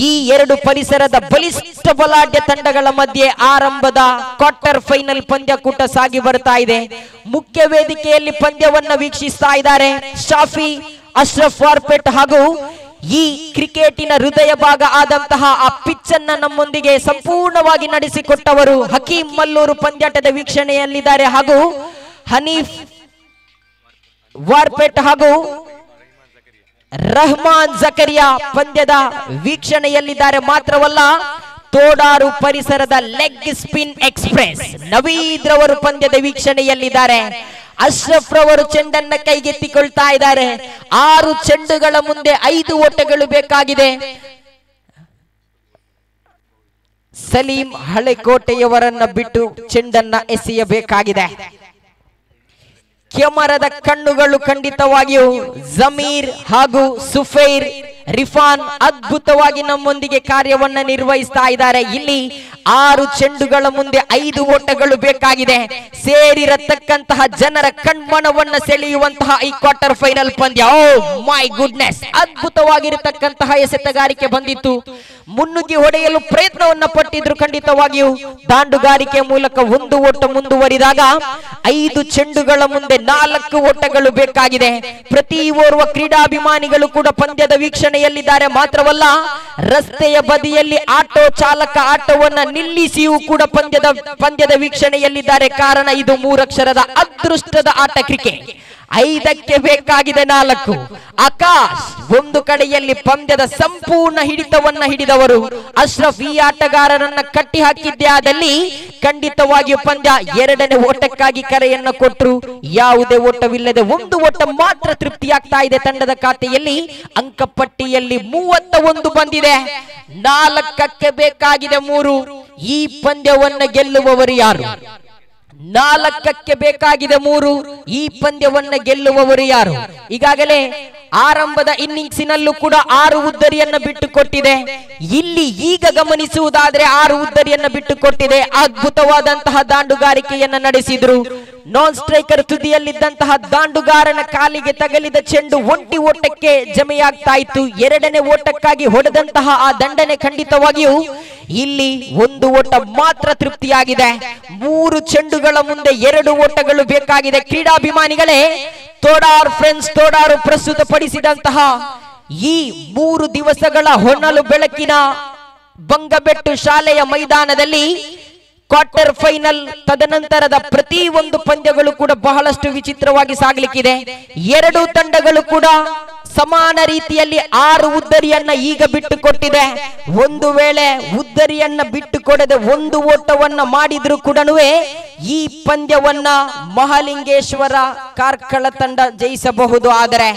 Speaker 1: ಈ 2 ಪರಿಸರದ ಬಲಿಷ್ಠ ಬಲಾಢ್ಯ ತಂಡಗಳ ಮಧ್ಯೆ ಆರಂಭದ ಕ್ವಾರ್ಟರ್ ಫೈನಲ್ ಪಂದ್ಯಕೂಟ ಸಾಗಿ ಬರ್ತಾ ಇದೆ. ಮುಖ್ಯ ವೇದಿಕೆಯಲ್ಲಿ ಪಂದ್ಯವನ್ನ ವೀಕ್ಷಿಸ್ತಾ ಇದ್ದಾರೆ ಶಾಫಿ, ಅಶ್ರಫ್ ವಾರ್ಪೆಟ್ ಹಾಗೂ ಈ ಕ್ರಿಕೆಟಿನ ಹೃದಯ ಭಾಗ ಆದಂತಹ ಆ ಪಿಚ್ ಅನ್ನ ನಮ್ಮೊಂದಿಗೆ ಸಂಪೂರ್ಣವಾಗಿ ನಡೆಸಿಕೊಟ್ಟವರು ಹಕೀಂ ಮಲ್ಲೂರು ಪಂದ್ಯಾಟದ ವೀಕ್ಷಣೆಯಲ್ಲಿದ್ದಾರೆ ಹಾಗೂ ಹನೀಫ್ ವಾರ್ಪೇಟ್ ಹಾಗೂ ರಹಮಾನ್ ಜಕರಿಯಾ ಪಂದ್ಯದ ವೀಕ್ಷಣೆಯಲ್ಲಿದ್ದಾರೆ. ಮಾತ್ರವಲ್ಲ, ತೋಡಾರು ಪರಿಸರದ ಲೆಗ್ ಸ್ಪಿನ್ ಎಕ್ಸ್ಪ್ರೆಸ್ ನವೀದ್ ರವರು ಪಂದ್ಯದ ವೀಕ್ಷಣೆಯಲ್ಲಿದ್ದಾರೆ. ಅಶ್ರಫ್ ರವರು ಚೆಂಡನ್ನ ಕೈಗೆತ್ತಿಕೊಳ್ತಾ ಇದ್ದಾರೆ. 6 ಚೆಂಡುಗಳ ಮುಂದೆ 5 ಓಟಗಳು ಬೇಕಾಗಿದೆ. ಸಲೀಂ ಹಳೆಕೋಟೆಯವರನ್ನ ಬಿಟ್ಟು ಚೆಂಡನ್ನ ಎಸೆಯಬೇಕಾಗಿದೆ. ಕ್ಯಾಮರಾದ ಕಣ್ಣುಗಳು ಖಂಡಿತವಾಗಿಯೂ ಜಮೀರ್ ಹಾಗೂ ಸುಫೈರ್ ರಿಫಾನ್ ಅದ್ಭುತವಾಗಿ ನಮ್ಮೊಂದಿಗೆ ಕಾರ್ಯವನ್ನ ನಿರ್ವಹಿಸ್ತಾ ಇದ್ದಾರೆ. ಇಲ್ಲಿ 6 ಚೆಂಡುಗಳ ಮುಂದೆ 5 ಓಟಗಳು ಬೇಕಾಗಿದೆ. ಸೇರಿರತಕ್ಕಂತಹ ಜನರ ಕಣ್ಮನವನ್ನ ಸೆಳೆಯುವಂತಹ ಈ ಕ್ವಾರ್ಟರ್ ಫೈನಲ್ ಪಂದ್ಯ, ಓ ಮೈ ಗುಡ್ನೆಸ್, ಅದ್ಭುತವಾಗಿರತಕ್ಕಂತಹ ಎಸೆತಗಾರಿಕೆ ಬಂದಿತ್ತು. ಮುನ್ನುಗ್ಗಿ ಹೊಡೆಯಲು ಪ್ರಯತ್ನವನ್ನ ಪಟ್ಟಿದ್ರು. ಖಂಡಿತವಾಗಿಯೂ ದಾಂಡುಗಾರಿಕೆ ಮೂಲಕ 1 ಓಟ ಮುಂದುವರಿದಾಗ 5 ಚೆಂಡುಗಳ ಮುಂದೆ 4 ಓಟಗಳು ಬೇಕಾಗಿದೆ. ಪ್ರತಿ ಓರ್ವ ಕ್ರೀಡಾಭಿಮಾನಿಗಳು ಕೂಡ ಪಂದ್ಯದ ವೀಕ್ಷಣೆಯಲ್ಲಿದ್ದಾರೆ. ಮಾತ್ರವಲ್ಲ, ರಸ್ತೆಯ ಬದಿಯಲ್ಲಿ ಆಟೋ ಚಾಲಕ ಆಟೋವನ್ನ ನಿಲ್ಲಿಸಿಯೂ ಕೂಡ ಪಂದ್ಯದ ವೀಕ್ಷಣೆಯಲ್ಲಿದ್ದಾರೆ. ಕಾರಣ ಇದು 3 ಅಕ್ಷರದ ಅದೃಷ್ಟದ ಆಟ ಕ್ರಿಕೆಟ್. 5ಕ್ಕೆ ಬೇಕಾಗಿದೆ 4. ಆಕಾಶ್ ಒಂದು ಕಡೆಯಲ್ಲಿ ಪಂದ್ಯದ ಸಂಪೂರ್ಣ ಹಿಡಿತವನ್ನ ಹಿಡಿದವರು. ಅಶ್ರಫ್ ಈ ಆಟಗಾರರನ್ನ ಕಟ್ಟಿ ಹಾಕಿದ್ದೇ ಆದಲ್ಲಿ ಖಂಡಿತವಾಗಿಯೂ ಪಂದ್ಯ 2ನೇ ಓಟಕ್ಕಾಗಿ ಕರೆಯನ್ನ ಕೊಟ್ಟರು. ಯಾವುದೇ ಓಟವಿಲ್ಲದೆ 1 ಓಟ ಮಾತ್ರ ತೃಪ್ತಿಯಾಗ್ತಾ ಇದೆ ತಂಡದ ಖಾತೆಯಲ್ಲಿ. ಅಂಕಪಟ್ಟಿಯಲ್ಲಿ 31 ಬಂದಿದೆ. 4ಕ್ಕೆ ಬೇಕಾಗಿದೆ 3. ಈ ಪಂದ್ಯವನ್ನ ಗೆಲ್ಲುವವರು ಯಾರು? 4ಕ್ಕೆ ಬೇಕಾಗಿದೆ 3. ಈ ಪಂದ್ಯವನ್ನ ಗೆಲ್ಲುವವರು ಯಾರು? ಈಗಾಗಲೇ ಆರಂಭದ ಇನ್ನಿಂಗ್ಸಿನಲ್ಲೂ ಕೂಡ 6 ಉದ್ದರಿಯನ್ನ ಬಿಟ್ಟುಕೊಟ್ಟಿದೆ. ಇಲ್ಲಿ ಈಗ ಗಮನಿಸುವುದಾದ್ರೆ 6 ಉದ್ದರಿಯನ್ನ ಬಿಟ್ಟುಕೊಟ್ಟಿದೆ. ಅದ್ಭುತವಾದಂತಹ ದಾಂಡುಗಾರಿಕೆಯನ್ನ ನಡೆಸಿದ್ರು. ನಾನ್ ಸ್ಟ್ರೈಕರ್ ತುದಿಯಲ್ಲಿದ್ದಂತಹ ದಾಂಡುಗಾರನ ಕಾಲಿಗೆ ತಗಲಿದ ಚೆಂಡು ಒಂಟಿ ಓಟಕ್ಕೆ ಜಮೆಯಾಗ್ತಾ ಇತ್ತು. 2ನೇ ಓಟಕ್ಕಾಗಿ ಹೊಡೆದಂತಹ ಆ ದಂಡನೆ ಖಂಡಿತವಾಗಿಯೂ ಇಲ್ಲಿ 1 ಓಟ ಮಾತ್ರ ತೃಪ್ತಿಯಾಗಿದೆ. 3 ಚೆಂಡುಗಳ ಮುಂದೆ 2 ಓಟಗಳು ಬೇಕಾಗಿದೆ. ಕ್ರೀಡಾಭಿಮಾನಿಗಳೇ, ತೋಡಾರ್ ಫ್ರೆಂಡ್ಸ್ ತೋಡಾರು ಪ್ರಸ್ತುತಪಡಿಸಿದಂತಹ ಈ 3 ದಿವಸಗಳ ಹೊನಲು ಬೆಳಕಿನ ಬಂಗಬೆಟ್ಟು ಶಾಲೆಯ ಮೈದಾನದಲ್ಲಿ ಕ್ವಾರ್ಟರ್ ಫೈನಲ್ ತದನಂತರದ ಪ್ರತಿ ಒಂದು ಪಂದ್ಯಗಳು ಕೂಡ ಬಹಳಷ್ಟು ವಿಚಿತ್ರವಾಗಿ ಸಾಗಲಿಕ್ಕಿದೆ. 2 ತಂಡಗಳು ಕೂಡ ಸಮಾನ ರೀತಿಯಲ್ಲಿ 6 ಉದ್ದರಿಯನ್ನ ಈಗ ಬಿಟ್ಟುಕೊಟ್ಟಿದೆ. ಒಂದು ವೇಳೆ ಉದ್ದರಿಯನ್ನ ಬಿಟ್ಟುಕೊಡದೆ 1 ಓಟವನ್ನ ಮಾಡಿದ್ರು ಕೂಡ ಈ ಪಂದ್ಯವನ್ನ ಮಹಾಲಿಂಗೇಶ್ವರ ಕಾರ್ಕಳ ತಂಡ ಜಯಿಸಬಹುದು. ಆದರೆ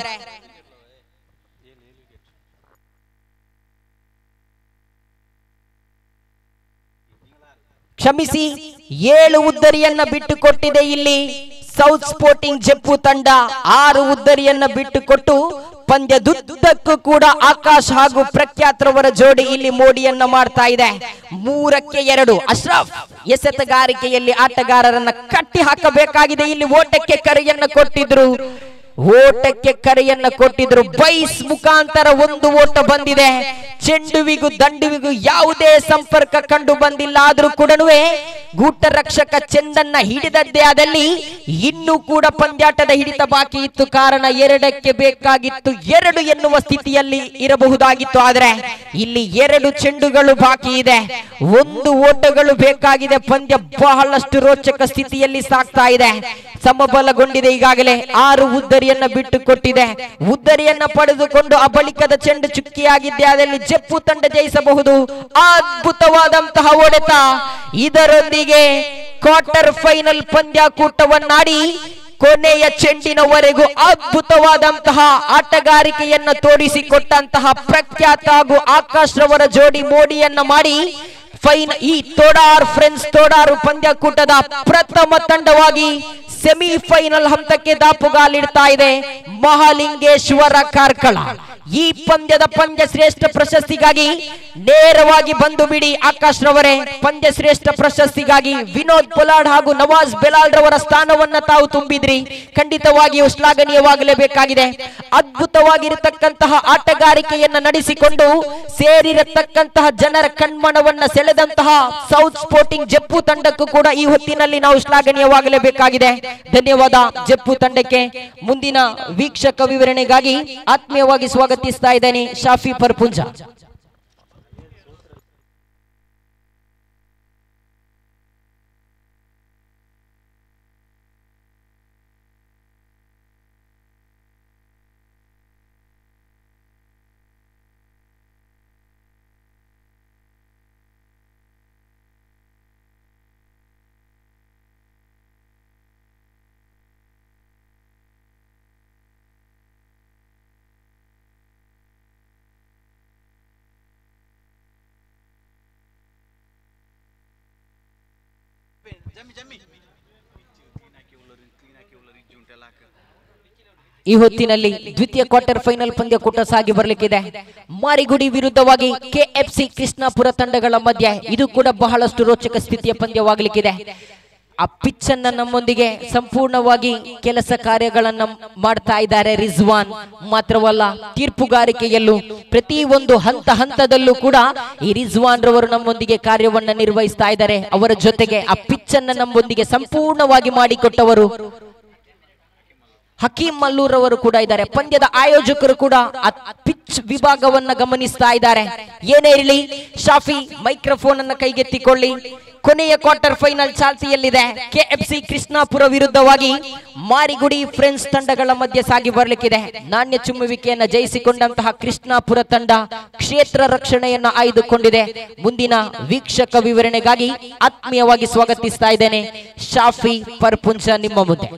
Speaker 1: ಕ್ಷಮಿಸಿ, 7 ಉದ್ದರಿಯನ್ನ ಬಿಟ್ಟುಕೊಟ್ಟಿದೆ ಇಲ್ಲಿ ಸೌತ್ ಸ್ಪೋರ್ಟಿಂಗ್ ಜಪ್ಪು ತಂಡ. 6 ಉದ್ದರಿಯನ್ನ ಬಿಟ್ಟುಕೊಟ್ಟು ಪಂದ್ಯದುದ್ದಕ್ಕೂ ಕೂಡ ಆಕಾಶ್ ಹಾಗೂ ಪ್ರಖ್ಯಾತ್ ರವರ ಜೋಡಿ ಇಲ್ಲಿ ಮೋಡಿಯನ್ನ ಮಾಡ್ತಾ ಇದೆ. 3ಕ್ಕೆ 2. ಅಶ್ರಫ್ ಎಸೆತಗಾರಿಕೆಯಲ್ಲಿ ಆಟಗಾರರನ್ನ ಕಟ್ಟಿ ಹಾಕಬೇಕಾಗಿದೆ. ಇಲ್ಲಿ ಓಟಕ್ಕೆ ಕರೆಯನ್ನ ಕೊಟ್ಟಿದ್ರು. ಬೈಸ್ ಮುಖಾಂತರ 1 ಓಟ ಬಂದಿದೆ. ಚೆಂಡುವಿಗೂ ದಂಡುವಿಗೂ ಯಾವುದೇ ಸಂಪರ್ಕ ಕಂಡು ಬಂದಿಲ್ಲ. ಆದ್ರೂ ಕೂಡ ಗೂಟ ರಕ್ಷಕ ಚೆಂಡನ್ನ ಹಿಡಿದದ್ದೇ ಆದಲ್ಲಿ ಇನ್ನೂ ಕೂಡ ಪಂದ್ಯಾಟದ ಹಿಡಿತ ಬಾಕಿ ಇತ್ತು. ಕಾರಣ 2ಕ್ಕೆ ಬೇಕಾಗಿತ್ತು 2 ಎನ್ನುವ ಸ್ಥಿತಿಯಲ್ಲಿ ಇರಬಹುದಾಗಿತ್ತು. ಆದ್ರೆ ಇಲ್ಲಿ 2 ಚೆಂಡುಗಳು ಬಾಕಿ ಇದೆ. 1 ಓಟಗಳು ಬೇಕಾಗಿದೆ. ಪಂದ್ಯ ಬಹಳಷ್ಟು ರೋಚಕ ಸ್ಥಿತಿಯಲ್ಲಿ ಸಾಗ್ತಾ ಇದೆ. ಸಮಬಲಗೊಂಡಿದೆ. ಈಗಾಗಲೇ 6 ಉದ್ದರಿಯನ್ನ ಬಿಟ್ಟುಕೊಟ್ಟಿದೆ. ಉದ್ದರಿಯನ್ನ ಪಡೆದುಕೊಂಡು ಅಬಳಿಕದ ಚೆಂಡು ಚುಕ್ಕಿಯಾಗಿದ್ದೆ ಆದಲ್ಲಿ ಜಪ್ಪು ತಂಡ ಜಯಿಸಬಹುದು. ಅದ್ಭುತವಾದಂತಹ ಹೊಡೆತ. ಇದರೊಂದಿಗೆ ಕ್ವಾರ್ಟರ್ ಫೈನಲ್ ಪಂದ್ಯಾಕೂಟವನ್ನಾಡಿ ಕೊನೆಯ ಚೆಂಡಿನವರೆಗೂ ಅದ್ಭುತವಾದಂತಹ ಆಟಗಾರಿಕೆಯನ್ನ ತೋರಿಸಿಕೊಟ್ಟಂತಹ ಪ್ರಖ್ಯಾತ ಹಾಗೂ ಆಕಾಶ್ ರವರ ಜೋಡಿ ಮೋಡಿಯನ್ನ ಮಾಡಿ ಈ ತೋಡಾರ್ ಫ್ರೆಂಡ್ಸ್ ತೋಡಾರು ಪಂದ್ಯಾಕೂಟದ ಪ್ರಥಮ ತಂಡವಾಗಿ ಸೆಮಿಫೈನಲ್ ಹಂತಕ್ಕೆ ದಾಪುಗಾಲಿಡ್ತಾ ಇದೆ ಮಹಾಲಿಂಗೇಶ್ವರ ಕಾರ್ಕಳ. ಈ ಪಂದ್ಯದ ಪಂದ್ಯ ಶ್ರೇಷ್ಠ ಪ್ರಶಸ್ತಿಗಾಗಿ ನೇರವಾಗಿ ಬಂದು ಬಿಡಿ ಆಕಾಶ್ ರವರೇ. ಪಂದ್ಯ ಶ್ರೇಷ್ಠ ಪ್ರಶಸ್ತಿಗಾಗಿ ವಿನೋದ್ ಪೊಲಾಡ್ ಹಾಗೂ ನವಾಜ್ ಬೆಲಾಲ್ ರವರ ಸ್ಥಾನವನ್ನ ತಾವು ತುಂಬಿದ್ರಿ. ಖಂಡಿತವಾಗಿಯೂ ಶ್ಲಾಘನೀಯವಾಗಲೇಬೇಕಾಗಿದೆ. ಅದ್ಭುತವಾಗಿರತಕ್ಕಂತಹ ಆಟಗಾರಿಕೆಯನ್ನ ನಡೆಸಿಕೊಂಡು ಸೇರಿರತಕ್ಕಂತಹ ಜನರ ಕಣ್ಮನವನ್ನ ಸೆಳೆದಂತಹ ಸೌತ್ ಸ್ಪೋರ್ಟಿಂಗ್ ಜಪ್ಪು ತಂಡಕ್ಕೂ ಕೂಡ ಈ ಹೊತ್ತಿನಲ್ಲಿ ನಾವು ಶ್ಲಾಘನೀಯವಾಗಲೇಬೇಕಾಗಿದೆ. ಧನ್ಯವಾದ ಜಪ್ಪು ತಂಡಕ್ಕೆ. ಮುಂದಿನ ವೀಕ್ಷಕ ವಿವರಣೆಗಾಗಿ ಆತ್ಮೀಯವಾಗಿ ಸ್ವಾಗತ ಸ್ವಾಗತಿಸ್ತಾ ಇದ್ದೇನೆ ಶಾಫಿ ಪರ್ಪುಂಜ. ಈ ಹೊತ್ತಿನಲ್ಲಿ ದ್ವಿತೀಯ ಕ್ವಾರ್ಟರ್ ಫೈನಲ್ ಪಂದ್ಯಕೂಟ ಸಾಗಿ ಬರಲಿಕ್ಕಿದೆ. ಮಾರಿಗುಡಿ ವಿರುದ್ಧವಾಗಿ ಕೆಎಫ್ಸಿ ಕೃಷ್ಣಾಪುರ ತಂಡಗಳ ಮಧ್ಯೆ ಇದು ಕೂಡ ಬಹಳಷ್ಟು ರೋಚಕ ಸ್ಥಿತಿಯ ಪಂದ್ಯವಾಗಲಿಕ್ಕಿದೆ. ಆ ಪಿಚ್ ಅನ್ನ ನಮ್ಮೊಂದಿಗೆ ಸಂಪೂರ್ಣವಾಗಿ ಕೆಲಸ ಕಾರ್ಯಗಳನ್ನ ಮಾಡ್ತಾ ಇದ್ದಾರೆ ರಿಜ್ವಾನ್. ಮಾತ್ರವಲ್ಲ, ತೀರ್ಪುಗಾರಿಕೆಯಲ್ಲೂ ಪ್ರತಿ ಒಂದು ಹಂತದಲ್ಲೂ ಕೂಡ ಈ ರಿಜ್ವಾನ್ ರವರು ನಮ್ಮೊಂದಿಗೆ ಕಾರ್ಯವನ್ನ ನಿರ್ವಹಿಸ್ತಾ ಇದ್ದಾರೆ. ಅವರ ಜೊತೆಗೆ ಆ ಪಿಚ್ ಅನ್ನ ನಮ್ಮೊಂದಿಗೆ ಸಂಪೂರ್ಣವಾಗಿ ಮಾಡಿಕೊಟ್ಟವರು ಹಕೀಂ ಮಲ್ಲೂರ್ ಅವರು ಕೂಡ ಇದ್ದಾರೆ. ಪಂದ್ಯದ ಆಯೋಜಕರು ಕೂಡ ಪಿಚ್ ವಿಭಾಗವನ್ನ ಗಮನಿಸ್ತಾ ಇದ್ದಾರೆ. ಏನೇ ಇರಲಿ, ಶಾಫಿ ಮೈಕ್ರೋಫೋನ್ ಅನ್ನ ಕೈಗೆತ್ತಿಕೊಳ್ಳಿ. ಕೊನೆಯ ಕ್ವಾರ್ಟರ್ ಫೈನಲ್ ಚಾಲ್ತಿಯಲ್ಲಿದೆ. ಕೆಎಫ್ಸಿ ಕೃಷ್ಣಾಪುರ ವಿರುದ್ಧವಾಗಿ ಮಾರಿಗುಡಿ ಫ್ರೆಂಡ್ಸ್ ತಂಡಗಳ ಮಧ್ಯೆ ಸಾಗಿ ಬರಲಿಕ್ಕಿದೆ. ನಾಣ್ಯ ಚುಮ್ಮುವಿಕೆಯನ್ನ ಜಯಿಸಿಕೊಂಡಂತಹ ಕೃಷ್ಣಾಪುರ ತಂಡ ಕ್ಷೇತ್ರ ರಕ್ಷಣೆಯನ್ನ ಆಯ್ದುಕೊಂಡಿದೆ. ಮುಂದಿನ ವೀಕ್ಷಕ ವಿವರಣೆಗಾಗಿ ಆತ್ಮೀಯವಾಗಿ ಸ್ವಾಗತಿಸ್ತಾ ಇದ್ದೇನೆ ಶಾಫಿ ಪರ್ಪುಂಜ ನಿಮ್ಮ ಮುಂದೆ.